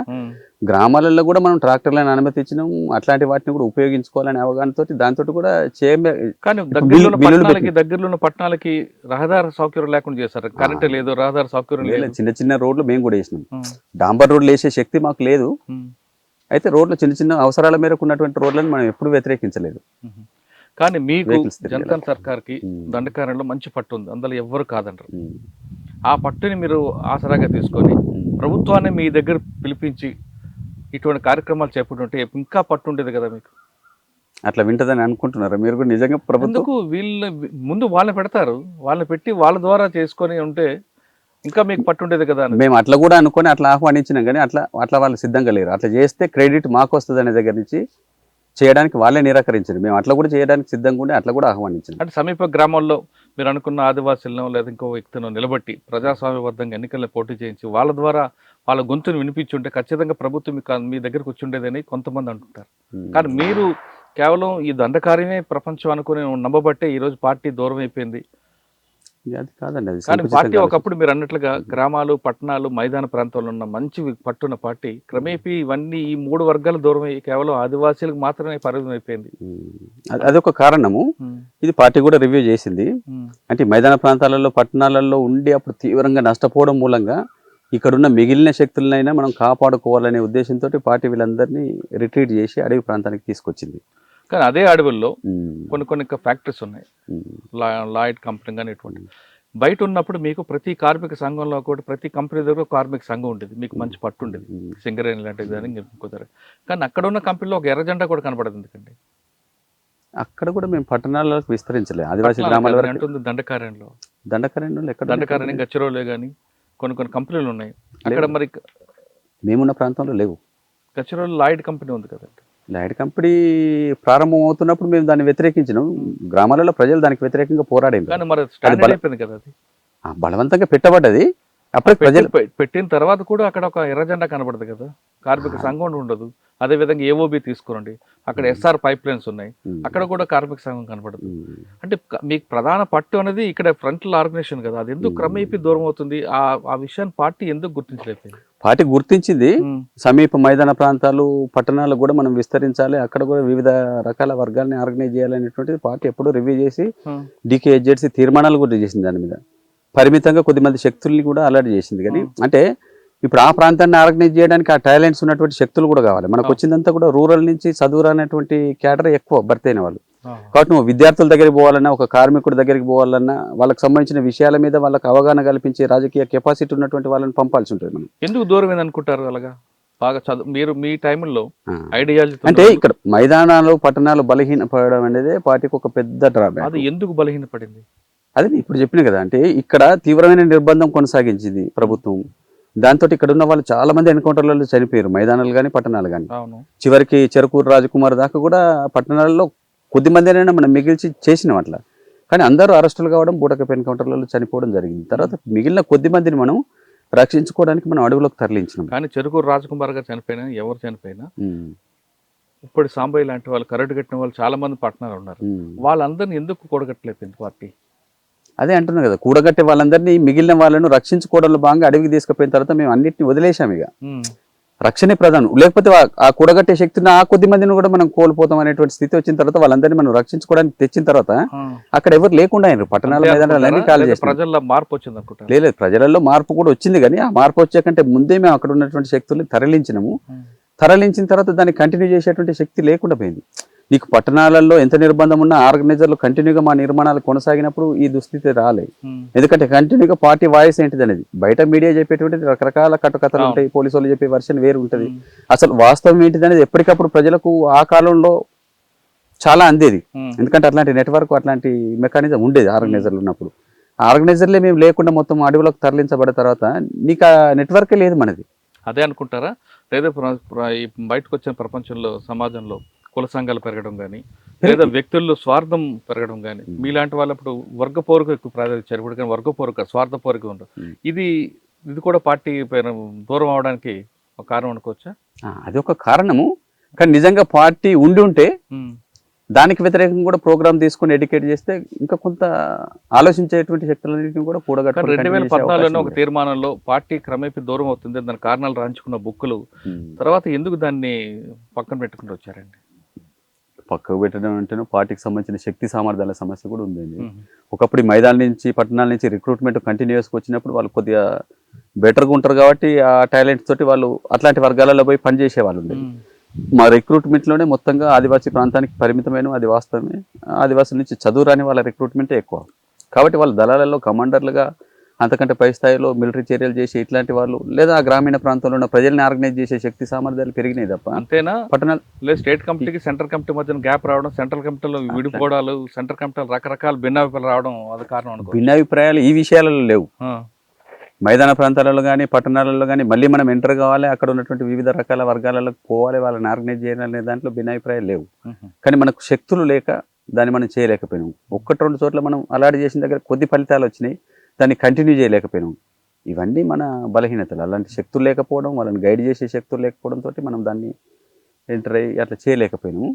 గ్రామాలలో కూడా మనం ట్రాక్టర్లను అనుమతి ఇచ్చినాం, అట్లాంటి వాటిని కూడా ఉపయోగించుకోవాలనే అవగాహనతో దాంతో కూడా కానీ దగ్గరలో ఉన్న పట్టణాలకి రహదారి సౌకర్యం లేకుండా చేశారు. కరెంట్ లేదు, రహదారి సౌకర్యం లేదు. చిన్న చిన్న రోడ్లు మేము కూడా వేసినాం. డాంబర్ రోడ్లు వేసే శక్తి మాకు లేదు. అయితే రోడ్లు చిన్న చిన్న అవసరాల మేరకు ఉన్నటువంటి రోడ్లను మనం ఎప్పుడు వ్యతిరేకించలేదు. కానీ మీకు జంతన్ సర్కార్కి దండకారంలో మంచి పట్టు ఉంది, అందులో ఎవ్వరు కాదంటారు. ఆ పట్టుని మీరు ఆసరాగా తీసుకొని ప్రభుత్వాన్ని మీ దగ్గర పిలిపించి ఇటువంటి కార్యక్రమాలు చేపట్టుంటే ఇంకా పట్టు ఉండేది కదా మీకు. అట్లా వింటదని అనుకుంటున్నారా మీరు కూడా? నిజంగా ప్రభుత్వం వీళ్ళ ముందు వాళ్ళని పెడతారు, వాళ్ళని పెట్టి వాళ్ళ ద్వారా చేసుకొని ఉంటే ఇంకా మీకు పట్టుండేది కదా. మేము అట్లా కూడా అనుకొని అట్లా ఆహ్వానించినాం, కానీ అట్లా వాళ్ళు సిద్ధంగా లేరు. అట్లా చేస్తే క్రెడిట్ మాకు వస్తుంది అనే దగ్గర నుంచి చేయడానికి వాళ్ళే నిరాకరించారు. మేము అట్లా కూడా చేయడానికి సిద్ధంగా ఉండి అట్లా కూడా ఆహ్వానించాం. అంటే సమీప గ్రామాల్లో మీరు అనుకున్న ఆదివాసులను లేదా ఇంకో వ్యక్తిని నిలబెట్టి ప్రజాస్వామ్యబద్ధంగా ఎన్నికల్లో పోటీ చేయించి వాళ్ళ ద్వారా వాళ్ళ గొంతును వినిపించుంటే ఖచ్చితంగా ప్రభుత్వం మీ దగ్గరకు వచ్చి ఉండేదని కొంతమంది అంటుంటారు. కానీ మీరు కేవలం ఈ దండకార్యమే ప్రపంచం అనుకుని నమ్మబట్టే ఈరోజు పార్టీ దూరం అయిపోయింది. అది కాదండి, అది కానీ పార్టీ ఒకప్పుడు మీరు అన్నట్లుగా గ్రామాలు, పట్టణాలు, మైదాన ప్రాంతాల్లో ఉన్న మంచి పట్టున్న పార్టీ క్రమేపీ ఇవన్నీ ఈ 3 వర్గాలు దూరం అయ్యి కేవలం ఆదివాసీలకు మాత్రమే పరిమితం అయిపోయింది. అదొక కారణము. ఇది పార్టీ కూడా రివ్యూ చేసింది. అంటే మైదాన ప్రాంతాలలో, పట్టణాలలో ఉండి అప్పుడు తీవ్రంగా నష్టపోవడం మూలంగా ఇక్కడున్న మిగిలిన శక్తులనైనా మనం కాపాడుకోవాలనే ఉద్దేశంతో పార్టీ వీళ్ళందరినీ రిట్రీట్ చేసి అడవి ప్రాంతానికి తీసుకొచ్చింది. కానీ అదే అడవుల్లో కొన్ని ఫ్యాక్టరీస్ ఉన్నాయి, లాయిడ్ కంపెనీ కానీ ఇటువంటి. బయట ఉన్నప్పుడు మీకు ప్రతి కార్మిక సంఘంలో కూడా ప్రతి కంపెనీ దగ్గర కార్మిక సంఘం ఉండేది, మీకు మంచి పట్టు ఉండేది, సింగరేణి లాంటిది అని కుదరదు. కానీ అక్కడ ఉన్న కంపెనీలో ఒక ఎర్ర జెండా కూడా కనపడదు. ఎందుకండి అక్కడ కూడా మేము పట్టణాలకు విస్తరించలేదు, ఆదివాసీ గ్రామాల ఉంటుంది. దండకారణ్యంలో దండకారణ్యం గచ్చిరోలే కానీ కొన్ని కంపెనీలు ఉన్నాయి అక్కడ. మరి మేమున్న ప్రాంతంలో లేవు. గచ్చిరోలు లాయిడ్ కంపెనీ ఉంది కదండి. లైట్ కంపెనీ ప్రారంభం అవుతున్నప్పుడు మేము దాన్ని వ్యతిరేకించినాం. గ్రామాలలో ప్రజలు దానికి వ్యతిరేకంగా పోరాడారు. కానీ మరి స్టాండర్డ్ అయిపోయింది కదా అది. బలవంతంగా పెట్టబడ్డది. అప్పుడు ప్రజలు పెట్టిన తర్వాత కూడా అక్కడ ఒక ఎర్ర జెండా కనబడదు కదా, కార్మిక సంఘం ఉండదు. అదే విధంగా ఏఓబి తీసుకోండి, అక్కడ ఎస్ఆర్ పైప్ లైన్స్ ఉన్నాయి, అక్కడ కూడా కార్మిక సంఘం కనబడదు. అంటే మీకు ప్రధాన పట్టు అనేది ఇక్కడ ఫ్రంటల్ ఆర్గనైజేషన్ కదా, అది ఎందుకు క్రమేపీ దూరం అవుతుంది? ఆ విషయాన్ని పార్టీ ఎందుకు గుర్తించలేకపోయింది? పార్టీ గుర్తించింది. సమీప మైదాన ప్రాంతాలు పట్టణాలు కూడా మనం విస్తరించాలి, అక్కడ కూడా వివిధ రకాల వర్గాలని ఆర్గనైజ్ చేయాలనేటువంటిది పార్టీ ఎప్పుడూ రివ్యూ చేసి DKHZC తీర్మానాలు కూడా చేసింది. దాని మీద పరిమితంగా కొద్దిమంది శక్తుల్ని కూడా అలర్ట్ చేసింది. కానీ అంటే ఇప్పుడు ఆ ప్రాంతాన్ని ఆర్గనైజ్ చేయడానికి ఆ టాలెంట్స్ ఉన్నటువంటి శక్తులు కూడా కావాలి. మనకు వచ్చిందంతా కూడా రూరల్ నుంచి చదువు అనేటువంటి క్యాడర్ ఎక్కువ భర్తీ అయిన వాళ్ళు. కాబట్టి నువ్వు విద్యార్థుల దగ్గరికి పోవాలన్నా, ఒక కార్మికుడి దగ్గరికి పోవాలన్నా, వాళ్ళకి సంబంధించిన విషయాల మీద వాళ్ళకి అవగాహన కల్పించే రాజకీయ కెపాసిటీ ఉన్నటువంటి వాళ్ళని పంపాల్సి ఉంటుంది. మనం ఎందుకు దూరం అనుకుంటారు అలాగా? బాగా చదువు మీరు మీ టైంలో ఐడియాలజీ అంటే ఇక్కడ మైదానాలు పట్టణాలు బలహీనపడడం అనేది పార్టీకి ఒక పెద్ద డ్రాబ్యాక్. అది ఎందుకు బలహీనపడింది? అది ఇప్పుడు చెప్పిన కదా, అంటే ఇక్కడ తీవ్రమైన నిర్బంధం కొనసాగించింది ప్రభుత్వం. దాంతో ఇక్కడ ఉన్న వాళ్ళు చాలా మంది ఎన్కౌంటర్లలో చనిపోయారు, మైదానాలు కానీ పట్టణాలు కానీ. చివరికి చెరుకూరు రాజకుమార్ దాకా కూడా పట్టణాలలో కొద్ది మందినైనా మనం మిగిల్చి చేసినాం అట్లా. కానీ అందరూ అరెస్టులు కావడం, బూటకపు ఎన్కౌంటర్లలో చనిపోవడం జరిగింది. తర్వాత మిగిలిన కొద్ది మందిని మనం రక్షించుకోవడానికి మనం అడవులకు తరలించినాం. కానీ చెరుకూరు రాజకుమార్ గారు చనిపోయినా, ఎవరు చనిపోయినా ఇప్పుడు సాంబయ్య లాంటి వాళ్ళు, కరెక్ట్ కట్టిన వాళ్ళు చాలా మంది పట్టణాలు ఉన్నారు. వాళ్ళందరినీ ఎందుకు కూడగట్టలేదు పార్టీ? అదే అంటున్నా కదా, కూడగట్టే వాళ్ళందరినీ మిగిలిన వాళ్ళను రక్షించుకోవడంలో భాగంగా అడవికి తీసుకుపోయిన తర్వాత మేము అన్నింటినీ వదిలేసాం. ఇక రక్షణే ప్రధానం. లేకపోతే ఆ కూడగట్టే శక్తిని ఆ కొద్ది మందిని కూడా మనం కోల్పోతాం అనేటువంటి స్థితి వచ్చిన తర్వాత వాళ్ళందరినీ మనం రక్షించుకోవడానికి తెచ్చిన తర్వాత అక్కడ ఎవరు లేకుండా అయినారు. పట్టణాల మైదానాలన్నీ ఖాళీ చేసి ప్రజల్లో మార్పు వచ్చింది అనుకుంటా. లేదు, ప్రజలలో మార్పు కూడా వచ్చింది. కానీ ఆ మార్పు వచ్చే కంటే ముందే మేము అక్కడ ఉన్నటువంటి శక్తుల్ని తరలించినాము. తరలించిన తర్వాత దాన్ని కంటిన్యూ చేసేటువంటి శక్తి లేకుండా పోయింది. నీకు పట్టణాలలో ఎంత నిర్బంధం ఉన్నా ఆర్గనైజర్లు కంటిన్యూగా మా నిర్మాణాలు కొనసాగినప్పుడు ఈ దుస్థితి రాలేదు. ఎందుకంటే కంటిన్యూగా పార్టీ వాయిస్ ఏంటిది అనేది బయట మీడియా చెప్పేటువంటిది రకరకాల కట్టుకథలు ఉంటాయి, పోలీసు వాళ్ళు చెప్పే వర్షన్ వేరు ఉంటుంది. అసలు వాస్తవం ఏంటిది అనేది ఎప్పటికప్పుడు ప్రజలకు ఆ కాలంలో చాలా అందేది. ఎందుకంటే అట్లాంటి నెట్వర్క్, అట్లాంటి మెకానిజం ఉండేది ఆర్గనైజర్లు ఉన్నప్పుడు. ఆర్గనైజర్లే మేము లేకుండా మొత్తం అడవులకు తరలించబడిన తర్వాత నీకు ఆ నెట్వర్కే లేదు మనది. అదే అనుకుంటారా? లేదా బయటకు వచ్చిన ప్రపంచంలో, సమాజంలో కుల సంఘాలు పెరగడం కానీ, లేదా వ్యక్తుల్లో స్వార్థం పెరగడం కానీ, మీలాంటి వాళ్ళు అప్పుడు వర్గపోరుకు ఎక్కువ ప్రాధాన్యత ఇచ్చారు. ఇప్పుడు కానీ వర్గపోరుక, స్వార్థపోరుక ఉండదు. ఇది కూడా పార్టీ దూరం అవడానికి ఒక కారణం అనుకోవచ్చా? అది ఒక కారణము. కానీ నిజంగా పార్టీ ఉండి ఉంటే దానికి వ్యతిరేకంగా కూడా ప్రోగ్రామ్ తీసుకుని ఎడ్యుకేట్ చేస్తే ఇంకా కొంత ఆలోచించేటువంటి శక్తులన్నింటినీ కూడా కూడగట్టు. 2014లో ఒక తీర్మానంలో పార్టీ క్రమేపీ దూరం అవుతుంది, దాని కారణాలు రాయించుకున్న బుక్కులు తర్వాత ఎందుకు దాన్ని పక్కన పెట్టుకుంటూ వచ్చారండి? పక్కకు పెట్టడం అంటేనే పార్టీకి సంబంధించిన శక్తి సామర్థ్యాల సమస్య కూడా ఉందండి. ఒకప్పుడు మైదానం నుంచి పట్టణాల నుంచి రిక్రూట్మెంట్ కంటిన్యూస్గా వచ్చినప్పుడు వాళ్ళు కొద్దిగా బెటర్గా ఉంటారు కాబట్టి ఆ టాలెంట్ తోటి వాళ్ళు అట్లాంటి వర్గాలలో పోయి పనిచేసే వాళ్ళు ఉండేది. మా రిక్రూట్మెంట్లోనే మొత్తంగా ఆదివాసీ ప్రాంతానికి పరిమితమైన, అది వాస్తవమే. ఆదివాసుల నుంచి చదువు రాని వాళ్ళ రిక్రూట్మెంటే ఎక్కువ. కాబట్టి వాళ్ళ దళాలలో కమాండర్లుగా, అంతకంటే పై స్థాయిలో మిలిటరీ చర్యలు చేసి ఇట్లాంటి వాళ్ళు, లేదా గ్రామీణ ప్రాంతంలో ఉన్న ప్రజల్ని ఆర్గనైజ్ చేసే శక్తి సామర్థ్యాలు పెరిగినాయి తప్ప. అంతేనా? పట్టణాలు లేదు, స్టేట్ కమిటీకి సెంట్రల్ కమిటీ మధ్యన గ్యాప్ రావడం, సెంట్రల్ కమిటీలో విడిపోవడాలు, సెంట్రల్ కమిటీలు రకరకాల భిన్నాభిప్రాయాలు రావడం అది కారణం అనుకో. భిన్నాభిప్రాయాలు ఈ విషయాలలో లేవు. మైదాన ప్రాంతాలలో కానీ పట్టణాలలో కానీ మళ్ళీ మనం ఎంటర్ కావాలి, అక్కడ ఉన్నటువంటి వివిధ రకాల వర్గాలలో పోవాలి, వాళ్ళని ఆర్గనైజ్ చేయాలనే దాంట్లో భిన్నాభిప్రాయాలు లేవు. కానీ మనకు శక్తులు లేక దాన్ని మనం చేయలేకపోయినాం. 1-2 చోట్ల మనం అలాంటి చేసిన దగ్గర కొద్ది ఫలితాలు వచ్చినాయి, దాన్ని కంటిన్యూ చేయలేకపోయినాం. ఇవన్నీ మన బలహీనతలు. అలాంటి శక్తులు లేకపోవడం, వాళ్ళని గైడ్ చేసే శక్తులు లేకపోవడంతో మనం దాన్ని ఎంటర్ అయ్యి అట్లా చేయలేకపోయినాము.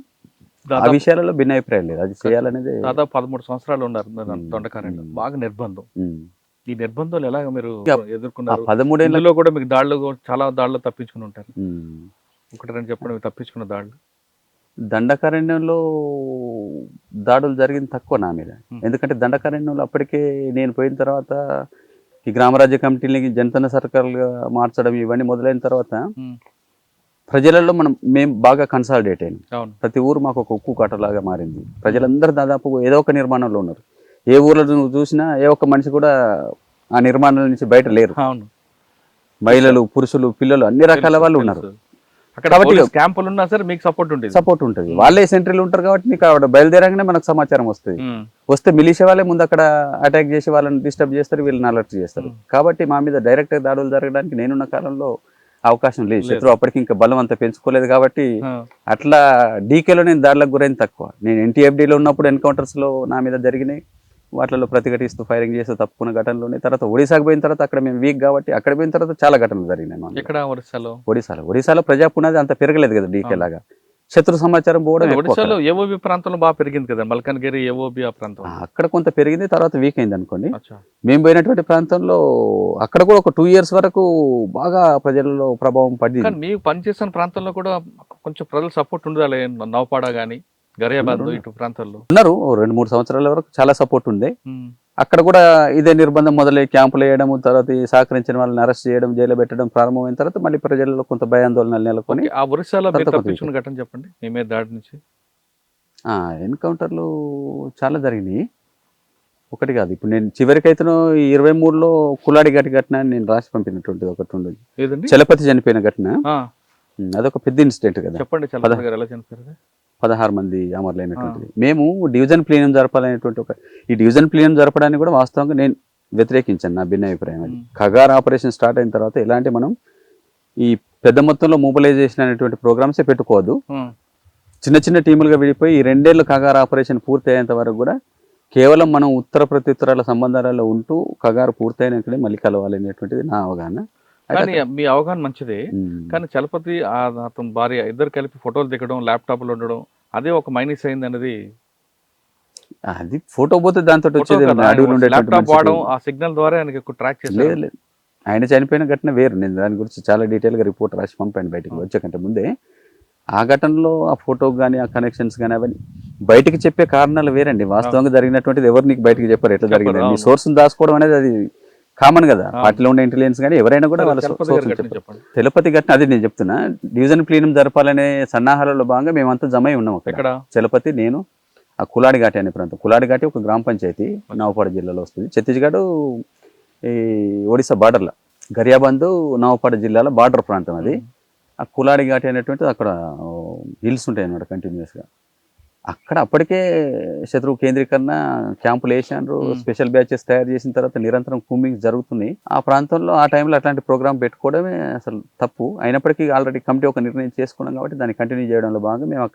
ఆ విషయాలలో భిన్నాభిప్రాయం లేదు. అది చేయాలనేది. దాదాపు 13 సంవత్సరాలు ఉన్నారు దొండకారణ్యంలో, బాగా నిర్బంధం. ఈ నిర్బంధాలు ఎలాగ మీరు ఎదుర్కొన్నారు? 13 ఏళ్ళలో కూడా మీకు దాడులు, చాలా దాడులు తప్పించుకుని ఉంటారు. 1-2 చెప్పండి తప్పించుకున్న దాడులు. దండకారణ్యంలో దాడులు జరిగింది తక్కువ నా మీద. ఎందుకంటే దండకారణ్యంలో అప్పటికే నేను పోయిన తర్వాత ఈ గ్రామరాజ్య కమిటీని జనతన సర్కార్లుగా మార్చడం ఇవన్నీ మొదలైన తర్వాత ప్రజలలో మేము బాగా కన్సాలిడేట్ అయినాం. ప్రతి ఊరు మాకు ఒక ఉక్కు కాటలాగా మారింది. ప్రజలందరూ దాదాపు ఏదో ఒక నిర్మాణంలో ఉన్నారు. ఏ ఊర్లో నువ్వు చూసినా ఏ ఒక్క మనిషి కూడా ఆ నిర్మాణాల నుంచి బయట లేరు. మహిళలు, పురుషులు, పిల్లలు, అన్ని రకాల వాళ్ళు ఉన్నారు. క్యాంపులు ఉన్నా సరే మీకు సపోర్ట్ ఉంటుంది. వాళ్ళే సెంట్రీలు ఉంటారు కాబట్టి నీకు ఆవిడ బయలుదేరంగానే మనకు సమాచారం వస్తుంది. వస్తే మిలిషియా వాళ్ళే ముందు అక్కడ అటాక్ చేసి వాళ్ళని డిస్టర్బ్ చేస్తారు, వీళ్ళని అలర్ట్ చేస్తారు. కాబట్టి మా మీద డైరెక్ట్ దాడులు జరగడానికి నేనున్న కాలంలో అవకాశం లేదు. శత్రువు అప్పటికి ఇంకా బలం అంత పెంచుకోలేదు కాబట్టి అట్లా డీకేలో నేను దాడులకు గురైన తక్కువ. నేను NTFDలో ఉన్నప్పుడు ఎన్కౌంటర్స్లో నా మీద జరిగినాయి, వాటిలో ప్రతిఘటిస్తూ ఫైరింగ్ చేస్తూ తప్పుకున్న ఘటనలు ఉన్నాయి. తర్వాత ఒడిశాకు పోయిన తర్వాత అక్కడ మేము వీక్ కాబట్టి అక్కడ పోయిన తర్వాత చాలా ఘటనలు జరిగినాయి. ఎక్కడ ఒడిశాలో ప్రజా పునాది అంత పెరగలేదు కదా డీకే లాగా. శత్రు సమాచారం పోవడం ఒడిశాలో ఏఓబి ప్రాంతంలో బాగా పెరిగింది కదా, మల్కన్గిరి ఏఓబి ఆ ప్రాంతం అక్కడ కొంత పెరిగింది, తర్వాత వీక్ అయింది అనుకోండి. మేము పోయినటువంటి ప్రాంతంలో అక్కడ కూడా ఒక 2 years వరకు బాగా ప్రజలలో ప్రభావం పడింది. మీకు పనిచేసిన ప్రాంతంలో కూడా కొంచెం ప్రజల సపోర్ట్ ఉండాలి. నౌపాడ గానీ గరియాబాద్ ఇటు ప్రాంతాల్లో ఉన్నారు. 2-3 సంవత్సరాల వరకు చాలా సపోర్ట్ ఉంది. అక్కడ కూడా ఇదే నిర్బంధం మొదలై క్యాంపులు వేయడం, తర్వాత సహకరించిన వాళ్ళని అరెస్ట్ చేయడం, జైలు పెట్టడం ప్రారంభమైన తర్వాత మళ్ళీ ప్రజల్లో కొంత భయాందోళనలు నెలకొని ఆ ఒరిస్సాలో తప్పించుకున్న ఘటన చెప్పండి. మేమే దాడి నుంచి ఎన్కౌంటర్లు చాలా జరిగినాయి, ఒకటి కాదు. ఇప్పుడు నేను చివరికైతే 23లో కులాడి ఘటన నేను రాసి పంపినటువంటిది ఒకటి ఉండదు. చలపతి చనిపోయిన ఘటన, అదొక పెద్ద ఇన్సిడెంట్ కదా. చెప్పండి. చలపతి గారు ఎలా చనిపోయారు? 16 మంది అమరులైనటువంటిది. మేము డివిజన్ ప్లీనం జరపాలనేటువంటి ఈ డివిజన్ ప్లీనం జరపడానికి కూడా వాస్తవంగా నేను వ్యతిరేకించాను, నా భిన్నాభిప్రాయం అది. ఖగార్ ఆపరేషన్ స్టార్ట్ అయిన తర్వాత ఇలాంటి మనం ఈ పెద్ద మొత్తంలో మొబిలైజేషన్ అనేటువంటి ప్రోగ్రామ్సే పెట్టుకోవద్దు. చిన్న చిన్న టీములుగా విడిపోయి ఈ 2 ఏళ్ళు ఖగార్ ఆపరేషన్ పూర్తి అయ్యేంత వరకు కూడా కేవలం మనం ఉత్తర ప్రత్యుత్తరాల సంబంధాలలో ఉంటూ ఖగారు పూర్తయినక్కడే మళ్ళీ కలవాలి అనేటువంటిది నా అవగాహన. కానీ మీ అవగాహన మంచిదే, కానీ చలపతి అతని భార్య ఇద్దరు కలిపి ఫోటోలు దిగడం, ల్యాప్టాప్లు ఉండడం, అదే ఒక మైనస్ అయింది అనేది. అది ఫోటో పోతే దాంతో ల్యాప్టాప్ వాడడం, ఆ సిగ్నల్ ద్వారా ఆయనకి ట్రాక్ చేసి ఆయన చనిపోయిన ఘటన వేరు. నేను దాని గురించి చాలా డీటెయిల్గా రిపోర్ట్ రాసి పంపాను బయటకు వచ్చేకంటే ముందే. ఆ ఘటనలో ఆ ఫోటో కానీ ఆ కనెక్షన్స్ కానీ అవన్నీ బయటకు చెప్పే కారణాలు వేరండి. వాస్తవంగా జరిగినటువంటిది ఎవరు నీకు బయటకు చెప్పారు, ఎట్లా జరిగింది. మీ సోర్స్ని దాచుకోవడం అనేది అది కామన్ కదా. పార్టీలో ఉండే ఇంటెలిజెన్స్ కానీ ఎవరైనా కూడా వాళ్ళ తిరుపతి ఘటన అది నేను చెప్తున్నా. డివిజన్ ప్లీనం జరపాలనే సన్నాహాలలో భాగంగా మేమంతా జమై ఉన్నాం అక్కడ. చలపతి, నేను, ఆ కులాడి ఘాటి అనే ప్రాంతం. కులాడి ఘాటి ఒక గ్రామ పంచాయతీ నవపాడ జిల్లాలో వస్తుంది. ఛత్తీస్గఢ్ ఈ ఒడిశా బార్డర్లో, గరియాబంద్ నవపాడ జిల్లాలో బార్డర్ ప్రాంతం అది. ఆ కులాడి ఘాటి అనేటువంటిది అక్కడ హిల్స్ ఉంటాయి అన్నమాట కంటిన్యూస్గా. అక్కడ అప్పటికే శత్రువు కేంద్రీకరణ క్యాంపులు వేసారు, స్పెషల్ బ్యాచెస్ తయారు చేసిన తర్వాత నిరంతరం కూంబింగ్ జరుగుతున్నాయి. ఆ ప్రాంతంలో ఆ టైంలో అట్లాంటి ప్రోగ్రామ్ పెట్టుకోవడమే అసలు తప్పు. అయినప్పటికీ ఆల్రెడీ కమిటీ ఒక నిర్ణయం చేసుకున్నాం కాబట్టి దాన్ని కంటిన్యూ చేయడంలో భాగంగా మేము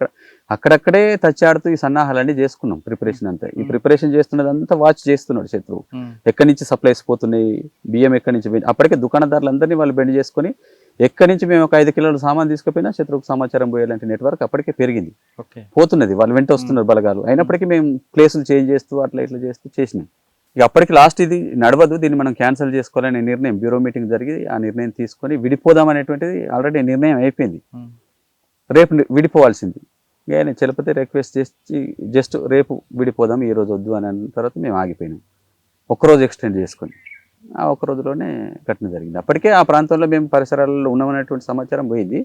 అక్కడక్కడే టచ్ ఆడుతూ ఈ సన్నాహాలన్నీ చేసుకున్నాం. ప్రిపరేషన్ అంతా, ఈ ప్రిపరేషన్ చేస్తున్నదంతా వాచ్ చేస్తున్నాడు శత్రువు. ఎక్కడి నుంచి సప్లైస్ పోతున్నాయి, బియ్యం ఎక్కడి నుంచి, అప్పటికే దుకాణదారులందరినీ వాళ్ళు బెండ్ చేసుకొని ఎక్కడి నుంచి మేము ఒక 5 కిలోల సామాన్ తీసుకుపోయినా శత్రువుకు సమాచారం పోయేలాంటి నెట్వర్క్ అప్పటికే పెరిగింది, పోతున్నది. వాళ్ళు వెంట వస్తున్నారు బలగాలు. అయినప్పటికీ మేము ప్లేసులు చేంజ్ చేస్తూ అట్లా ఇట్లా చేస్తూ చేసినాం. ఇక అప్పటికి లాస్ట్ ఇది నడవదు, దీన్ని మనం క్యాన్సిల్ చేసుకోవాలనే నిర్ణయం బ్యూరో మీటింగ్ జరిగి ఆ నిర్ణయం తీసుకొని విడిపోదాం అనేటువంటిది ఆల్రెడీ నిర్ణయం అయిపోయింది. రేపు విడిపోవాల్సింది. ఇక ఆయన చలపతి రిక్వెస్ట్ చేసి జస్ట్ రేపు విడిపోదాం, ఈ రోజు వద్దు అని అన్న తర్వాత మేము ఆగిపోయినాం. ఒక్కరోజు ఎక్స్టెండ్ చేసుకొని ఆ ఒక్క రోజులోనే ఘటన జరిగింది. అప్పటికే ఆ ప్రాంతంలో మేము పరిసరాలలో ఉన్నామనేటువంటి సమాచారం పోయింది.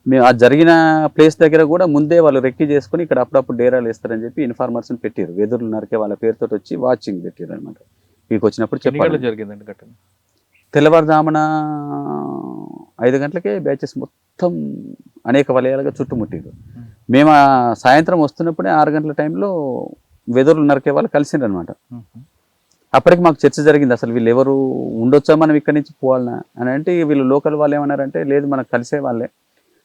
మేము ఆ జరిగిన ప్లేస్ దగ్గర కూడా ముందే వాళ్ళు రెక్కి చేసుకుని ఇక్కడ అప్పుడప్పుడు డేరాలు వేస్తారని చెప్పి ఇన్ఫార్మర్స్ని పెట్టారు. వెదురులు నరికే వాళ్ళ పేరుతో వచ్చి వాచింగ్ పెట్టారు అనమాట. వీటికి వచ్చినప్పుడు చెప్పాలి. జరిగిందండి ఘటన తెల్లవారుజామున 5 గంటలకే బ్యాచెస్ మొత్తం అనేక వలయాలుగా చుట్టుముట్టారు. మేము సాయంత్రం వస్తున్నప్పుడే 6 గంటల టైంలో వెదురులు నరికే వాళ్ళు కలిసిండ్రు అనమాట. అప్పటికి మాకు చర్చ జరిగింది, అసలు వీళ్ళు ఎవరు ఉండొచ్చా మనం ఇక్కడి నుంచి పోవాలన్నా అని. అంటే వీళ్ళు లోకల్ వాళ్ళు ఏమన్నారంటే, లేదు మనకు కలిసే వాళ్ళే,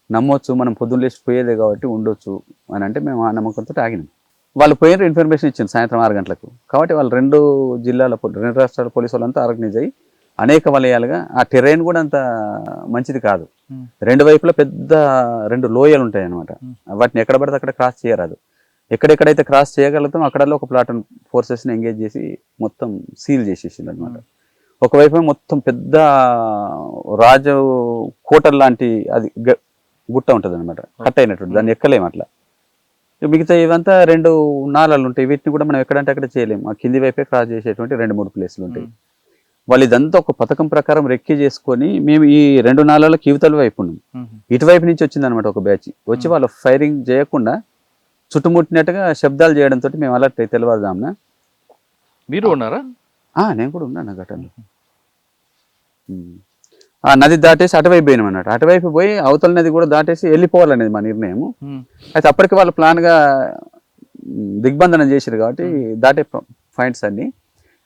నమ్మొచ్చు, మనం పొద్దున్న లేచి పోయేదే కాబట్టి ఉండొచ్చు అని. అంటే మేము ఆ నమ్మకంతో ఆగినాం. వాళ్ళు పోయిన ఇన్ఫర్మేషన్ ఇచ్చింది సాయంత్రం 6 గంటలకు. కాబట్టి వాళ్ళు 2 రాష్ట్రాల పోలీసు వాళ్ళంతా ఆర్గనైజ్ అయ్యి అనేక వలయాలుగా, ఆ టెరైన్ కూడా అంత మంచిది కాదు. 2 వైపులా పెద్ద 2 లోయలు ఉంటాయి అన్నమాట. వాటిని ఎక్కడ పడితే అక్కడ క్రాస్ చేయరాదు. ఎక్కడెక్కడైతే క్రాస్ చేయగలుగుతాం అక్కడల్లో ఒక ప్లాటూన్ ఫోర్సెస్ని ఎంగేజ్ చేసి మొత్తం సీల్ చేసేసింది అనమాట. ఒకవైపు మొత్తం పెద్ద రాజు కోటల్ లాంటి అది గుట్ట ఉంటుంది అనమాట, కట్ అయినట్టు, దాన్ని ఎక్కలేము అట్లా. మిగతా ఇవంతా 2 నాలాలు ఉంటాయి, వీటిని కూడా మనం ఎక్కడంటే అక్కడ చేయలేము. ఆ కింది వైపే క్రాస్ చేసేటువంటి 2-3 ప్లేసులు ఉంటాయి. వాళ్ళు ఇదంతా ఒక పథకం ప్రకారం రెక్కి చేసుకొని మేము ఈ 2 నాలాలకు యువతల వైపు ఉన్నాం. ఇటువైపు నుంచి వచ్చింది అనమాట ఒక బ్యాచ్. వచ్చి వాళ్ళు ఫైరింగ్ చేయకుండా చుట్టుముట్టినట్టుగా శబ్దాలు చేయడంతో మేము అలర్ట్ అయి తెల్లవారుజామున. మీరు ఉన్నారా? నేను కూడా ఉన్నాను ఘటనలో. ఆ నది దాటేసి అటువైపు పోయినాం అన్నట్టు. అటువైపు పోయి అవతల నది కూడా దాటేసి వెళ్ళిపోవాలనేది మా నిర్ణయం. అయితే అప్పటికి వాళ్ళు ప్లాన్గా దిగ్బంధనం చేశారు కాబట్టి దాటే పాయింట్స్ అన్ని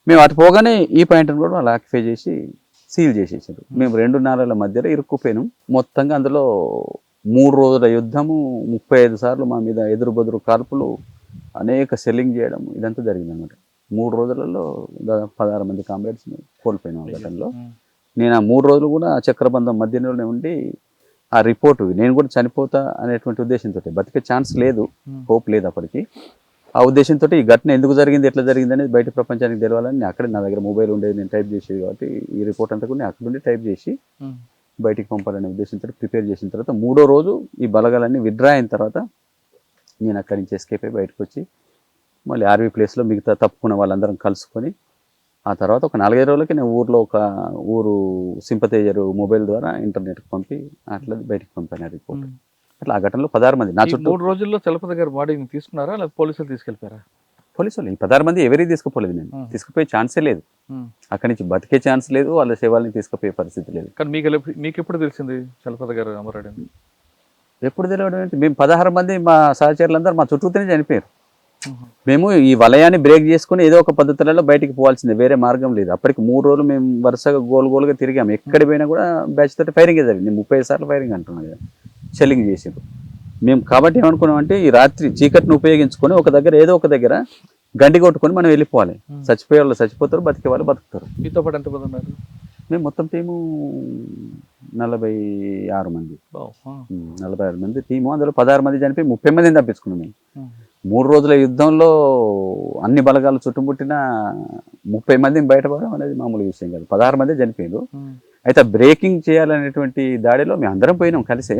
మేము అటు పోగానే ఈ పాయింట్ని కూడా వాళ్ళు ఆక్యుపై చేసి సీల్ చేసేసారు. మేము 2 నాలల మధ్యలో ఇరుక్కుపోయినాం. మొత్తంగా అందులో 3 రోజుల యుద్ధము, 35 సార్లు మా మీద ఎదురు బెదురు కాల్పులు, అనేక సెల్లింగ్ చేయడం, ఇదంతా జరిగింది అనమాట. 3 రోజులలో దాదాపు 16 మంది కామ్రేడ్స్ కోల్పోయినాం ఆ ఘటనలో. నేను ఆ 3 రోజులు కూడా చక్రబంధం మధ్యలోనే ఉండి ఆ రిపోర్టు నేను కూడా చనిపోతా అనేటువంటి ఉద్దేశంతో, బతికే ఛాన్స్ లేదు, హోప్ లేదు అప్పటికి. ఆ ఉద్దేశంతో ఈ ఘటన ఎందుకు జరిగింది, ఎట్లా జరిగింది అనేది బయట ప్రపంచానికి తెలవాలని అక్కడే నా దగ్గర మొబైల్ ఉండేది, నేను టైప్ చేసేది కాబట్టి ఈ రిపోర్ట్ అంతా కూడా నేను అక్కడ నుండి టైప్ చేసి బయటికి పంపాలనే ఉద్దేశంతో ప్రిపేర్ చేసిన తర్వాత 3వ రోజు ఈ బలగాలన్నీ విత్డ్రా అయిన తర్వాత నేను అక్కడి నుంచి ఎస్కేప్ అయి బయటకు వచ్చి మళ్ళీ ఆర్వీ ప్లేస్లో మిగతా తప్పుకున్న వాళ్ళందరం కలుసుకొని ఆ తర్వాత ఒక 4-5 రోజులకి నేను ఊరు సింపతైజర్ మొబైల్ ద్వారా ఇంటర్నెట్కి పంపి అట్లా బయటికి పంపాను రిపోర్ట్. అట్లా ఆ ఘటనలో 16 మంది నా చుట్టూ. 3 రోజుల్లో చలపతి గారి బాడీని తీసుకున్నారా లేదా పోలీసులు తీసుకెళ్ళిపోయారా? పోలీసులు ఈ 16 మంది ఎవరికి తీసుకుపోలేదు, నేను తీసుకుపోయే ఛాన్సే లేదు. అక్కడి నుంచి బతికే ఛాన్స్ లేదు, వాళ్ళ శవాలని తీసుకుపోయే పరిస్థితి లేదు. కానీ మీకు ఎప్పుడు తెలిసింది చలపతి గారు అమరాడని? ఎప్పుడు తెలియడం ఏంటి, మేము 16 మంది మా సహచరులందరూ మా చుట్టూతోనే చనిపోయారు. మేము ఈ వలయాన్ని బ్రేక్ చేసుకుని ఏదో ఒక పద్ధతులలో బయటికి పోవాల్సిందే, వేరే మార్గం లేదు. అప్పటికి 3 రోజులు మేము వరుసగా గోలుగా తిరిగాము. ఎక్కడికి పోయినా కూడా బ్యాచ్ తోటి ఫైరింగ్ జరిగింది. 30 సార్లు ఫైరింగ్ అంటున్నాను కదా, షెల్లింగ్ చేసారు మేము. కాబట్టి ఏమనుకున్నామంటే ఈ రాత్రి చీకటిని ఉపయోగించుకొని ఒక దగ్గర ఏదో ఒక దగ్గర గండి కొట్టుకొని మనం వెళ్ళిపోవాలి. చచ్చిపోయే వాళ్ళు చచ్చిపోతారు, బతికే వాళ్ళు బతుకుతారు. మీతో పాటు ఎంతమంది ఉన్నారు? మేము మొత్తం టీము 46 మంది. 46 మంది టీము. అందులో 16 మంది చనిపోయి 30 మందిని తప్పించుకున్నాం మేము. 3 రోజుల యుద్ధంలో అన్ని బలగాలు చుట్టుముట్టిన 30 మందిని బయటపడడం అనేది మామూలు విషయం కాదు. 16 మంది చనిపోయారు. అయితే బ్రేకింగ్ చేయాలనేటువంటి దాడిలో మేము అందరం పోయినాం కలిసే.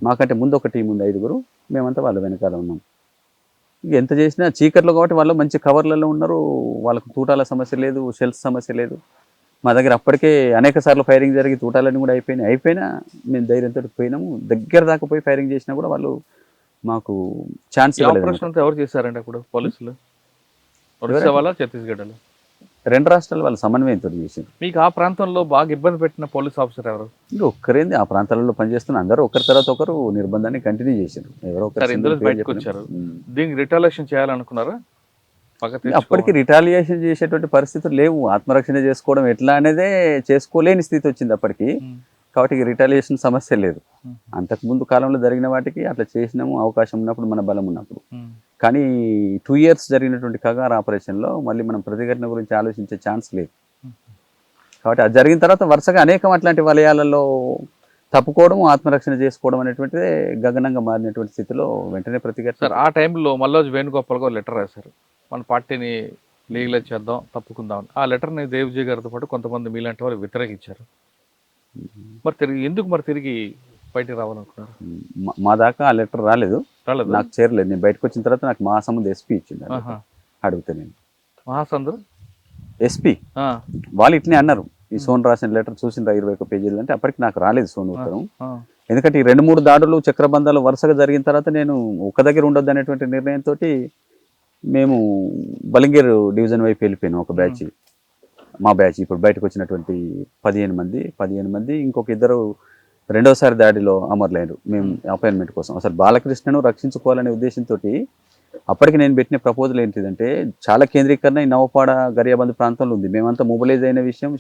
మాకంటే ముందు ఒక టీం ఉంది, 5గురు, మేమంతా వాళ్ళ వెనకాల ఉన్నాం. ఎంత చేసినా చీకట్లో కాబట్టి వాళ్ళు మంచి కవర్లలో ఉన్నారు, వాళ్ళకు తూటాల సమస్య లేదు, షెల్స్ సమస్య లేదు. మా దగ్గర అప్పటికే అనేక సార్లు ఫైరింగ్ జరిగి తూటాలన్నీ కూడా అయిపోయినా మేము ధైర్యంతో పోయినాము. దగ్గర దాకా పోయి ఫైరింగ్ చేసినా కూడా వాళ్ళు మాకు ఛాన్స్ ఇవ్వలేదు. ఎవరు చేశారండి అప్పుడు? పోలీసులు ఛత్తీస్గఢ్లో 2 రాష్ట్రాలు వాళ్ళు సమన్వయంతో చేసింది. మీకు ఆ ప్రాంతంలో బాగా ఇబ్బంది పెట్టిన పోలీస్ ఆఫీసర్ ఎవరు? ఇంకా ఒక్కరేంది, ఆ ప్రాంతాలలో పనిచేస్తున్న అందరూ ఒకరి తర్వాత ఒకరు నిర్బంధాన్ని కంటిన్యూ చేశారు. ఎవరో బయటకు వచ్చారు. దీనికి రిటాలియేషన్ చేయాలనుకున్నారా? అప్పటికి రిటాలియేషన్ చేసేటువంటి పరిస్థితులు లేవు. ఆత్మరక్షణ చేసుకోవడం ఎట్లా అనేదే చేసుకోలేని స్థితి వచ్చింది అప్పటికి. కాబట్టి రిటాలియేషన్ సమస్య లేదు. అంతకుముందు కాలంలో జరిగిన వాటికి అట్లా చేసినాము, అవకాశం ఉన్నప్పుడు, మన బలం ఉన్నప్పుడు. కానీ 2 years జరిగినటువంటి కగార్ ఆపరేషన్లో మళ్ళీ మనం ప్రతిఘటన గురించి ఆలోచించే ఛాన్స్ లేదు. కాబట్టి అది జరిగిన తర్వాత వరుసగా అనేకం అట్లాంటి వలయాలలో తప్పుకోవడం, ఆత్మరక్షణ చేసుకోవడం అనేటువంటిదే గగనంగా మారినటువంటి స్థితిలో వెంటనే ప్రతిఘటన. సార్ ఆ టైంలో మల్లోజ్ వేణుగోపాల్ గారు లెటర్ రాశారు, మన పార్టీని లీగలైజ్ చేద్దాం, తప్పుకుందాం. ఆ లెటర్ని దేవ్జీ గారితో పాటు కొంతమంది మీలాంటి వాళ్ళు వ్యతిరేకించారు. మరి తిరిగి బయటికి రావాలనుకున్నారు? మా దాకా ఆ లెటర్ రాలేదు, నాకు చేరలేదు. నేను బయటకు వచ్చిన తర్వాత నాకు మహాసముద్ర ఎస్పీ ఇచ్చింది. అడిగితే నేను మహాసముద్ర ఎస్పీ వాళ్ళు ఇట్లనే అన్నారు, ఈ సోన్ రాసిన లెటర్ చూసిన 21 పేజీలు అంటే అప్పటికి నాకు రాలేదు సోన్ ఉత్తరం. ఎందుకంటే ఈ 2-3 దాడులు చక్రబంధాలు వరుసగా జరిగిన తర్వాత నేను ఒక దగ్గర ఉండొద్దు అనేటువంటి నిర్ణయంతో మేము బలింగేర్ డివిజన్ వైపు వెళ్ళిపోయాను. ఒక బ్యాచ్, మా బ్యాచ్ ఇప్పుడు బయటకు వచ్చినటువంటి 15 మంది ఇంకొక 2 రెండోసారి దాడిలో అమరులైనరు. మేము అపాయింట్మెంట్ కోసం అసలు బాలకృష్ణను రక్షించుకోవాలనే ఉద్దేశంతో అప్పటికి నేను పెట్టిన ప్రపోజల్ ఏంటిదంటే, చాలా కేంద్రీకరణ ఈ నవపాడ గరియాబంద్ ప్రాంతంలో ఉంది. మేమంతా మొబిలైజ్ అయిన విషయం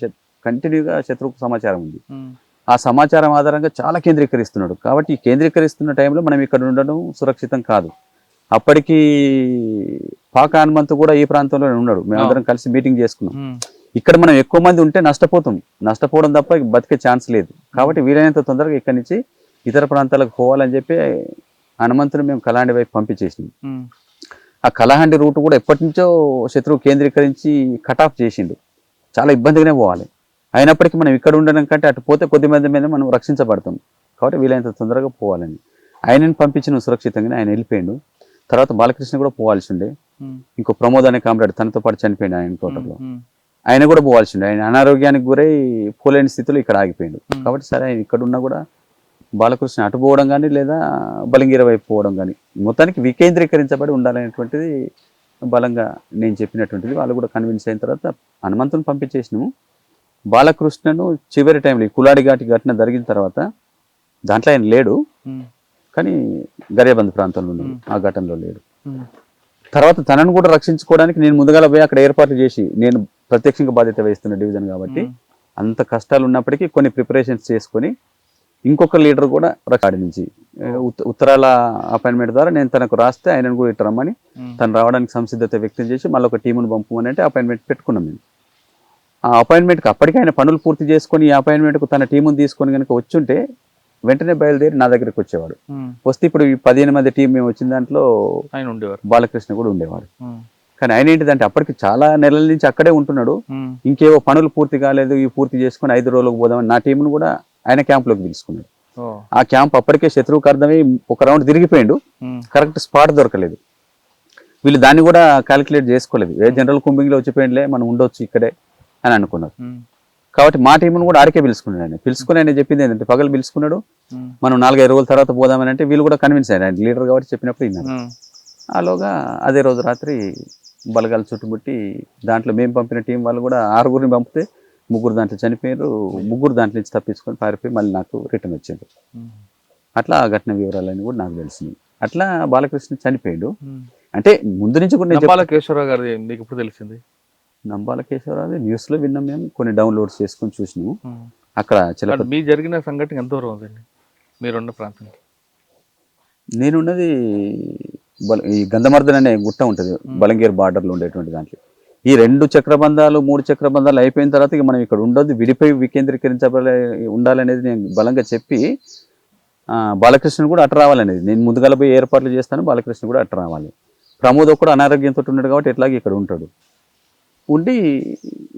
కంటిన్యూగా శత్రువుకు సమాచారం ఉంది. ఆ సమాచారం ఆధారంగా చాలా కేంద్రీకరిస్తున్నాడు. కాబట్టి ఈ కేంద్రీకరిస్తున్న టైంలో మనం ఇక్కడ ఉండడం సురక్షితం కాదు. అప్పటికి పాక హనుమంతు కూడా ఈ ప్రాంతంలోనే ఉన్నాడు. మేమందరం కలిసి మీటింగ్ చేసుకున్నాం. ఇక్కడ మనం ఎక్కువ మంది ఉంటే నష్టపోవడం తప్ప బతికే ఛాన్స్ లేదు. కాబట్టి వీలైనంత తొందరగా ఇక్కడి నుంచి ఇతర ప్రాంతాలకు పోవాలని చెప్పి హనుమంతుని మేము కలాండి వైపు పంపించేసినాం. ఆ కలహండి రూట్ కూడా ఎప్పటి నుంచో శత్రువు కేంద్రీకరించి కట్ ఆఫ్ చేసిండు. చాలా ఇబ్బందిగానే పోవాలి. అయినప్పటికీ మనం ఇక్కడ ఉండడం కంటే అటు పోతే కొద్ది మంది మీద మనం రక్షించబడతాం. కాబట్టి వీలైనంత తొందరగా పోవాలని ఆయనని పంపించిన సురక్షితంగానే ఆయన వెళ్ళిపోయాడు. తర్వాత బాలకృష్ణ కూడా పోవాల్సి ఉండే. ఇంకో ప్రమోద్ అనే కామ్రేడ్ తనతో పాటు చనిపోయింది ఆయన తోటలో, ఆయన కూడా పోవాల్సి ఉండే. ఆయన అనారోగ్యానికి గురై పోలేని స్థితిలో ఇక్కడ ఆగిపోయాడు. కాబట్టి సరే ఆయన ఇక్కడ ఉన్నా కూడా బాలకృష్ణ అటు పోవడం కానీ లేదా బలింగీర వైపు పోవడం కానీ మొత్తానికి వికేంద్రీకరించబడి ఉండాలనేటువంటిది బలంగా నేను చెప్పినటువంటిది. వాళ్ళు కూడా కన్విన్స్ అయిన తర్వాత హనుమంతుని పంపించేసినాము. బాలకృష్ణను చివరి టైంలో కులాడి ఘటన జరిగిన తర్వాత దాంట్లో ఆయన లేడు, కానీ గరియాబంద్ ప్రాంతంలో ఉన్నాడు, ఆ ఘటనలో లేడు. తర్వాత తనను కూడా రక్షించుకోవడానికి నేను ముందుగా పోయి అక్కడ ఏర్పాట్లు చేసి, నేను ప్రత్యక్షంగా బాధ్యత వహిస్తున్న డివిజన్ కాబట్టి అంత కష్టాలు ఉన్నప్పటికీ కొన్ని ప్రిపరేషన్స్ చేసుకొని ఇంకొక లీడర్ కూడా కాడి నుంచి ఉత్తరాల అపాయింట్మెంట్ ద్వారా నేను తనకు రాస్తే ఆయనను కూడా ఇటు రమ్మని తను రావడానికి సంసిద్ధత వ్యక్తం చేసి మళ్ళీ ఒక టీమును పంపమని అంటే అపాయింట్మెంట్ పెట్టుకున్నాం మేము. ఆ అపాయింట్మెంట్కి అప్పటికి ఆయన పనులు పూర్తి చేసుకొని ఈ అపాయింట్మెంట్కు తన టీమును తీసుకొని కనుక వచ్చుంటే వెంటనే బయలుదేరి నా దగ్గరికి వచ్చేవాడు. వస్తే ఇప్పుడు ఈ 15 మంది టీం మేము వచ్చిన దాంట్లో ఆయన ఉండేవారు, బాలకృష్ణ కూడా ఉండేవాడు. కానీ ఆయన ఏంటిదంటే అప్పటికి చాలా నెలల నుంచి అక్కడే ఉంటున్నాడు. ఇంకేవో పనులు పూర్తి కాలేదు, ఇవి పూర్తి చేసుకుని 5 రోజులకు పోదామని నా టీంను కూడా ఆయన క్యాంప్లోకి పిలుచుకున్నాడు. ఆ క్యాంప్ అప్పటికే శత్రువుకు అర్థమై ఒక రౌండ్ తిరిగిపోయిండు, కరెక్ట్ స్పాట్ దొరకలేదు. వీళ్ళు దాన్ని కూడా క్యాలిక్యులేట్ చేసుకోలేదు. ఏ జనరల్ కుంబింగ్లో వచ్చిపోయిందిలే మనం ఉండొచ్చు ఇక్కడే అని అనుకున్నారు. కాబట్టి మా టీంను కూడా ఆడికే పిలుచుకున్నాడు. ఆయన పిలుచుకుని ఆయన చెప్పింది ఏంటంటే పగలు పిలుచుకున్నాడు, మనం 4-5 రోజుల తర్వాత పోదామని అంటే వీళ్ళు కూడా కన్విన్స్ అయ్యారు. ఆయన లీడర్ కాబట్టి చెప్పినప్పుడు విన్నారు. ఆలోగా అదే రోజు రాత్రి బలగాలు చుట్టుముట్టి దాంట్లో మేము పంపిన టీం వాళ్ళు కూడా 6గురిని పంపితే 3 దాంట్లో చనిపోయారు, 3 దాంట్లో నుంచి తప్పించుకొని పారిపోయి మళ్ళీ నాకు రిటర్న్ వచ్చిండు. అట్లా ఆ ఘటన వివరాలన్నీ కూడా నాకు తెలిసినాయి. అట్లా బాలకృష్ణ చనిపోయాడు. అంటే ముందు నుంచి కూడా నంబాల కేశవరావు గారు మీకు ఇప్పుడు తెలిసింది? నంబాల కేశవరావు న్యూస్లో విన్నాం, మేము కొన్ని డౌన్లోడ్స్ చేసుకొని చూసినాము. అక్కడ మీ జరిగిన సంఘటన ఎంత దూరం ఉందండి మీరున్న ప్రాంతం? నేనున్నది ఈ గంధమర్దన్ అనే గుట్ట ఉంటుంది బలంగీర్ బార్డర్లో ఉండేటువంటి దాంట్లో. ఈ 2 చక్రబంధాలు 3 చక్రబంధాలు అయిపోయిన తర్వాత ఇక మనం ఇక్కడ ఉండొద్దు, విడిపోయి వికేంద్రీకరించబడే ఉండాలనేది నేను బలంగా చెప్పి బాలకృష్ణ కూడా అట్ట రావాలనేది నేను ముందుగా పోయి ఏర్పాట్లు చేస్తాను. బాలకృష్ణ కూడా అట్ట రావాలి. ప్రమోద్ కూడా అనారోగ్యంతో ఉన్నాడు కాబట్టి ఎట్లాగే ఇక్కడ ఉంటాడు, ఉండి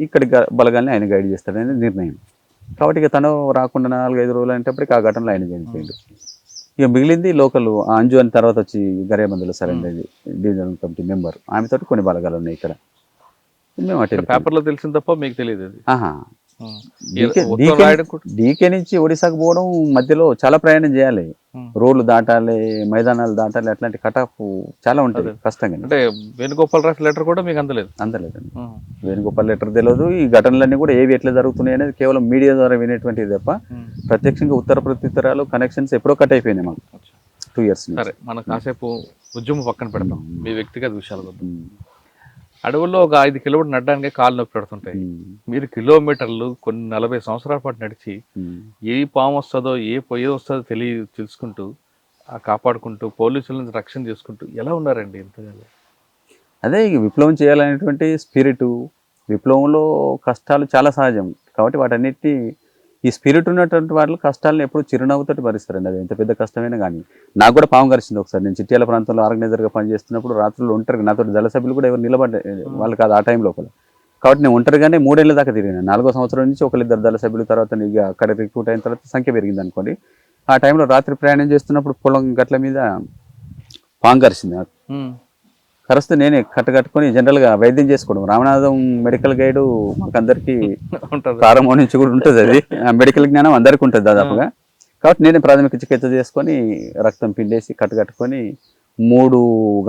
ఇక్కడి బలగాల్ని ఆయన గైడ్ చేస్తాడనేది నిర్ణయం. కాబట్టి ఇక తను రాకుండా 4-5 రోజులు అనేటప్పటికి ఆ ఘటనలో ఆయన చనిపోయాడు. ఇక మిగిలింది లోకల్ అంజు అని తర్వాత వచ్చి గరేబందులో సరైన డివిజనల్ కమిటీ మెంబర్, ఆమెతో కొన్ని బలగాలు ఉన్నాయి ఇక్కడ. మేము అటు పేపర్లో తెలిసిన తప్ప మీకు తెలియదు. డీకే నుంచి ఒడిశాకు పోవడం మధ్యలో చాలా ప్రయాణం చేయాలి, రోడ్లు దాటాలి, మైదానాలు దాటాలి, అట్లాంటి కటాఫ్ చాలా ఉంటుంది కష్టంగా. అంటే వేణుగోపాల్ రాసిన లెటర్ కూడా మీకు అందలేదండి. వేణుగోపాల్ లెటర్ తెలియదు. ఈ ఘటనలన్నీ కూడా ఏవి ఎట్లా జరుగుతున్నాయి అనేది కేవలం మీడియా ద్వారా వినేటువంటిది తప్ప ప్రత్యక్షంగా ఉత్తర ప్రత్యుత్తరాలు కనెక్షన్స్ ఎప్పుడో కట్ అయిపోయినాయి మాకు 2 years. సరే, మనం కాసేపు ఉద్యమం పక్కన పెడతాం, మీ వ్యక్తిగత విషయాలు. అడవుల్లో ఒక 5 కిలోమీటర్లు నడడానికి కాలు నొప్పి పెడుతుంటాయి. మీరు కిలోమీటర్లు కొన్ని 40 సంవత్సరాల పాటు నడిచి ఏ పాము వస్తుందో ఏ పొయ్యి వస్తుందో తెలుసుకుంటూ కాపాడుకుంటూ పోలీసుల నుంచి రక్షణ చేసుకుంటూ ఎలా ఉన్నారండి ఇంతగా? అదే విప్లవం చేయాలనేటువంటి స్పిరిట్, విప్లవంలో కష్టాలు చాలా సహజం కాబట్టి వాటన్నిటి ఈ స్పిరిట్ ఉన్నటువంటి వాళ్ళు కష్టాలను ఎప్పుడు చిరునవ్వుతోటి భరిస్తారండి. అది ఎంత పెద్ద కష్టమైనా కానీ. నాకు కూడా పాము కరిచింది ఒకసారి. నేను చిట్యాల ప్రాంతంలో ఆర్గనైజర్గా పనిచేస్తున్నప్పుడు రాత్రులు ఒంటరిగా, నాతో దళ సభ్యులు కూడా ఎవరు నిలబడ్డ వాళ్ళు కాదు ఆ టైం లోపల. కాబట్టి నేను ఒంటరిగానే 3 ఏళ్ళ దాకా తిరిగిన. 4వ సంవత్సరం నుంచి 1-2 దళ సభ్యుల తర్వాత ఇక అక్కడ రిక్రూట్ అయిన తర్వాత సంఖ్య పెరిగింది అనుకోండి. ఆ టైంలో రాత్రి ప్రయాణం చేస్తున్నప్పుడు పొలం గట్ల మీద పాము కరిచింది నాకు. కరిస్తే నేనే కట్టుకొని జనరల్గా వైద్యం చేసుకోవడం. రామనాథం మెడికల్ గైడ్ మాకందరికీ ప్రారంభం నుంచి కూడా ఉంటుంది, అది మెడికల్ జ్ఞానం అందరికీ ఉంటుంది దాదాపుగా. కాబట్టి నేనే ప్రాథమిక చికిత్స చేసుకొని రక్తం పిండేసి కట్టుకొని 3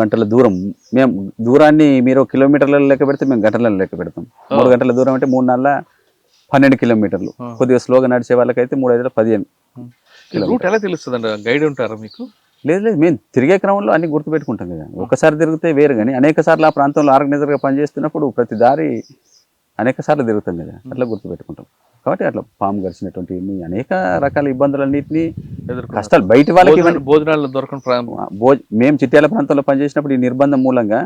గంటల దూరం, మేము దూరాన్ని మీరు కిలోమీటర్లలో లెక్క పెడితే మేము గంటలలో లెక్క పెడతాం. 3 గంటల దూరం అంటే 3-4 12 కిలోమీటర్లు. కొద్దిగా స్లోగా నడిచే వాళ్ళకైతే 3-5-15 కిలోమీటర్లు. ఎలా తెలుస్తుంది? గైడ్ ఉంటారా మీకు? లేదు, మేము తిరిగే క్రమంలో అన్ని గుర్తుపెట్టుకుంటాం కదా. ఒకసారి తిరిగితే వేరు, కానీ అనేక సార్లు ఆ ప్రాంతంలో ఆర్గనైజర్గా పనిచేస్తున్నప్పుడు ప్రతి దారి అనేక సార్లు తిరుగుతాం కదా, అట్లా గుర్తుపెట్టుకుంటాం. కాబట్టి అట్లా పాము గడిచినటువంటి అనేక రకాల ఇబ్బందులన్నింటినీ కష్టాలు బయట వాళ్ళకి భోజనాలు దొరకని మేము చిట్యాల ప్రాంతంలో పనిచేసినప్పుడు ఈ నిర్బంధం మూలంగా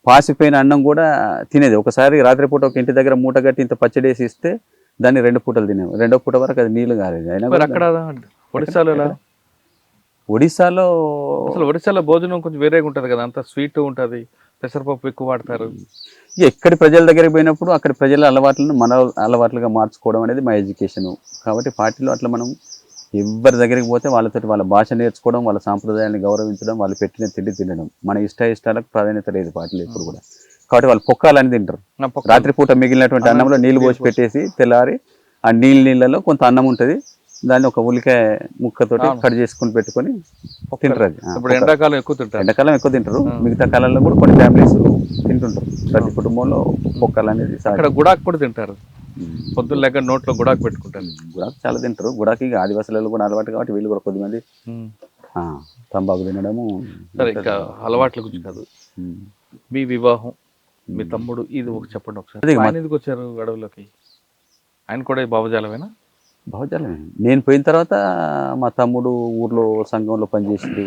పాసిపోయిన అన్నం కూడా తినేది. ఒకసారి రాత్రిపూట ఒక ఇంటి దగ్గర మూట కట్టి ఇంత పచ్చడేసి ఇస్తే దాన్ని 2 పూటలు తినేవి. 2వ పూట వరకు అది నీళ్లు కాలేదు. అయినా ఒడిశాలో భోజనం కొంచెం వేరేగా ఉంటుంది కదా, అంత స్వీట్ ఉంటుంది, పెసరపప్పు ఎక్కువ వాడతారు. ఎక్కడి ప్రజల దగ్గరికి పోయినప్పుడు అక్కడి ప్రజల అలవాట్లను మన అలవాట్లుగా మార్చుకోవడం అనేది మా ఎడ్యుకేషను. కాబట్టి పార్టీలో అట్లా మనం ఎవరి దగ్గరికి పోతే వాళ్ళతో వాళ్ళ భాష నేర్చుకోవడం, వాళ్ళ సాంప్రదాయాన్ని గౌరవించడం, వాళ్ళు పెట్టిన తిండి తినడం. మన ఇష్టాలకు ప్రాధాన్యత లేదు పార్టీలు ఎప్పుడు కూడా. కాబట్టి వాళ్ళు పొక్కాలని తింటారు. రాత్రిపూట మిగిలినటువంటి అన్నంలో నీళ్లు పోసి పెట్టేసి తెల్లారి ఆ నీళ్ళలో కొంత అన్నం ఉంటుంది, దాన్ని ఒక ఉల్లికాయ ముక్కతోటి కట్ చేసుకుని పెట్టుకొని తింటారు. అది ఎండాకాలం ఎక్కువ తింటారు. మిగతా కాలంలో కూడా కొన్ని ఫ్యామిలీస్ తింటుంటారు. ప్రతి కుటుంబంలో పొక్కలు అనేది గుడాకు కూడా తింటారు. పొద్దున్న లేక నోట్లో గుడాకు పెట్టుకుంటారు. గుడాకు చాలా తింటారు. గుడాకి ఆదివాసులలో కూడా అలవాటు కాబట్టి వీళ్ళు కూడా కొద్దిమంది తంబాకు తినడము. సరే, ఇంకా అలవాట్ల గురించి కాదు, మీ వివాహం, మీ తమ్ముడు, ఇది చెప్పండి ఒకసారి. ఎందుకు వచ్చారు అడవులోకి? ఆయన కూడా ఈ భావజాలమేనా? భావజాలమే. నేను పోయిన తర్వాత మా తమ్ముడు ఊర్లో సంఘంలో పనిచేసిండు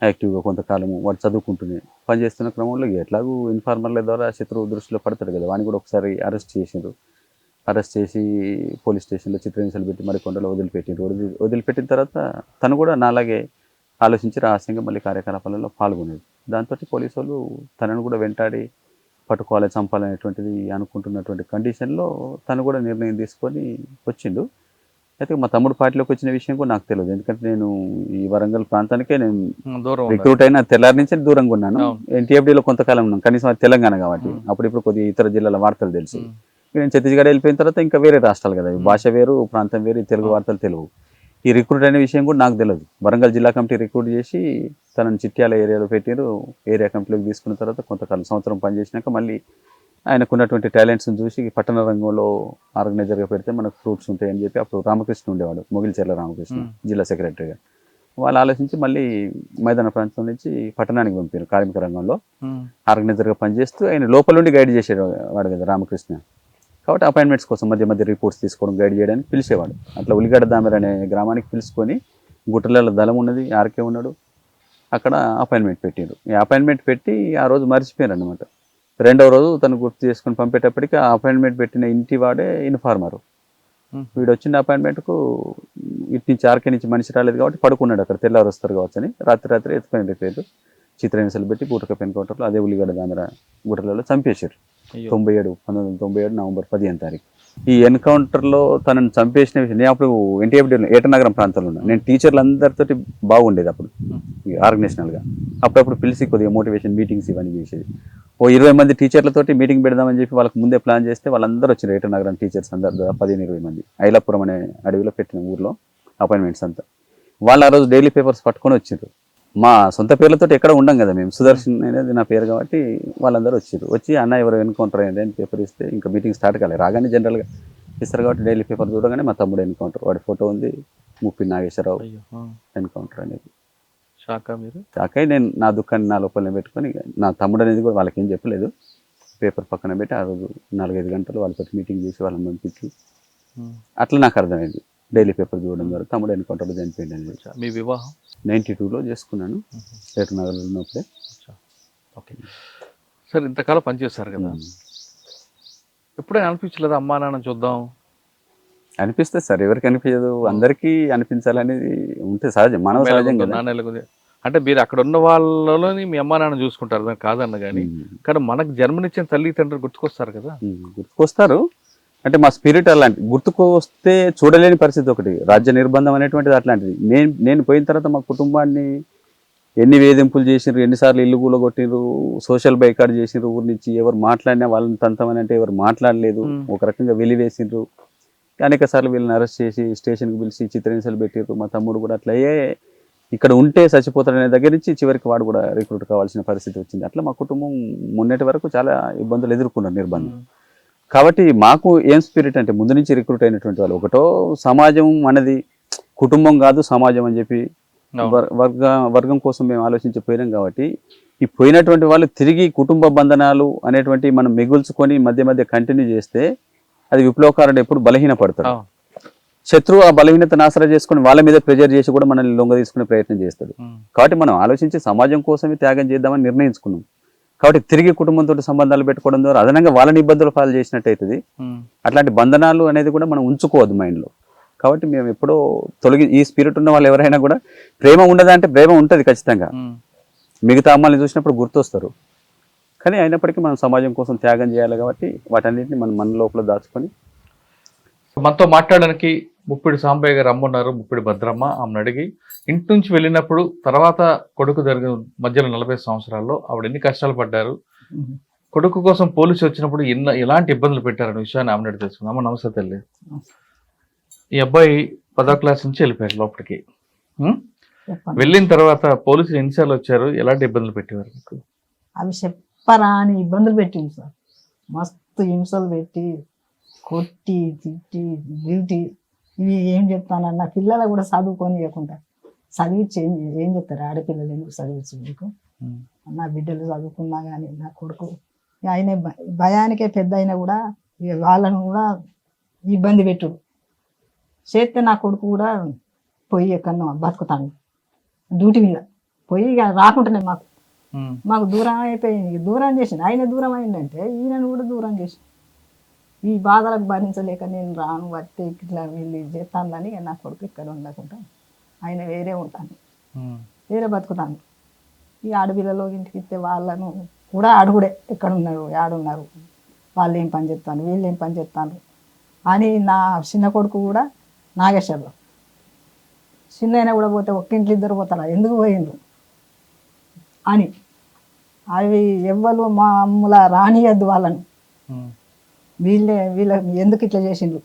యాక్టివ్గా కొంతకాలము. వాడు చదువుకుంటూనే పనిచేస్తున్న క్రమంలో ఎట్లాగూ ఇన్ఫార్మర్ల ద్వారా శత్రువు దృష్టిలో పడతాడు కదా, వాడిని కూడా ఒకసారి అరెస్ట్ చేసిండ్రు. అరెస్ట్ చేసి పోలీస్ స్టేషన్లో చిత్రహింసలు పెట్టి మరికొండలో వదిలిపెట్టిండ్రు. వదిలిపెట్టిన తర్వాత తను కూడా నాలాగే ఆలోచించి రహస్యంగా మళ్ళీ కార్యకలాపాలలో పాల్గొనేది. దాంతో పోలీసు వాళ్ళు తనను కూడా వెంటాడి పట్టుకోవాలి, చంపాలనేటువంటిది అనుకుంటున్నటువంటి కండిషన్లో తను కూడా నిర్ణయం తీసుకొని వచ్చిండు. అయితే మా తమ్ముడు పార్టీలోకి వచ్చిన విషయం కూడా నాకు తెలియదు, ఎందుకంటే నేను ఈ వరంగల్ ప్రాంతానికే నేను రిక్రూట్ అయిన తెల్లారి నుంచి దూరంగా ఉన్నాను. ఎన్టీఎఫ్డీలో కొంతకాలం ఉన్నాను, కనీసం అది తెలంగాణ కాబట్టి. అప్పుడిప్పుడు కొద్దిగా ఇతర జిల్లాల వార్తలు తెలుసు. నేను ఛత్తీస్గఢ్ వెళ్ళిపోయిన తర్వాత ఇంకా వేరే రాష్ట్రాలు కదా, భాష వేరు, ప్రాంతం వేరు, తెలుగు వార్తలు తెలుగు. ఈ రిక్రూట్ అయిన విషయం కూడా నాకు తెలియదు. వరంగల్ జిల్లా కమిటీ రిక్రూట్ చేసి తనని చిట్యాల ఏరియాలో పెట్టారు. ఏరియా కమిటీలోకి తీసుకున్న తర్వాత కొంతకాలం సంవత్సరం పనిచేసినాక మళ్ళీ ఆయనకున్నటువంటి టాలెంట్స్ని చూసి పట్టణ రంగంలో ఆర్గనైజర్గా పెడితే మనకు ఫ్రూట్స్ ఉంటాయని చెప్పి అప్పుడు రామకృష్ణ ఉండేవాడు, మొగిలిచెర్ల రామకృష్ణ జిల్లా సెక్రటరీగా. వాళ్ళు ఆలోచించి మళ్ళీ మైదాన ప్రాంతం నుంచి పట్టణానికి పంపారు. కార్మిక రంగంలో ఆర్గనైజర్గా పనిచేస్తూ ఆయన లోపల నుండి గైడ్ చేసేవాడు కదా రామకృష్ణ. కాబట్టి అపాయింట్మెంట్స్ కోసం మధ్య మధ్య రిపోర్ట్స్ తీసుకోవడం, గైడ్ చేయడానికి పిలిచేవాడు. అట్లా ఉల్లిగడ్డ దామెర అనే గ్రామానికి పిలుచుకొని, గుట్టలలో దళం ఉన్నది, ఆర్కే ఉన్నాడు, అక్కడ అపాయింట్మెంట్ పెట్టారు. ఈ అపాయింట్మెంట్ పెట్టి ఆ రోజు మర్చిపోయారు అనమాట. రెండవ రోజు తను గుర్తు చేసుకొని పంపేటప్పటికి ఆ అపాయింట్మెంట్ పెట్టిన ఇంటి వాడే ఇన్ఫార్మరు. వీడు వచ్చిన అపాయింట్మెంట్కు ఇటు నుంచి ఆర్కే నుంచి మనిషి రాలేదు కాబట్టి పడుకున్నాడు అక్కడ, తెల్లవారు వస్తారు కావచ్చు అని. రాత్రి ఎత్తుకొని వెళ్ళిపోయారు. చిత్రహింసలు పెట్టి పూటకప్ ఎన్కౌంటర్లో అదే ఉల్లిగడ్డ దామెర గుట్టలలో చంపేశారు. 1997 నవంబర్ 15వ తారీఖు. ఈ ఎన్కౌంటర్లో తనను చంపేసిన విషయం, నేను అప్పుడు ఎన్టీఎఫ్డీ ఏటనగరం ప్రాంతంలో ఉన్నా. నేను టీచర్లు అందరితోటి బాగుండేది అప్పుడు ఆర్గనైజేషనల్గా. అప్పుడప్పుడు పిలిచి కొద్దిగా మోటివేషన్ మీటింగ్స్ ఇవన్నీ చేసేది. ఓ 20 మంది టీచర్లతోటి మీటింగ్ పెడదామని చెప్పి వాళ్ళకి ముందే ప్లాన్ చేస్తే వాళ్ళందరూ వచ్చినారు. ఏటనగరం టీచర్స్ అందరు 15-20 మంది ఐలాపురం అనే అడవిలో పెట్టిన ఊర్లో అపాయింట్మెంట్స్ అంతా. వాళ్ళు ఆ రోజు డైలీ పేపర్స్ పట్టుకొని వచ్చారు. మా సొంత పేర్లతో ఎక్కడ ఉండం కదా మేము, సుదర్శన్ అనేది నా పేరు కాబట్టి వాళ్ళందరూ వచ్చి అన్న ఎవరు ఎన్కౌంటర్ అయ్యింది అని పేపర్ ఇస్తే ఇంకా మీటింగ్ స్టార్ట్ కాలేదు. రాగానే జనరల్గా ఇస్తారు కాబట్టి డైలీ పేపర్ చూడగానే మా తమ్ముడు ఎన్కౌంటర్, వాడి ఫోటో ఉంది, ముప్పి నాగేశ్వరరావు ఎన్కౌంటర్ అనేది. షాక్ అయ్యి నేను నా దుఃఖాన్ని నా లోపలనే పెట్టుకొని, నా తమ్ముడు అనేది కూడా వాళ్ళకి ఏం చెప్పలేదు, పేపర్ పక్కన పెట్టి ఆ రోజు 4-5 గంటలు వాళ్ళతో మీటింగ్ చేసి వాళ్ళని పంపించి అట్లా నాకు అర్థమైంది. డైలీ పేపర్ చూడడం ద్వారా తమ్ముడు ఎన్కౌంటర్లో చనిపోయింది అనేది. మీ వివాహం 92లో చేసుకున్నాను, ఏటనగర్లో ఉన్నప్పుడే. ఓకే సార్, ఇంతకాలం పనిచేస్తారు కదా, ఎప్పుడైనా అనిపించలేదా అమ్మా నాన్న చూద్దాం? అనిపిస్తుంది సార్, ఎవరికి అనిపించదు, అందరికీ అనిపించాలనేది ఉంటే సహజం, మానవ సహజం కదా. అంటే మీరు అక్కడ ఉన్న వాళ్ళలోని మీ అమ్మా నాన్న చూసుకుంటారు, దాన్ని కాదన్న కానీ మనకు జన్మనిచ్చిన తల్లి తండ్రులు గుర్తుకొస్తారు కదా. గుర్తుకొస్తారు అంటే మా స్పిరిట్ అలాంటి, గుర్తుకొస్తే చూడలేని పరిస్థితి ఒకటి, రాజ్య నిర్బంధం అనేటువంటిది అట్లాంటిది. నేను పోయిన తర్వాత మా కుటుంబాన్ని ఎన్ని వేధింపులు చేసినారు, ఎన్నిసార్లు ఇల్లు కూలగొట్టినారు, సోషల్ బైకాట్ చేసినారు, ఊరి నుంచి ఎవరు మాట్లాడినా వాళ్ళని తంతమని అంటే ఎవరు మాట్లాడలేదు, ఒక రకంగా వెలివేసిండ్రు. అనేక సార్లు వీళ్ళని అరెస్ట్ చేసి స్టేషన్కి పిలిచి చిత్రహింసలు పెట్టారు. మా తమ్ముడు కూడా అట్లయే ఇక్కడ ఉంటే చచ్చిపోతాడనే దగ్గర నుంచి చివరికి వాడు కూడా రిక్రూట్ కావాల్సిన పరిస్థితి వచ్చింది. అట్లా మా కుటుంబం మొన్నటి వరకు చాలా ఇబ్బందులు ఎదుర్కొన్నారు, నిర్బంధం. కాబట్టి మాకు ఏం స్పిరిట్ అంటే ముందు నుంచి రిక్రూట్ అయినటువంటి వాళ్ళు ఒకటో సమాజం అనేది కుటుంబం కాదు సమాజం అని చెప్పి వర్గం కోసం మేము ఆలోచించిపోయినాం. కాబట్టి ఈ పోయినటువంటి వాళ్ళు తిరిగి కుటుంబ బంధనాలు అనేటువంటి మనం మిగుల్చుకొని మధ్య మధ్య కంటిన్యూ చేస్తే అది విప్లవకారుడు ఎప్పుడు బలహీనపడతాడు. శత్రువు ఆ బలహీనతను ఆసరా చేసుకుని వాళ్ళ మీద ప్రెజర్ చేసి కూడా మనల్ని లొంగ తీసుకునే ప్రయత్నం చేస్తాడు. కాబట్టి మనం ఆలోచించి సమాజం కోసమే త్యాగం చేద్దామని నిర్ణయించుకున్నాం. కాబట్టి తిరిగి కుటుంబంతో సంబంధాలు పెట్టుకోవడం ద్వారా అదనంగా వాళ్ళని ఇబ్బందులు పాలు చేసినట్టు అవుతుంది. అట్లాంటి బంధనాలు అనేది కూడా మనం ఉంచుకోవద్దు మైండ్లో. కాబట్టి మేము ఎప్పుడో ఈ స్పిరిట్ ఉన్న వాళ్ళు ఎవరైనా కూడా ప్రేమ ఉండదా అంటే ప్రేమ ఉంటుంది ఖచ్చితంగా, మిగతా అమ్మాయిని చూసినప్పుడు గుర్తొస్తారు. కానీ అయినప్పటికీ మనం సమాజం కోసం త్యాగం చేయాలి కాబట్టి వాటన్నిటిని మనం మన లోపల దాచుకొని. మనతో మాట్లాడడానికి ముప్పిడి సాంబయ్య గారు రమ్మన్నారు. ముప్పిడి భద్రమ్మ ఆమెను అడిగి ఇంటి నుంచి వెళ్ళినప్పుడు తర్వాత కొడుకు జరిగిన మధ్యలో 40 సంవత్సరాల్లో ఆవిడ ఎన్ని కష్టాలు పడ్డారు, కొడుకు కోసం పోలీసు వచ్చినప్పుడు ఎలాంటి ఇబ్బందులు పెట్టారనే విషయాన్ని ఆమెను అడిగి తెలుసుకుందాం. అమ్మ నమస్తే తల్లి. ఈ అబ్బాయి 10వ క్లాస్ నుంచి వెళ్ళిపోయారు లోపలికి. వెళ్ళిన తర్వాత పోలీసులు ఎన్నిసార్లు వచ్చారు, ఎలాంటి ఇబ్బందులు పెట్టేవారు మీకు? అవి చెప్పరాని ఇబ్బందులు పెట్టింది సార్. మస్తు హింసలు పెట్టి కొట్టి తిట్టి డ్యూటీ ఇవి ఏం చెప్తానన్న పిల్లలు కూడా చదువుకొని ఇవ్వకుండా చదివించి ఏం చెప్తారు, ఆడపిల్లలు ఎందుకు చదివించు మీకు, నా బిడ్డలు చదువుకున్నా కానీ నా కొడుకు ఆయన భయానికే పెద్ద అయినా కూడా వాళ్ళను కూడా ఇబ్బంది పెట్టుడు చేస్తే నా కొడుకు కూడా పొయ్యి ఎక్కడో బతుకుతాను డ్యూటీ మీద పొయ్యి ఇక రాకుండానే మాకు దూరం అయిపోయింది. దూరం చేసింది ఆయన. దూరం అయిందంటే ఈయనను కూడా దూరం చేసి ఈ బాధలకు భరించలేక నేను రాను వస్తే ఇట్లా వీళ్ళు చేస్తానని నా కొడుకు ఇక్కడ ఉండకుండా ఆయన వేరే ఉంటాను, వేరే బతుకుతాను. ఈ ఆడపిల్లలో ఇంటికి ఇస్తే వాళ్ళను కూడా అడుగుడే ఎక్కడున్నారు ఆడున్నారు, వాళ్ళు ఏం పని చేస్తాను వీళ్ళు ఏం పని చేస్తాను అని. నా చిన్న కొడుకు కూడా నాగేశ్వర్లో చిన్న అయినా కూడా పోతే ఒక్కింట్లో ఇద్దరు పోతారా ఎందుకు పోయిండ్రు అని. అవి ఎవ్వరు మా అమ్ముల రానియద్దు వాళ్ళను, వీళ్ళ ఎందుకు ఇట్లా చేసిండ్రు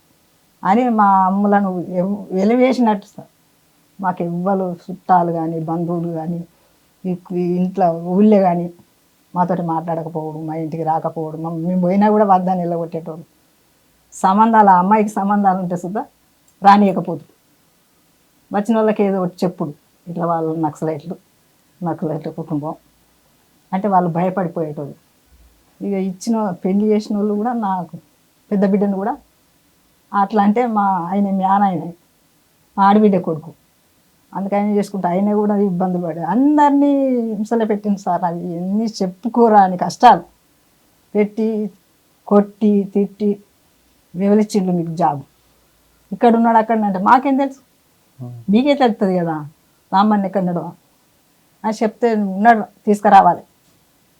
అని మా అమ్ములను వెలివేసినట్టు సార్. మాకు ఎవ్వరు చుట్టాలు కానీ బంధువులు కానీ ఇంట్లో ఊళ్ళే కానీ మాతోటి మాట్లాడకపోవడం, మా ఇంటికి రాకపోవడం, మేము పోయినా కూడా వద్దని నిలబొట్టేటోళ్ళు. సంబంధాలు ఆ అమ్మాయికి సంబంధాలు ఉంటే సుద్ధా రానియకపోదు. వచ్చిన వాళ్ళకి ఏదో ఒకటి చెప్పుడు ఇట్లా వాళ్ళు నక్సలైట్ల కుటుంబం అంటే వాళ్ళు భయపడిపోయేటోళ్ళు. ఇక పెళ్లి చేసిన వాళ్ళు కూడా నాకు పెద్ద బిడ్డను కూడా అట్లా అంటే మా ఆయన మా ఆడబిడ్డ కొడుకు అందుకని చేసుకుంటే ఆయన కూడా ఇబ్బందులు పడే అందరినీ హింసలు పెట్టింది సార్. అవి ఎన్ని చెప్పుకోరా అని కష్టాలు పెట్టి కొట్టి తిట్టి వివరించిండు. మీకు జాబ్ ఇక్కడ ఉన్నాడు అక్కడ అంటే మాకేం తెలుసు, మీకే తెలుస్తుంది కదా రామ్మని ఎక్కడున్నాడు అని చెప్తే ఉన్నాడు తీసుకురావాలి.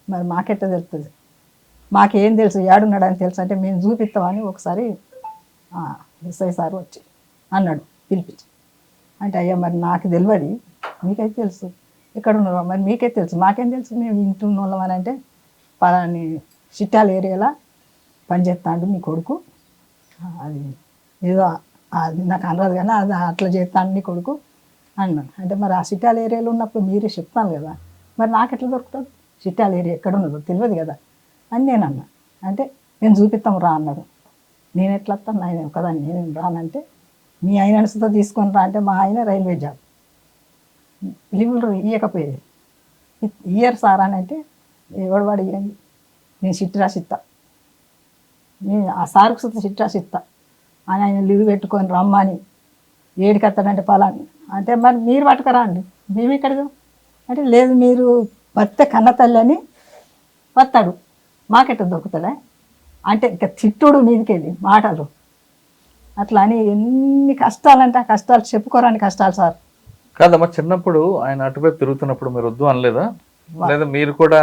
మరి మాకెట్ట తెలుస్తుంది, మాకేం తెలుసు ఏడున్నాడు అని తెలుసు అంటే మేము చూపిస్తామని ఒకసారి ఎస్ఐ సార్ వచ్చి అన్నాడు పిలిపించి. అంటే అయ్యా మరి నాకు తెలియదు, మీకైతే తెలుసు ఎక్కడ ఉన్నారో మరి మీకే తెలుసు, మాకేం తెలుసు మేము ఇంట్లో వాళ్ళమని అంటే పలాని చిట్టాల ఏరియాలో పనిచేస్తాడు మీ కొడుకు, అది ఏదో అది నాకు అనరాదు కానీ అది అట్లా చేస్తాను నీ కొడుకు అన్నాను. అంటే మరి ఆ చిట్టాల ఏరియాలో ఉన్నప్పుడు మీరే చెప్తాను కదా, మరి నాకు ఎట్లా దొరుకుతుంది, చిట్టాల ఏరియా ఎక్కడ ఉన్నదో తెలియదు కదా అని నేను అన్నా. అంటే నేను చూపిస్తాం రా అన్నాడు. నేను ఎట్లా వస్తాను ఆయన కదా నేను రానంటే మీ ఆయన అనుసుతో తీసుకొని రా అంటే మా ఆయన రైల్వే జాబ్ లీవులు ఇవ్వకపోయేది. ఇయ్యరు సార్ అని అంటే ఎవడు వాడు ఇవ్వండి నేను చిట్టి రాసిస్తా, నేను ఆ సార్కు సుత చిట్టి రాసిస్తా అని ఆయన లీవ్ పెట్టుకొని రమ్మని ఏడికి వస్తాడంటే పలాని అంటే మరి మీరు పట్టుకరా అండి మేము ఇక్కడికి అంటే లేదు మీరు వస్తే కన్న తల్లి అని వస్తాడు మాకెట్ట దొరుకుతుందా అంటే ఇక తిట్టుడు మీదకెళ్ళి మాటలు అట్లా అని ఎన్ని కష్టాలంటే ఆ కష్టాలు చెప్పుకోరాని కష్టాలు సార్. కాదమ్మా చిన్నప్పుడు ఆయన అటువైపు తిరుగుతున్నప్పుడు మీరు వద్దు అనలేదా, లేదా మీరు కూడా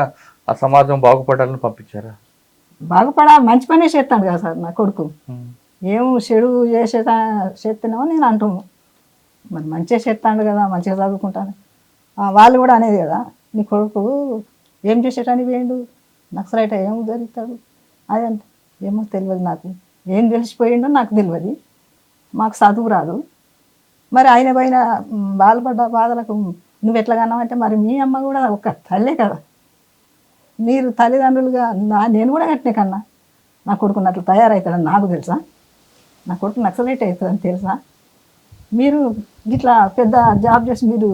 ఆ సమాజం బాగుపడాలని పంపించారా? మంచి పనే చేస్తాడు కదా సార్ నా కొడుకు, ఏం చెడు చేస్తున్నామో నేను అంటున్నాను. మరి మంచిగా చేస్తాడు కదా మంచిగా చదువుకుంటాను. వాళ్ళు కూడా అనేది కదా నీ కొడుకు ఏం చేసేటానికి వేయండు నక్సలైట్ ఏం జరుగుతాడు అది అంటే ఏమో తెలియదు, నాకు ఏం తెలిసిపోయిండో నాకు తెలియదు, మాకు చదువు రాదు. మరి ఆయన పైన బాధపడ్డ బాధలకు నువ్వు ఎట్లా కన్నావంటే మరి మీ అమ్మ కూడా ఒక తల్లే కదా, మీరు తల్లిదండ్రులుగా నేను కూడా కట్టినే కన్నా నా కొడుకుని అట్లా తయారవుతాడని నాకు తెలుసా, నా కొడుకు నక్సలైట్ అవుతుందని తెలుసా, మీరు ఇట్లా పెద్ద జాబ్ చేసి మీరు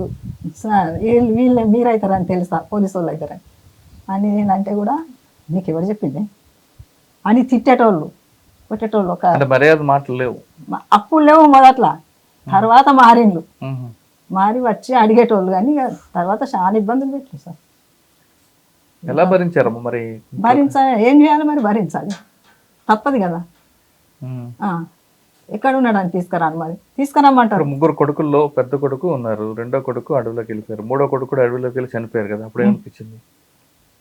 మీరు అవుతారని తెలుసా, పోలీసు వాళ్ళు అవుతారని అని నేనంటే కూడా నీకు ఎవరు చెప్పింది అని తిట్టేటోళ్ళు కొట్టేటోళ్ళు. ఒక మర్యాద మాటలు లేవు అప్పుడు లేవు మొదట్లో, తర్వాత మారిండ్లు, మారి వచ్చి అడిగేటోళ్ళు కానీ తర్వాత చాలా ఇబ్బందులు పెట్టారు సార్. ఎలా భరించారమ్మా మరి? ఏం చేయాలి మరి, భరించాలి తప్పదు కదా. ఎక్కడ ఉన్నాడు అని తీసుకురాను మరి తీసుకురామంటారు. ముగ్గురు కొడుకుల్లో పెద్ద కొడుకు ఉన్నారు, రెండో కొడుకు అడవిలోకి వెళ్ళిపోయారు, మూడో కొడుకు కూడా అడవిలోకి వెళ్ళి చనిపోయారు కదా, అప్పుడు ఏమనిపించింది?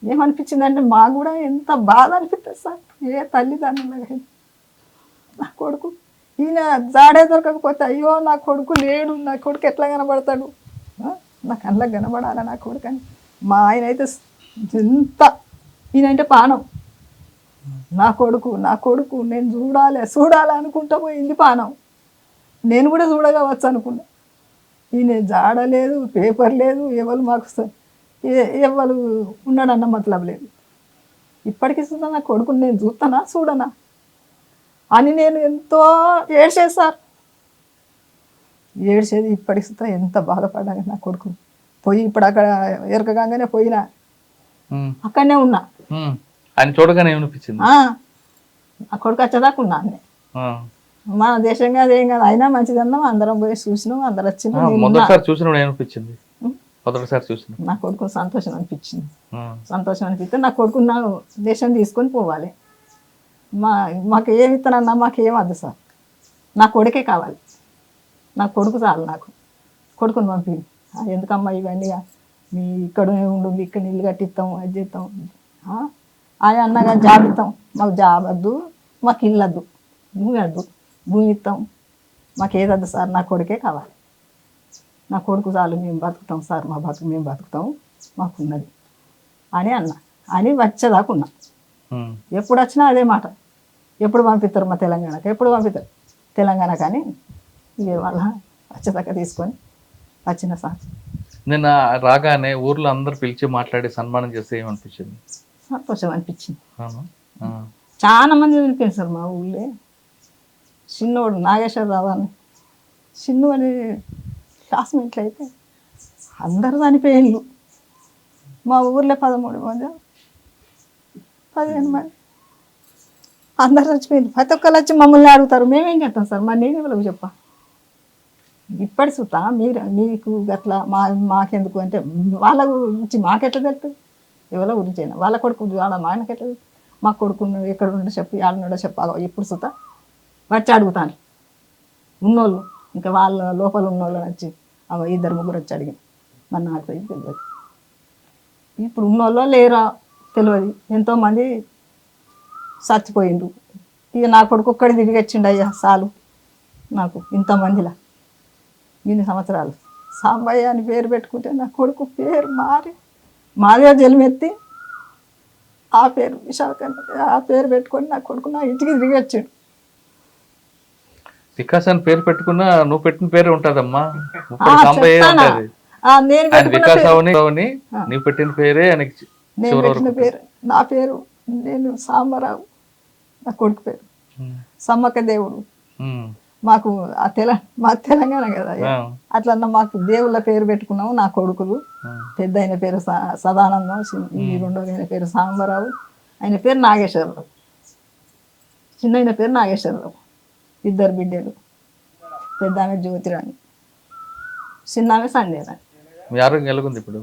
ఏమనిపించింది అంటే మాకు కూడా ఎంత బాధ అనిపిస్తుంది సార్. ఏ తల్లిదండ్రులు నా కొడుకు ఈయన జాడే దొరకకపోతే అయ్యో నా కొడుకు లేడు, నా కొడుకు ఎట్లా కనబడతాడు, నా కళ్ళకి కనబడాలా నా కొడుకు అని. మా ఆయన అయితే ఎంత ఈయనంటే పానం, నా కొడుకు నేను చూడాలి అనుకుంటా పోయింది పానం. నేను కూడా చూడగవచ్చు అనుకున్నా. ఈయన జాడలేదు, పేపర్ లేదు, ఎవరు మాకు ఎవరు ఉన్నాడన్న మతలబ్ లేదు. ఇప్పటికీ చూద్దా నా కొడుకుని నేను చూడనా అని నేను ఎంతో ఏడ్చేది సార్. ఏడ్చేది ఇప్పటికి చూస్తా ఎంత బాధపడ్డా నా కొడుకు పోయి ఇప్పుడు అక్కడ ఎరకగానే పోయినా అక్కడనే ఉన్నా. ఆయన చూడగానే ఏమనిపించింది? ఆ కొడుకు వచ్చేదాకా ఉన్నా అన్నీ మన దేశం కాదు ఏం కాదు అయినా మంచిదన్నాం, అందరం పోయి చూసినాం, అందరు వచ్చినాం. నేను ఉన్నా. మొదటిసారి చూసినప్పుడు ఏమనిపించింది? మొదటిసారి చూసిన నా కొడుకు సంతోషం అనిపించింది. సంతోషం అనిపిస్తే నా కొడుకు నా దేశం తీసుకొని పోవాలి. మాకు ఏమి ఇస్తానన్నా మాకు ఏం వద్దు సార్, నా కొడుకే కావాలి. నా కొడుకు చాలు, నాకు కొడుకుని పంపి. ఎందుకమ్మా ఇవన్నీ, మీ ఇక్కడ ఉండు, ఇక్కడ ఇల్లు కట్టిస్తాం, అది చేస్తాం, ఆయన అన్నగా జాబ్ ఇస్తాం, మాకు జాబ్ వద్దు, మాకు ఇల్లు వద్దు, భూమి వద్దు, భూమి ఇస్తాం, మాకు ఏదద్దు సార్, నా కొడుకే కావాలి. నా కొడుకు చాలు, మేము బతుకుతాం సార్, మా బతుకు మేము బతుకుతాం, మాకున్నది అని అని వచ్చేదాకా ఉన్నా. ఎప్పుడు వచ్చినా అదే మాట, ఎప్పుడు పంపిస్తారు మా తెలంగాణకి, ఎప్పుడు పంపిస్తారు తెలంగాణ కానీ ఇవే వాళ్ళ వచ్చేదాకా తీసుకొని వచ్చిన సార్. నిన్న రాగానే ఊర్లో అందరు పిలిచి మాట్లాడి సన్మానం చేస్తే ఏమనిపించింది? సంతోషం అనిపించింది. చాలా మంది పిలిపారు సార్ మా ఊళ్ళో. చిన్నోడు నాగేశ్వరరావు అని చిన్ను అని క్లాస్మేట్లు అయితే అందరూ చనిపోయిండ్రు. మా ఊర్లో 13 మంది 15 మంది అందరు చచ్చిపోయింది. ప్రతి ఒక్కరు వచ్చి మమ్మల్ని అడుగుతారు, మేమేం చేస్తాం సార్, మరి నేను ఎవరికి చెప్పా. ఇప్పటి సుతా మీకు అట్లా మాకెందుకు అంటే వాళ్ళ గురించి మాకెట్లా తెలుస్తుంది, ఎవరి గురించి అయినా వాళ్ళ కొడుకు వాళ్ళ మాయనకి ఎట్లా, మా కొడుకు ఎక్కడ ఉండో చెప్పు, ఆడనుండో చెప్పాలి. ఇప్పుడు సుతా వచ్చి అడుగుతాను ఉన్నోళ్ళు, ఇంకా వాళ్ళ లోపల ఉన్నోళ్ళు వచ్చి 2-3 వచ్చి అడిగింది. మరి నాకు తెలియదు, ఇప్పుడు ఉన్నోళ్ళో లేరా తెలియదు. ఎంతోమంది చచ్చిపోయిండ్రు. ఇక నా కొడుకు ఒక్కడి తిరిగి వచ్చిండు, అయ్యా చాలు నాకు ఇంతమందిలా ఇన్ని సంవత్సరాలు. సాంబయ్య అని పేరు పెట్టుకుంటే నా కొడుకు పేరు మారి మాదిగా జన్మెత్తి ఆ పేరు విశాఖ ఆ పేరు పెట్టుకొని నా కొడుకు నా ఇంటికి తిరిగి వచ్చాడు. వికాస్ అని పేరు పెట్టుకున్నా నువ్వు పెట్టిన పేరే ఉంటదమ్మా. నేను నీవు పెట్టిన పేరే నేను పెట్టిన పేరు, నా పేరు నేను సాంబరావు, నా కొడుకు పేరు సమ్మక్క దేవుడు. మాకు మా తెలంగాణ కదా, అట్లా మాకు దేవుళ్ళ పేరు పెట్టుకున్నాము. నా కొడుకులు పెద్ద అయిన పేరు సదానందం, ఈ రెండో అయిన పేరు సాంబరావు, ఆయన పేరు నాగేశ్వరరావు, చిన్న అయిన పేరు నాగేశ్వరరావు. 2 బిడ్డలు, పెద్ద ఆమె జ్యోతిరాణి, చిన్న ఆమె సంధ్యరాణి. ఇప్పుడు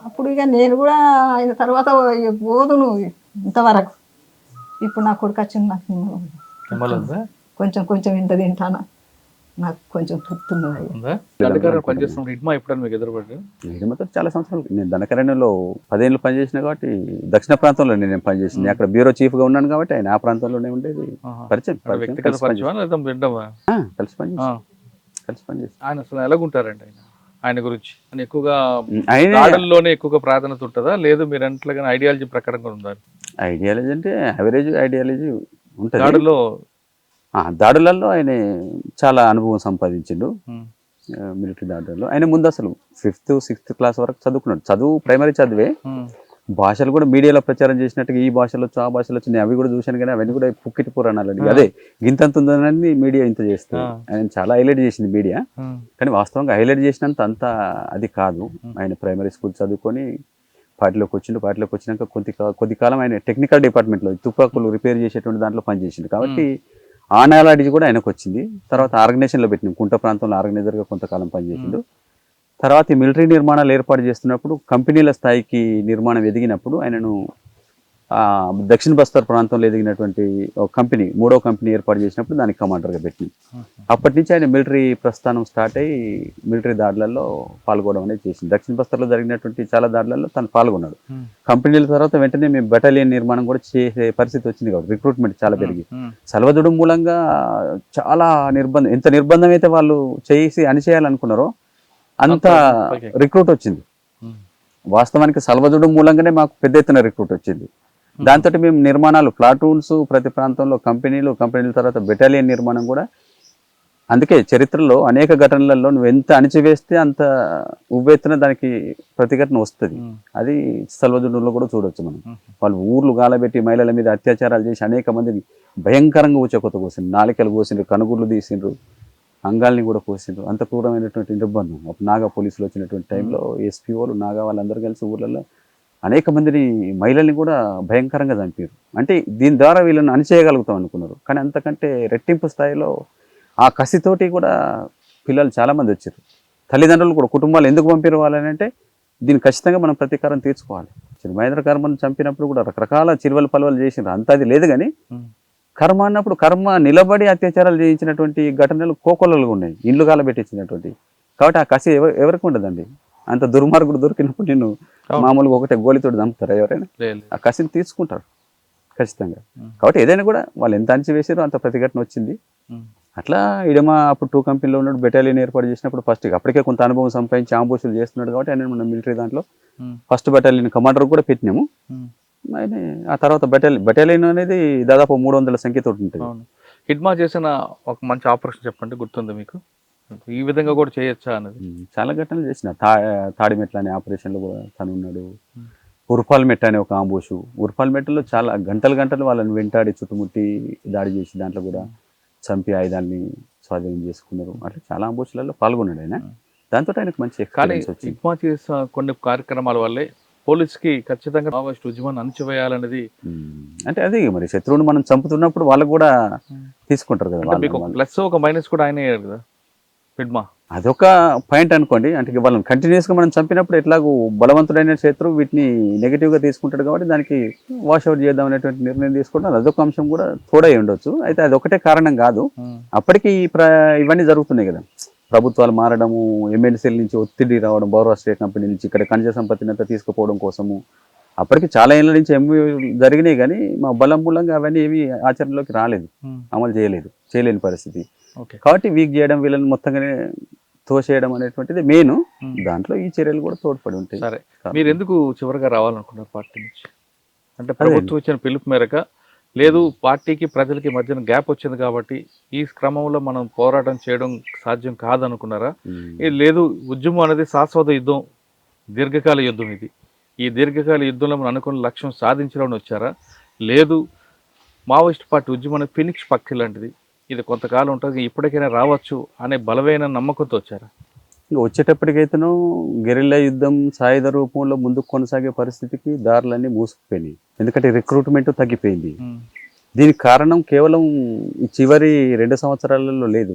అప్పుడు ఇక నేను కూడా ఆయన తర్వాత పోదును ఇంతవరకు. ఇప్పుడు నా కొడుకు వచ్చింది, నాకు కొంచెం కొంచెం ఇంత తింటానా, నాకు కొంచెం తృప్తున్నది. చాలా సంవత్సరాలు నేను దండకారణ్యంలో 10 ఏళ్ళు పనిచేసిన కాబట్టి దక్షిణ ప్రాంతంలో నేను పనిచేసింది. అక్కడ బ్యూరో చీఫ్ గా ఉన్నాను కాబట్టి ఆయన ఆ ప్రాంతంలోనే ఉండేది. పరిచయం కలిసి పనిచేసి ఆయన అసలు ఎలాగుంటారండి? ఆయన గురించి ఎక్కువగా ఆడల్లోనే ఎక్కువగా ప్రాధాన్యత ఉంటుందా, లేదు మీరు అంటలుగా ఐడియాలజీ ప్రకారంగా ఉందా? ఐడియాలజీ అంటే యావరేజ్ ఐడియాలజీ ఉంటుంది. దాడులలో ఆయన చాలా అనుభవం సంపాదించిండు. మిలిటరీ దాడులలో ఆయన ముందు అసలు 5th, 6th క్లాస్ వరకు చదువుకున్నాడు. చదువు ప్రైమరీ చదివే, భాషలు కూడా మీడియాలో ప్రచారం చేసినట్టుగా ఈ భాషలు వచ్చు ఆ భాషలు వచ్చు నేను అవి కూడా చూశాను. కానీ అవన్నీ కూడా పుక్కిటి పురాణాలు, అదే గింతంత ఉందని మీడియా ఇంత చేస్తుంది. ఆయన చాలా హైలైట్ చేసింది మీడియా, కానీ వాస్తవంగా హైలైట్ చేసినంత అంత అది కాదు. ఆయన ప్రైమరీ స్కూల్ చదువుకొని పార్టీలోకి వచ్చినాక కొద్ది కాలం ఆయన టెక్నికల్ డిపార్ట్మెంట్లో తుపాకులు రిపేర్ చేసేటువంటి దాంట్లో పనిచేసిండు. కాబట్టి ఆ నాలెడ్జ్ కూడా ఆయనకు వచ్చింది. తర్వాత ఆర్గనైజేషన్లో పెట్టినాం, కుంట ప్రాంతంలో ఆర్గనైజర్గా కొంతకాలం పనిచేసిండు. తర్వాత ఈ మిలిటరీ నిర్మాణాలు ఏర్పాటు చేస్తున్నప్పుడు కంపెనీల స్థాయికి నిర్మాణం ఎదిగినప్పుడు ఆయనను దక్షిణ బస్తర్ ప్రాంతంలో ఎదిగినటువంటి ఒక కంపెనీ, 3వ కంపెనీ ఏర్పాటు చేసినప్పుడు దానికి కమాండర్గా పెట్టింది. అప్పటి నుంచి ఆయన మిలిటరీ ప్రస్థానం స్టార్ట్ అయ్యి మిలిటరీ దాడులలో పాల్గొనడం అనేది చేసింది. దక్షిణ బస్తర్లో జరిగినటువంటి చాలా దాడులలో తను పాల్గొన్నాడు. కంపెనీల తర్వాత వెంటనే మేము బెటాలియన్ నిర్మాణం కూడా చేసే పరిస్థితి వచ్చింది కాబట్టి రిక్రూట్మెంట్ చాలా పెరిగి సలవదుడు మూలంగా చాలా నిర్బంధం, ఎంత నిర్బంధం అయితే వాళ్ళు చేసి అణిచేయాలనుకున్నారో అంత రిక్రూట్ వచ్చింది. వాస్తవానికి సలవదుడు మూలంగానే మాకు పెద్ద ఎత్తున రిక్రూట్ వచ్చింది. దాంతో మేము నిర్మాణాలు ప్లాటూన్స్ ప్రతి ప్రాంతంలో కంపెనీల తర్వాత బెటాలియన్ నిర్మాణం కూడా. అందుకే చరిత్రలో అనేక ఘటనలలో నువ్వు ఎంత అణిచివేస్తే అంత ఉవ్వెత్తున దానికి ప్రతిఘటన వస్తుంది. అది సల్వదుడులో కూడా చూడొచ్చు మనం. వాళ్ళు ఊర్లు గాలబెట్టి మహిళల మీద అత్యాచారాలు చేసి అనేక మందిని భయంకరంగా ఊచకొత్త కోసిండ్రు, నాలికలు కోసిండ్రు, కనుగుర్లు తీసిండ్రు, అంగాల్ని కూడా కోసిండ్రు. అంత క్రూరమైనటువంటి నిర్బంధం. నాగా పోలీసులు వచ్చినటువంటి టైంలో ఎస్పీఓలు నాగా వాళ్ళందరూ కలిసి ఊర్లలో అనేక మందిని మహిళల్ని కూడా భయంకరంగా చంపారు. అంటే దీని ద్వారా వీళ్ళని అణిచేయగలుగుతాం అనుకున్నారు, కానీ అంతకంటే రెట్టింపు స్థాయిలో ఆ కసితోటి కూడా పిల్లలు చాలామంది వచ్చారు. తల్లిదండ్రులు కూడా కుటుంబాలు ఎందుకు పంపారు వాళ్ళని అంటే దీన్ని ఖచ్చితంగా మనం ప్రతీకారం తీర్చుకోవాలి. మహేంద్ర కర్మను చంపినప్పుడు కూడా రకరకాల చిరువలు పలువలు చేసినారు, అంత అది లేదు. కానీ కర్మ అన్నప్పుడు కర్మ నిలబడి అత్యాచారాలు చేయించినటువంటి ఘటనలు కోకొల్లలుగా ఉన్నాయి, ఇండ్లు కాలబెట్టించినటువంటి. కాబట్టి ఆ కసి ఎవరికి ఉండదండి. అంత దుర్మార్గుడు దొరికినప్పుడు నేను మామూలుగా ఒకటే గోలితోటి చంపుతారా ఎవరైనా? ఆ కసిని తీసుకుంటారు ఖచ్చితంగా. కాబట్టి ఏదైనా కూడా వాళ్ళు ఎంత అంచి వేసారో అంత ప్రతిఘటన వచ్చింది. అట్లా ఇడమా అప్పుడు 2 కంపెనీలో ఉన్నాడు, బెటాలియన్ ఏర్పాటు చేసినప్పుడు ఫస్ట్ అప్పటికే కొంత అనుభవం సంపాదించి ఆంబోసులు చేస్తున్నాడు కాబట్టి ఆయన మన మిలిటరీ దాంట్లో ఫస్ట్ బెటాలియన్ కమాండర్ కూడా పెట్టినాము. ఆయన ఆ తర్వాత బెటాలియన్ అనేది దాదాపు 300 సంఖ్యతో ఉంటుంది. హిడ్మా చేసిన ఒక మంచి ఆపరేషన్ చెప్పండి, గుర్తుంది మీకు? ఈ విధంగా కూడా చేయొచ్చా అనేది చాలా ఘటనలు చేసిన. తాడిమెట్ల అనే ఆపరేషన్లో కూడా తను ఉన్నాడు. ఉర్పాల్మెట్ అనే ఒక ఆంబోషు, ఉర్పాల్మెట్లో చాలా గంటలు వాళ్ళని వెంటాడి చుట్టుముట్టి దాడి చేసి దాంట్లో కూడా చంపి ఆయుధాన్ని స్వాధీనం చేసుకున్నారు. అట్లా చాలా అంబోషులలో పాల్గొన్నాడు ఆయన. దాంతో ఆయనకు మంచి ఎక్స్పీరియన్స్ వచ్చింది. హిడ్మా చేసిన కొన్ని కార్యక్రమాల వల్లే పోలీస్కి ఖచ్చితంగా మావోయిస్ట్ ఉద్యమాన్ని అణచివేయాలనేది. అంటే అది మరి శత్రువుని మనం చంపుతున్నప్పుడు వాళ్ళకు కూడా తీసుకుంటారు కదా. మీకు ప్లస్ ఒక మైనస్ కూడా ఆయన కదా హిడ్మా. అదొక పాయింట్ అనుకోండి. అంటే వాళ్ళని కంటిన్యూస్గా మనం చంపినప్పుడు ఎట్లాగూ బలవంతుడైన శత్రువు వీటిని నెగిటివ్గా తీసుకుంటాడు కాబట్టి దానికి వాష్ అవుట్ చేద్దాం అనేటువంటి నిర్ణయం తీసుకోవడం అదొక అంశం కూడా తోడై ఉండొచ్చు. అయితే అది ఒకటే కారణం కాదు, అప్పటికి ఇవన్నీ జరుగుతున్నాయి కదా. ప్రభుత్వాలు మారడము, ఎమ్మెల్సీల నుంచి ఒత్తిడి రావడం, బౌరవ స్టేట్ కంపెనీ నుంచి ఇక్కడ ఖనిజ సంపత్తిని అంతా తీసుకుపోవడం కోసము అప్పటికి చాలా ఏళ్ళ నుంచి జరిగినాయి. కానీ మా బలం మూలంగా అవన్నీ ఏవి ఆచరణలోకి రాలేదు, అమలు చేయలేని పరిస్థితి. కాబట్టి వీక్ చేయడం, వీళ్ళని మొత్తంగానే తోసేయడం అనేటువంటిది మెయిన్. దాంట్లో ఈ చర్యలు కూడా తోడ్పడి ఉంటాయి. సరే, మీరు ఎందుకు చివరిగా రావాలనుకున్నారు పార్టీ నుంచి? అంటే ప్రభుత్వం ఇచ్చిన పిలుపు మేరక, లేదు పార్టీకి ప్రజలకి మధ్యన గ్యాప్ వచ్చింది కాబట్టి ఈ క్రమంలో మనం పోరాటం చేయడం సాధ్యం కాదనుకున్నారా? లేదు ఉద్యమం అనేది శాశ్వత యుద్ధం, దీర్ఘకాల యుద్ధం, ఇది ఈ దీర్ఘకాల యుద్ధంలో మనం అనుకున్న లక్ష్యం సాధించడానికి వచ్చారా? లేదు మావోయిస్ట్ పార్టీ ఉద్యమం అనేది ఫినిక్స్ పక్షి లాంటిది, ఇది కొంతకాలం ఉంటుంది, ఇప్పటికైనా రావచ్చు అనే బలమైన నమ్మకంతో వచ్చారా? ఇంకా వచ్చేటప్పటికైతేనో గెరిల్లా యుద్ధం సాయుధ రూపంలో ముందుకు కొనసాగే పరిస్థితికి దారులన్నీ మూసుకుపోయినాయి. ఎందుకంటే రిక్రూట్మెంట్ తగ్గిపోయింది. దీనికి కారణం కేవలం ఈ చివరి 2 సంవత్సరాలలో లేదు,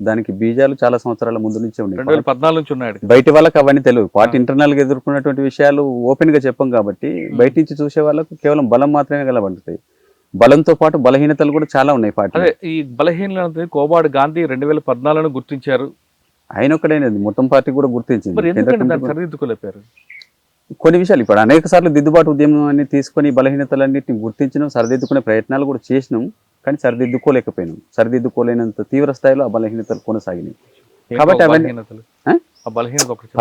దానికి బీజాలు చాలా సంవత్సరాల ముందు నుంచే ఉన్నాయి. 2014 నుంచి ఉన్నాయి. బయట వాళ్ళకి అవన్నీ తెలియదు. పార్టీ ఇంటర్నల్ గా ఎదుర్కొన్నటువంటి విషయాలు ఓపెన్ గా చెప్పం కాబట్టి బయట నుంచి చూసే వాళ్ళకు కేవలం బలం మాత్రమే కలబడుతాయి. బలంతో పాటు బలహీనతలు కూడా చాలా ఉన్నాయి పార్టీ. అదే ఈ బలహీనత కోబాడు గాంధీ 2014 గుర్తించారు. ఆయన ఒక్కడైనది మొత్తం పార్టీ కూడా గుర్తించింది. సరిదిద్దుకోలేపారు కొన్ని విషయాలు. ఇప్పుడు అనేక సార్లు దిద్దుబాటు ఉద్యమం అన్ని తీసుకొని బలహీనతలన్నింటినీ గుర్తించినాం, సరిదిద్దుకునే ప్రయత్నాలు కూడా చేసినాం, కానీ సరిదిద్దుకోలేకపోయినాం. సరిదిద్దుకోలేనంత తీవ్ర స్థాయిలో ఆ బలహీనతలు కొనసాగినాయి. కాబట్టి అవన్నీ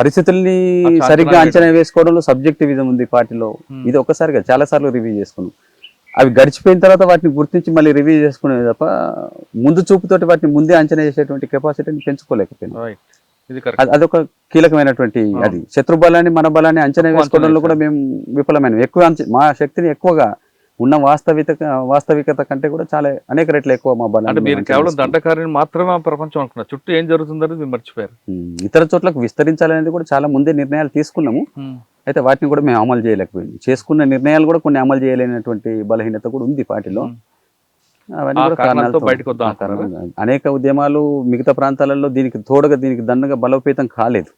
పరిస్థితుల్ని సరిగ్గా అంచనా వేసుకోవడంలో సబ్జెక్టివిజం ఉంది పార్టీలో. ఇది ఒక్కసారిగా చాలా సార్లు రివ్యూ చేసుకున్నాం. అవి గడిచిపోయిన తర్వాత వాటిని గుర్తించి మళ్ళీ రివ్యూ చేసుకునేది తప్ప ముందు చూపుతోటి వాటిని ముందే అంచనా చేసేటువంటి కెపాసిటీని పెంచుకోలేకపోయినాం. అదొక కీలకమైనటువంటి అది. శత్రు బలాన్ని మన బలాన్ని అంచనా వేసుకోవడంలో కూడా మేము విఫలమైన మా శక్తిని ఎక్కువగా ఉన్న వాస్తవికత కంటే కూడా చాలా అనేక రెట్లు ఎక్కువ మా బలం. అంటే మీరు కేవలం దండకారిని మాత్రమే ప్రపంచం అనుకున్నారు, చుట్టూ ఏం జరుగుతుందని మీరు మర్చిపోయారు. ఇతర చోట్లకు విస్తరించాలనేది కూడా చాలా ముందే నిర్ణయాలు తీసుకున్నాము. అయితే వాటిని కూడా మేము అమలు చేయలేకపోయింది. చేసుకున్న నిర్ణయాలు కూడా కొన్ని అమలు చేయలేనటువంటి బలహీనత కూడా ఉంది పార్టీలో. అవన్నీ కూడా కారణాలతో బయటకు వద్దాం. అనేక ఉద్యమాలు మిగతా ప్రాంతాలలో దీనికి తోడుగా దీనికి దండగా బలోపేతం కాలేదు.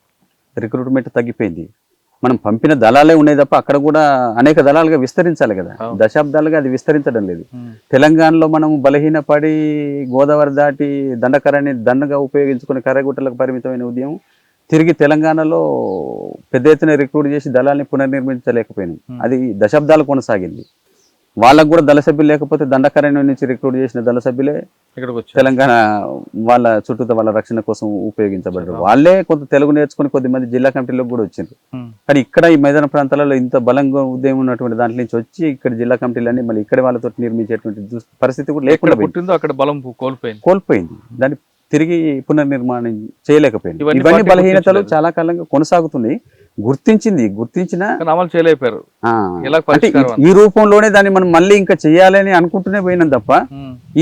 రిక్రూట్మెంట్ తగ్గిపోయింది. మనం పంపిన దళాలే ఉన్నాయి తప్ప అక్కడ కూడా అనేక దళాలుగా విస్తరించాలి కదా. దశాబ్దాలుగా అది విస్తరించడం లేదు. తెలంగాణలో మనం బలహీనపడి గోదావరి దాటి దండకరాన్ని దండగా ఉపయోగించుకుని కర్రగుట్టలకు పరిమితమైన ఉద్యమం తిరిగి తెలంగాణలో పెద్ద ఎత్తున రిక్రూట్ చేసి దళాల్ని పునర్నిర్మించలేకపోయినాం. అది దశాబ్దాలు కొనసాగింది. వాళ్ళకు కూడా దళ సభ్యులు లేకపోతే దండకారణ్యం నుంచి రిక్రూట్ చేసిన దళ సభ్యులే తెలంగాణ వాళ్ళ చుట్టూ వాళ్ళ రక్షణ కోసం ఉపయోగించబడ్డారు. వాళ్ళే కొంత తెలుగు నేర్చుకుని కొద్దిమంది జిల్లా కమిటీలకు కూడా వచ్చిండ్రు. కానీ ఇక్కడ ఈ మైదాన ప్రాంతాలలో ఇంత బలంగా ఉదయం ఉన్నటువంటి దాంట్లో నుంచి వచ్చి ఇక్కడ జిల్లా కమిటీలన్నీ మళ్ళీ ఇక్కడ వాళ్ళతో నిర్మించేటువంటి పరిస్థితి కూడా లేకుండా అక్కడ బలం కోల్పోయింది. దాన్ని తిరిగి పునర్నిర్మాణం చేయలేకపోయింది. ఇవన్నీ బలహీనతలు చాలా కాలంగా కొనసాగుతున్నాయి. గుర్తించిన అమలు చేయలేకపోయారు. అంటే ఈ రూపంలోనే దాన్ని మనం మళ్ళీ ఇంకా చేయాలని అనుకుంటూనే పోయినాం తప్ప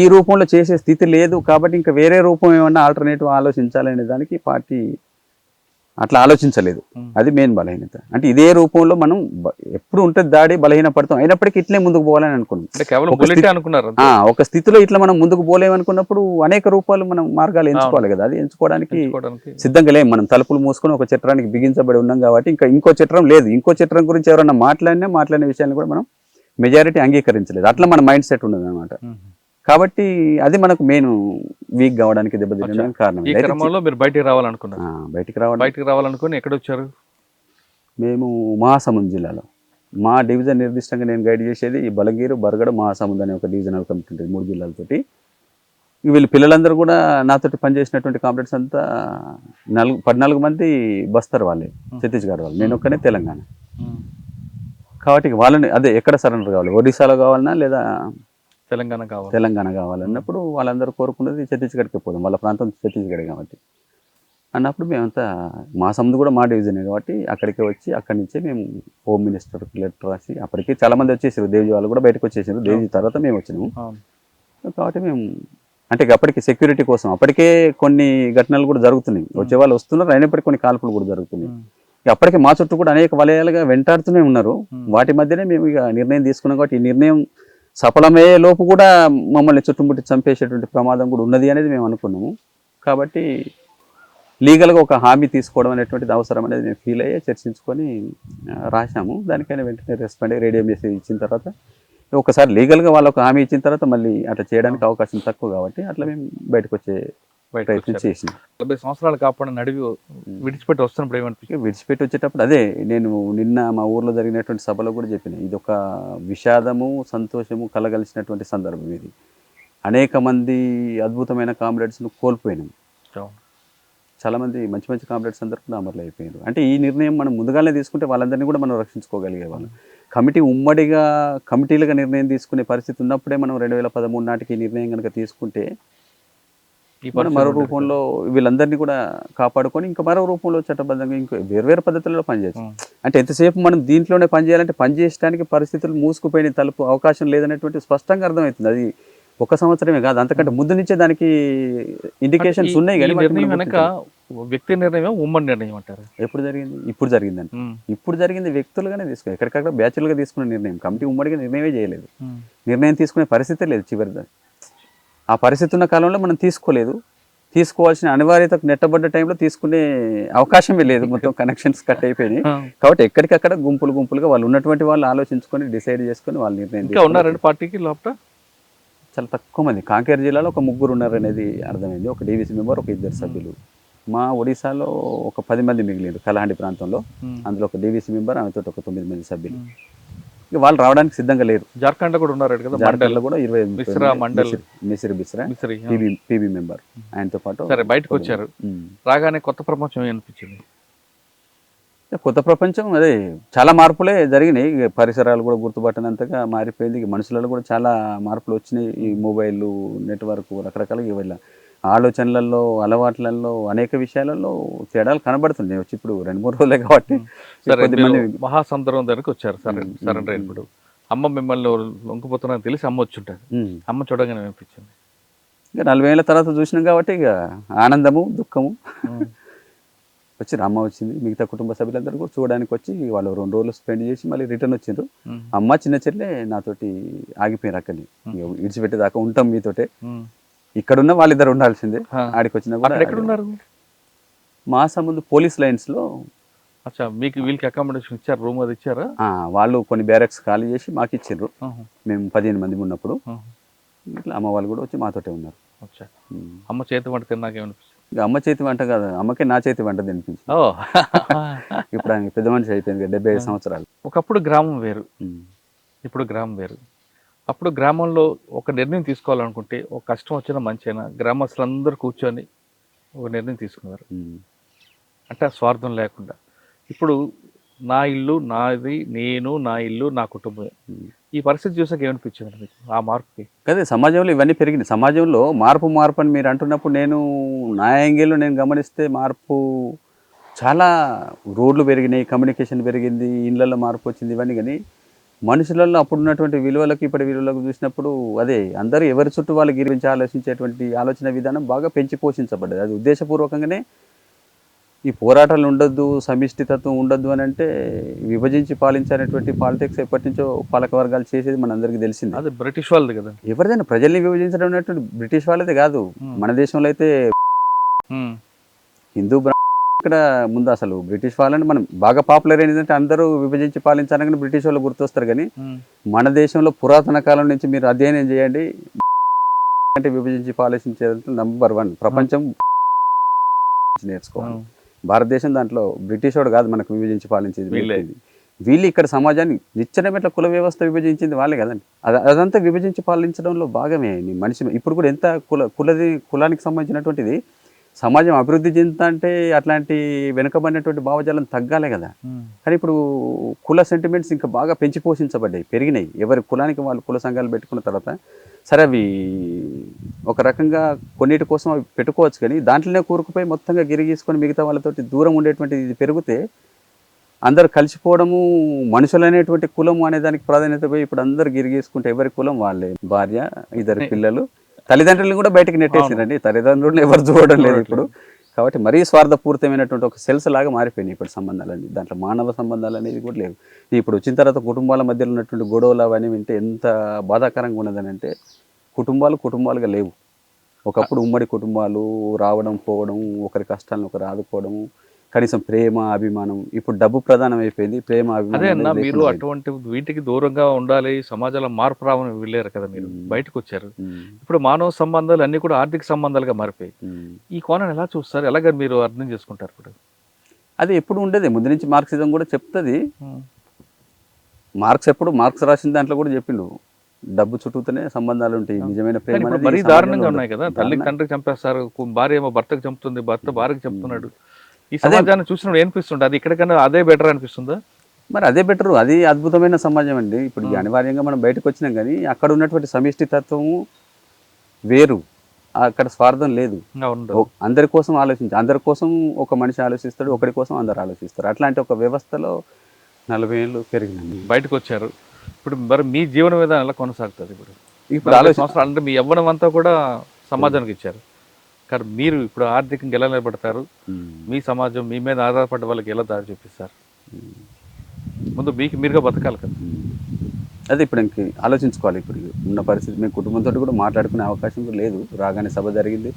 ఈ రూపంలో చేసే స్థితి లేదు. కాబట్టి ఇంకా వేరే రూపం ఏమన్నా ఆల్టర్నేటివ్ ఆలోచించాలనే దానికి పార్టీ అట్లా ఆలోచించలేదు. అది మెయిన్ బలహీనత. అంటే ఇదే రూపంలో మనం ఎప్పుడు ఉంటుంది దాడి, బలహీన పడతాం, అయినప్పటికీ ఇట్లే ముందుకు పోవాలని అనుకున్నాం. అంటే కేవలం బుల్లెట్ అనుకున్నారు. ఒక స్థితిలో ఇట్లా మనం ముందుకు పోలేమనుకున్నప్పుడు అనేక రూపాలు మనం మార్గాలు ఎంచుకోవాలి కదా. అది ఎంచుకోవడానికి సిద్ధంగా లేము. మనం తలుపులు మూసుకొని ఒక చట్రానికి బిగించబడి ఉన్నాం కాబట్టి ఇంకా ఇంకో చట్రం లేదు. ఇంకో చట్రం గురించి ఎవరన్నా మాట్లాడిన విషయాన్ని కూడా మనం మెజారిటీ అంగీకరించలేదు. అట్లా మన మైండ్ సెట్ ఉన్నది అనమాట. కాబట్టి అది మనకు మెయిన్ వీక్ కావడానికి దెబ్బతినడానికి కారణం. ఈ క్రమంలో మీరు బయటికి రావాలనుకున్నారు. బయటికి రావాలనుకుని ఎక్కడ వచ్చారు? మేము మహాసముంద్ జిల్లాలో మా డివిజన్ నిర్దిష్టంగా నేను గైడ్ చేసేది ఈ బలగీరు, బరగడ, మహాసముంద్ అనే ఒక డివిజనల్ కమిటీ ఉంటుంది 3 జిల్లాలతోటి. వీళ్ళు పిల్లలందరూ కూడా నాతోటి పనిచేసినటువంటి కాంపిటెంట్స్ అంతా 14 మంది బస్తర్ వాళ్ళే, ఛత్తీస్గఢ్ వాళ్ళు. నేను ఒక్కనే తెలంగాణ. కాబట్టి వాళ్ళని అదే ఎక్కడ సరెండర్ కావాలి, ఒడిశాలో కావాలన్నా లేదా తెలంగాణ కావాలన్నప్పుడు వాళ్ళందరూ కోరుకున్నది ఛత్తీస్గఢ్కి పోదాం, వాళ్ళ ప్రాంతం ఛత్తీస్గఢ్ కాబట్టి అన్నప్పుడు మేమంతా మా సముద్రం కూడా మా డివిజనే కాబట్టి అక్కడికి వచ్చి అక్కడి నుంచే మేము హోమ్ మినిస్టర్కి లెటర్ రాసి, అప్పటికి చాలామంది వచ్చేసారు, దేవి వాళ్ళు కూడా బయటకు వచ్చేసారు. దేవి తర్వాత మేము వచ్చినాము. కాబట్టి మేము అంటే అప్పటికి సెక్యూరిటీ కోసం అప్పటికే కొన్ని ఘటనలు కూడా జరుగుతున్నాయి. వచ్చే వాళ్ళు వస్తున్నారు, అయినప్పటికీ కొన్ని కాల్పులు కూడా జరుగుతున్నాయి. అప్పటికే మా చుట్టూ కూడా అనేక వలయాలుగా వెంటాడుతూనే ఉన్నారు. వాటి మధ్యనే మేము ఇక నిర్ణయం తీసుకున్నాం. కాబట్టి ఈ నిర్ణయం సఫలమయ్యే లోపు కూడా మమ్మల్ని చుట్టుముట్టి చంపేసేటువంటి ప్రమాదం కూడా ఉన్నది అనేది మేము అనుకున్నాము. కాబట్టి లీగల్గా ఒక హామీ తీసుకోవడం అనేటువంటిది అవసరం అనేది మేము ఫీల్ అయ్యే చర్చించుకొని రాశాము. దానికైనా వెంటనే రెస్పాండ్ అయ్యి రేడియో మెసేజ్ ఇచ్చిన తర్వాత ఒకసారి లీగల్గా వాళ్ళు ఒక హామీ ఇచ్చిన తర్వాత మళ్ళీ అట్లా చేయడానికి అవకాశం తక్కువ కాబట్టి అట్లా మేము బయటకు వచ్చే ప్రయత్నం చేసింది. 40 సంవత్సరాలు కాపాడు నడివి విడిచిపెట్టి వస్తున్నప్పుడు ఏమనిపించింది? విడిచిపెట్టి వచ్చేటప్పుడు అదే నేను నిన్న మా ఊర్లో జరిగినటువంటి సభలో కూడా చెప్పిన, ఇది ఒక విషాదము సంతోషము కలగలిసినటువంటి సందర్భం. ఇది అనేక మంది అద్భుతమైన కామ్రేడ్స్ను కోల్పోయినాం. చాలామంది మంచి మంచి కాంపిటెంట్స్ అందరూ కూడా అమరులు అయిపోయారు. అంటే ఈ నిర్ణయం మనం ముందుగానే తీసుకుంటే వాళ్ళందరినీ కూడా మనం రక్షించుకోగలిగే వాళ్ళం. కమిటీ ఉమ్మడిగా కమిటీలుగా నిర్ణయం తీసుకునే పరిస్థితి ఉన్నప్పుడే మనం 2013 నాటికి ఈ నిర్ణయం కనుక తీసుకుంటే మనం మరో రూపంలో వీళ్ళందరినీ కూడా కాపాడుకొని ఇంకా మరో రూపంలో చట్టబద్ధంగా ఇంకో వేర్వేరు పద్ధతుల్లో పనిచేయచ్చు. అంటే ఎంతసేపు మనం దీంట్లోనే పనిచేయాలంటే పనిచేయడానికి పరిస్థితులు మూసుకుపోయిన తలుపు అవకాశం లేదనేటువంటి స్పష్టంగా అర్థమవుతుంది. అది 1 సంవత్సరమే కాదు, అంతకంటే ముందు నుంచే దానికి ఇండికేషన్స్ ఉన్నాయి. కానీ వ్యక్తి నిర్ణయం ఉమ్మడి నిర్ణయం అంటారు. ఎప్పుడు జరిగింది? ఇప్పుడు జరిగిందండి. ఇప్పుడు జరిగింది వ్యక్తులుగానే తీసుకుని ఎక్కడికక్కడ బ్యాచులుగా తీసుకున్న నిర్ణయం. కమిటీ ఉమ్మడిగా నిర్ణయమే చేయలేదు. నిర్ణయం తీసుకునే పరిస్థితే లేదు. చివరిదా ఆ పరిస్థితి ఉన్న కాలంలో మనం తీసుకోలేదు. తీసుకోవాల్సిన అనివార్యతకు నెట్టబడ్డ టైంలో తీసుకునే అవకాశమే లేదు. మొత్తం కనెక్షన్స్ కట్ అయిపోయినాయి. కాబట్టి ఎక్కడికక్కడ గుంపులుగా వాళ్ళు ఉన్నటువంటి వాళ్ళు ఆలోచించుకొని డిసైడ్ చేసుకొని వాళ్ళు నిర్ణయం ఉన్నారండి. పార్టీకి లోపల చాలా తక్కువ మంది. కాంకేర్ జిల్లాలో ఒక 3 ఉన్నారనేది అర్థమైంది. ఒక డీవీసీ మెంబర్, ఒక 2 సభ్యులు. మా ఒడిశాలో ఒక 10 మంది మిగిలిండ్రు కలహండి ప్రాంతంలో. అందులో ఒక డీవీసీ మెంబర్, ఆమెతో ఒక 9 మంది సభ్యులు. ఇక వాళ్ళు రావడానికి సిద్ధంగా లేరు. జార్ఖండ్ కూడా ఉన్నారు కదా, జార్ఖండ్లో కూడా 20 మిసిరి బిస్రా పీబీ మెంబర్ ఆయనతో పాటు బయటకు వచ్చారు. రాగానే కొత్త ప్రపంచం అనిపించింది. కొత్త ప్రపంచం అదే చాలా మార్పులే జరిగినాయి. పరిసరాలు కూడా గుర్తుపట్టనంతగా మారిపోయింది. మనుషులలో కూడా చాలా మార్పులు వచ్చినాయి. ఈ మొబైల్ నెట్వర్క్ రకరకాలుగా వీళ్ళ ఆలోచనలలో అలవాట్లలో అనేక విషయాలలో తేడాలు కనబడుతున్నాయి. వచ్చి ఇప్పుడు 2-3 రోజులే కాబట్టి కొద్దిమంది మహాసముద్రం దగ్గరకు వచ్చారు. సరెండర్ అయినప్పుడు అమ్మ మిమ్మల్ని లొంగిపోతున్నారని తెలిసి అమ్మ వచ్చి ఉంటుంది. అమ్మ చూడగానే అనిపించింది. ఇక 40 ఏళ్ళ తర్వాత చూసినాం కాబట్టి ఇక ఆనందము దుఃఖము వచ్చి అమ్మ వచ్చింది. మిగతా కుటుంబ సభ్యులందరూ కూడా చూడడానికి వచ్చి వాళ్ళు 2 రోజులు స్పెండ్ చేసి మళ్ళీ రిటర్న్ వచ్చిండ్రు. అమ్మ చిన్న చెల్లె నాతోటి ఆగిపోయారు. అక్కడిని విడిచిపెట్టేదాకా ఉంటాం మీతోటే, ఇక్కడున్న వాళ్ళిద్దరు ఉండాల్సిందే. ఆడికి వచ్చినా కూడా మా సముద్రం పోలీస్ లైన్స్ లో మీకు వీళ్ళకి అకామిడేషన్ ఇచ్చారు, రూమ్ అది ఇచ్చారా? వాళ్ళు కొన్ని బ్యారక్స్ ఖాళీ చేసి మాకు ఇచ్చిండ్రు. మేము 15 మంది ఉన్నప్పుడు ఇట్లా అమ్మ వాళ్ళు కూడా వచ్చి మాతోటే ఉన్నారు. అమ్మ చేతి వంట తిన్నాకేమనిపిస్తుంది? అమ్మ చేతి వంట కాదు, అమ్మకే నా చేతి వంట తినిపించింది. ఇప్పుడు ఆయన పెద్ద మనిషి అయిపోయింది, 75 సంవత్సరాలు. ఒకప్పుడు గ్రామం వేరు, ఇప్పుడు గ్రామం వేరు. అప్పుడు గ్రామంలో ఒక నిర్ణయం తీసుకోవాలనుకుంటే ఒక కష్టం వచ్చినా మంచైనా గ్రామస్తులందరూ కూర్చొని ఒక నిర్ణయం తీసుకున్నారు. అంటే స్వార్థం లేకుండా. ఇప్పుడు నా ఇల్లు నాది, నేను, నా ఇల్లు నా కుటుంబం. ఈ పరిస్థితి చూసాక ఏమనిపించింది మీకు ఆ మార్పుకి? అదే సమాజంలో ఇవన్నీ పెరిగినాయి. సమాజంలో మార్పు అని మీరు అంటున్నప్పుడు నేను నా యాంగిల్లో నేను గమనిస్తే మార్పు చాలా, రోడ్లు పెరిగినాయి, కమ్యూనికేషన్ పెరిగింది, ఇళ్ళల్లో మార్పు వచ్చింది, ఇవన్నీ. కానీ మనుషులలో అప్పుడు ఉన్నటువంటి విలువలకు ఇప్పటి విలువలకు చూసినప్పుడు అదే అందరూ ఎవరి చుట్టూ వాళ్ళ గురించి ఆలోచించేటువంటి ఆలోచన విధానం బాగా పెంచి పోషించబడ్డది. అది ఉద్దేశపూర్వకంగానే ఈ పోరాటాలు ఉండొద్దు, సమిష్టి తత్వం ఉండొద్దు అని అంటే విభజించి పాలించేటువంటి పాలిటిక్స్ ఎప్పటి నుంచో పాలక వర్గాలు చేసేది మనందరికీ తెలిసింది. అది బ్రిటిష్ వాళ్ళది కదా. ఎవరిదైనా ప్రజల్ని విభజించడం అనేటువంటి బ్రిటిష్ వాళ్ళదే కాదు. మన దేశంలో అయితే హిందూ ఇక్కడ ముందు అసలు బ్రిటిష్ వాళ్ళని మనం బాగా పాపులర్ ఏంటంటే అందరూ విభజించి పాలించాలని బ్రిటిష్ వాళ్ళు గుర్తొస్తారు. కానీ మన దేశంలో పురాతన కాలం నుంచి మీరు అధ్యయనం చేయండి, అంటే విభజించి పాలించేది నంబర్ 1 ప్రపంచం నేర్చుకోవాలి. భారతదేశం దాంట్లో బ్రిటిష్ వాడు కాదు మనకు విభజించి పాలించేది. వీళ్ళు ఇక్కడ సమాజాన్ని నిచ్చెన మెట్ల కుల వ్యవస్థ విభజించింది వాళ్ళే కదండి. అదంతా విభజించి పాలించడంలో భాగమే మనిషి. ఇప్పుడు కూడా ఎంత కులానికి సంబంధించినటువంటిది సమాజం అభివృద్ధి చెందుతుంటే అట్లాంటి వెనుకబడినటువంటి భావజాలం తగ్గాలే కదా. కానీ ఇప్పుడు కుల సెంటిమెంట్స్ ఇంకా బాగా పెంచి పోషించబడ్డాయి, పెరిగినాయి. ఎవరి కులానికి వాళ్ళు కుల సంఘాలు పెట్టుకున్న తర్వాత సరే అవి ఒక రకంగా కొన్నిటి కోసం అవి పెట్టుకోవచ్చు, కానీ దాంట్లోనే కూరుకుపోయి మొత్తంగా గిరిగీసుకొని మిగతా వాళ్ళతోటి దూరం ఉండేటువంటి ఇది పెరిగితే అందరు కలిసిపోవడము, మనుషులు అనేటువంటి కులము అనే దానికి ప్రాధాన్యత పోయి ఇప్పుడు అందరు గిరిగీసుకుంటే ఎవరి కులం వాళ్ళే, భార్య, 2 పిల్లలు, తల్లిదండ్రులను కూడా బయటకు నెట్టేసిందండి. తల్లిదండ్రులను ఎవరు చూడడం లేదు ఇప్పుడు. కాబట్టి మరీ స్వార్థపూరితమైనటువంటి ఒక సెల్స్ లాగా మారిపోయినాయి ఇప్పుడు సంబంధాలన్నీ. దాంట్లో మానవ సంబంధాలు అనేది కూడా లేవు. ఇప్పుడు వచ్చిన తర్వాత కుటుంబాల మధ్యలో ఉన్నటువంటి గొడవలు అవన్నీ వింటే ఎంత బాధాకరంగా ఉన్నదని అంటే కుటుంబాలుగా లేవు. ఒకప్పుడు ఉమ్మడి కుటుంబాలు రావడం పోవడం, ఒకరి కష్టాలను ఒకరు ఆదుకోవడం, కనీసం ప్రేమ అభిమానం. ఇప్పుడు డబ్బు ప్రధానం అయిపోయింది, ప్రేమ అభిమానం. అదే అన్న, మీరు అటువంటి వీటికి దూరంగా ఉండాలి, సమాజంలో మార్పు రావని వెళ్ళారు కదా, మీరు బయటకు వచ్చారు. ఇప్పుడు మానవ సంబంధాలు అన్ని కూడా ఆర్థిక సంబంధాలుగా మారిపోయి ఈ కోణాన్ని ఎలా చూస్తారు, ఎలాగ మీరు అర్థం చేసుకుంటారు? ఇప్పుడు అది ఎప్పుడు ఉండేది, ముందు నుంచి మార్క్సిజం కూడా చెప్తుంది. మార్క్స్ రాసిన దాంట్లో కూడా చెప్పిండు, డబ్బు చుట్టూతోనే సంబంధాలు ఉంటాయి, నిజమైన ప్రేమ మరీ దారుణంగా ఉన్నాయి కదా. తల్లికి తండ్రికి చంపేస్తారు, భార్య ఏమో భర్తకు చంపుతుంది, భర్త భార్యకి చంపుతున్నాడు. ఈ సమాజాన్ని చూసినప్పుడు ఏమనిపిస్తుంది? అది ఇక్కడికన్నా అదే బెటర్ అనిపిస్తుందా? మరి అదే బెటరు, అది అద్భుతమైన సమాజం అండి. ఇప్పుడు అనివార్యంగా మనం బయటకు వచ్చినాం, కానీ అక్కడ ఉన్నటువంటి సమిష్టి తత్వము వేరు, అక్కడ స్వార్థం లేదు. అందరి కోసం అందరి కోసం ఒక మనిషి ఆలోచిస్తాడు, ఒకరి కోసం అందరు ఆలోచిస్తారు. అట్లాంటి ఒక వ్యవస్థలో 40 ఏళ్ళు పెరిగినండి. బయటకు వచ్చారు. ఇప్పుడు మరి మీ జీవన విధానం ఎలా కొనసాగుతుంది? ఇప్పుడు సంవత్సరాలు అంటే మీ యవ్వనం అంతా కూడా సమాజానికి ఇచ్చారు, కానీ మీరు ఇప్పుడు ఆర్థికంగా ఎలా నిలబడతారు? మీ సమాజం మీ మీద ఆధారపడ్డ వాళ్ళకి ఎలా దారి చూపిస్తారు? ముందు మీరుగా బతకాలి కదా. అదే ఇప్పుడు ఇంక ఆలోచించుకోవాలి. ఇప్పుడు ఉన్న పరిస్థితి మేము కుటుంబంతో కూడా మాట్లాడుకునే అవకాశం కూడా లేదు. రాగానే సభ జరిగింది,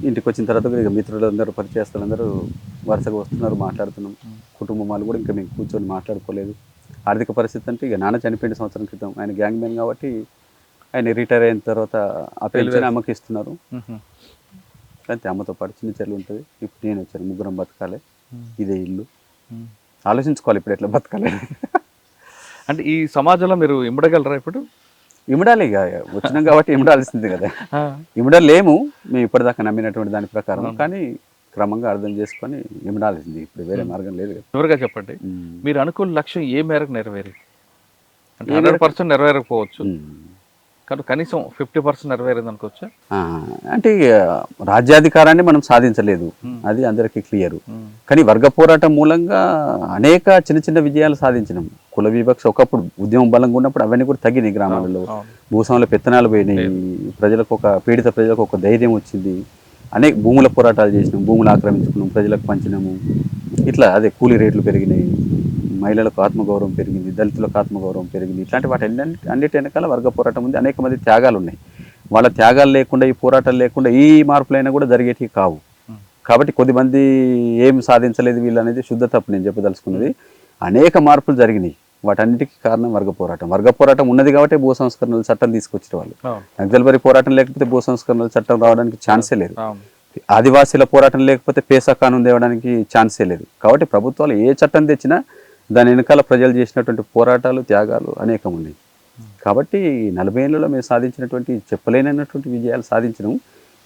ఇంటికి వచ్చిన తర్వాత కూడా ఇక మిత్రులందరూ పరిచయస్తులందరూ వరుసగా వస్తున్నారు, మాట్లాడుతున్నాం. కుటుంబం వాళ్ళు కూడా ఇంకా మేము కూర్చొని మాట్లాడుకోలేదు. ఆర్థిక పరిస్థితి అంటే ఇక నాన్న చనిపోయిన సంవత్సరం క్రితం, ఆయన గ్యాంగ్ మ్యాన్ కాబట్టి ఆయన రిటైర్ అయిన తర్వాత ఆ పెన్షన్ అమ్మకి ఇస్తున్నారు. అంతే, అమ్మతో పాటు చిన్న చెల్లి ఉంటుంది. ఇప్పుడు నేను వచ్చాను, ముగ్గురం బతకాలి, ఇదే ఇల్లు. ఆలోచించుకోవాలి ఇప్పుడు ఎట్లా బతకాలి. అంటే ఈ సమాజంలో మీరు ఇమ్మడగలరా? ఇప్పుడు ఇమ్మడాలి, ఇక వచ్చినాం కాబట్టి ఇమ్మడాల్సింది కదా. ఇమ్మడలేము మేము ఇప్పటిదాకా నమ్మినటువంటి దాని ప్రకారం, కానీ క్రమంగా అర్థం చేసుకొని ఇమ్మడాల్సింది. ఇప్పుడు వేరే మార్గం లేదు కదా. చివరిగా చెప్పండి, మీరు అనుకున్న లక్ష్యం ఏ మేరకు నెరవేరి? అంటే 100% నెరవేరకపోవచ్చు, కానీ కనీసం 50% నెరవేరింది అనుకోవచ్చా? అంటే రాజ్యాధికారాన్ని మనం సాధించలేదు, అది అందరికీ క్లియర్. కానీ వర్గ పోరాటం మూలంగా అనేక చిన్న చిన్న విజయాలు సాధించినాం. కుల వివక్ష ఒకప్పుడు ఉద్యమం బలంగా ఉన్నప్పుడు అవన్నీ కూడా తగ్గినాయి. గ్రామాలలో భూస్వాముల పెత్తనాలు పోయినాయి, పీడిత ప్రజలకు ఒక ధైర్యం వచ్చింది. అనేక భూముల పోరాటాలు చేసినాం, భూములు ఆక్రమించుకున్నాం, ప్రజలకు పంచినాము. ఇట్లా అదే కూలీ రేట్లు పెరిగినాయి, మహిళలకు ఆత్మగౌరవం పెరిగింది, దళితులకు ఆత్మగౌరవం పెరిగింది. ఇట్లాంటి వాటి అన్నిటి వెనకాల వర్గ పోరాటం ఉంది. అనేక మంది త్యాగాలు ఉన్నాయి. వాళ్ళ త్యాగాలు లేకుండా, ఈ పోరాటాలు లేకుండా ఈ మార్పులైనా కూడా జరిగేటివి కావు. కాబట్టి కొద్దిమంది ఏం సాధించలేదు వీళ్ళు అనేది శుద్ధ తప్పు నేను చెప్పదలుచుకున్నది. అనేక మార్పులు జరిగినాయి, వాటన్నిటికీ కారణం వర్గ పోరాటం. వర్గ పోరాటం ఉన్నది కాబట్టి భూ సంస్కరణల చట్టం తీసుకొచ్చిన వాళ్ళు. నక్సల్బరీ పోరాటం లేకపోతే భూ సంస్కరణల చట్టం రావడానికి ఛాన్సే లేదు. ఆదివాసీల పోరాటం లేకపోతే పేసా కానూన్ తేవడానికి ఛాన్సే లేదు. కాబట్టి ప్రభుత్వాలు ఏ చట్టం తెచ్చినా దాని వెనకాల ప్రజలు చేసినటువంటి పోరాటాలు, త్యాగాలు అనేకం ఉన్నాయి. కాబట్టి 40 ఏళ్ళలో మేము సాధించినటువంటి చెప్పలేనటువంటి విజయాలు సాధించినాం.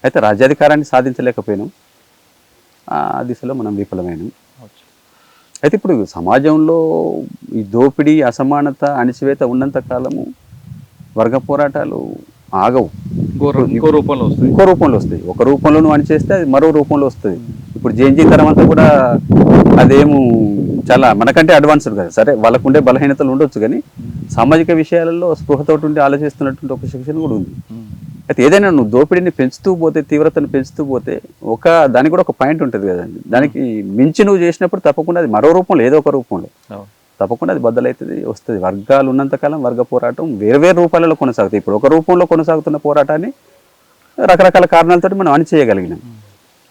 అయితే రాజ్యాధికారాన్ని సాధించలేకపోయినాం, ఆ దిశలో మనం విఫలమైనాం. అయితే ఇప్పుడు సమాజంలో ఈ దోపిడీ, అసమానత, అణిచివేత ఉన్నంత కాలము వర్గ పోరాటాలు ఆగవు. ఇంకో రూపంలో వస్తాయి. ఒక రూపంలో నువ్వు అణిచేస్తే అది మరో రూపంలో వస్తుంది. ఇప్పుడు జేఎన్జీ తరం అంతా కూడా అదేమో చాలా మనకంటే అడ్వాన్స్డ్ కదా. సరే వాళ్ళకు ఉండే బలహీనతలు ఉండొచ్చు, కానీ సామాజిక విషయాలలో స్పృహతోటి ఉండి ఆలోచిస్తున్నటువంటి ఒక సెక్షన్ కూడా ఉంది. అయితే ఏదైనా నువ్వు దోపిడీని పెంచుతూ పోతే, తీవ్రతను పెంచుతూ పోతే దానికి కూడా ఒక పాయింట్ ఉంటుంది కదండి. దానికి మించి నువ్వు చేసినప్పుడు తప్పకుండా అది మరో రూపంలో, ఏదో ఒక రూపంలో తప్పకుండా అది బద్దలవుతుంది, వస్తుంది. వర్గాలు ఉన్నంతకాలం వర్గ పోరాటం వేరు రూపాలలో కొనసాగుతాయి. ఇప్పుడు ఒక రూపంలో కొనసాగుతున్న పోరాటాన్ని రకరకాల కారణాలతో మనం అణిచేయగలిగినాం.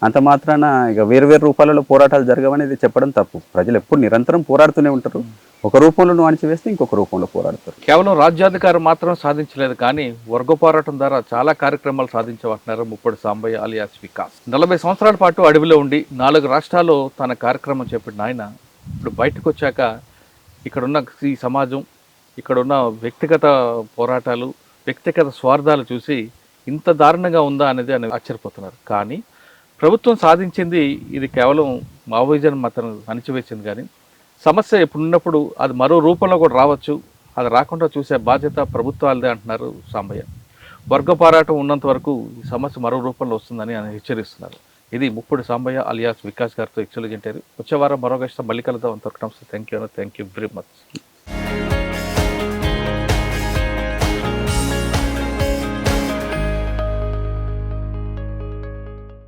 అంత మాత్రాన ఇక వేరు రూపాలలో పోరాటాలు జరగవనేది చెప్పడం తప్పు. ప్రజలు ఎప్పుడు నిరంతరం పోరాడుతూనే ఉంటారు. ఒక రూపంలో నువ్వు అణిచివేస్తే ఇంకొక రూపంలో పోరాడతారు. కేవలం రాజ్యాధికారం మాత్రం సాధించలేదు, కానీ వర్గ పోరాటం ద్వారా చాలా కార్యక్రమాలు సాధించమంటున్నారు ముప్పటి సాంబయ్య అలియాస్ వికాస్. 40 సంవత్సరాల పాటు అడవిలో ఉండి 4 రాష్ట్రాల్లో తన కార్యక్రమం చేపట్టిన ఆయన ఇప్పుడు బయటకు వచ్చాక ఇక్కడున్న ఈ సమాజం, ఇక్కడున్న వ్యక్తిగత పోరాటాలు, వ్యక్తిగత స్వార్థాలు చూసి ఇంత దారుణంగా ఉందా అనేది ఆయన ఆశ్చర్యపోతున్నారు. కానీ ప్రభుత్వం సాధించింది ఇది కేవలం మావోయిజం మాత్రం అణిచివేసింది. కానీ సమస్య ఎప్పుడున్నప్పుడు అది మరో రూపంలో కూడా రావచ్చు, అది రాకుండా చూసే బాధ్యత ప్రభుత్వాలదే అంటున్నారు సాంబయ్య. వర్గ పోరాటం ఉన్నంత వరకు ఈ సమస్య మరో రూపంలో వస్తుందని ఆయన హెచ్చరిస్తున్నారు. ఇది ముప్పటి సాంబయ్య అలియాస్ వికాస్ గారితో ఎక్స్క్లూజివ్ ఇంటర్వ్యూ. వచ్చే వారం మరో గెస్ట్ మళ్ళీ కలుద్దాం. అంతవరకు నమస్తే. Thank you very much.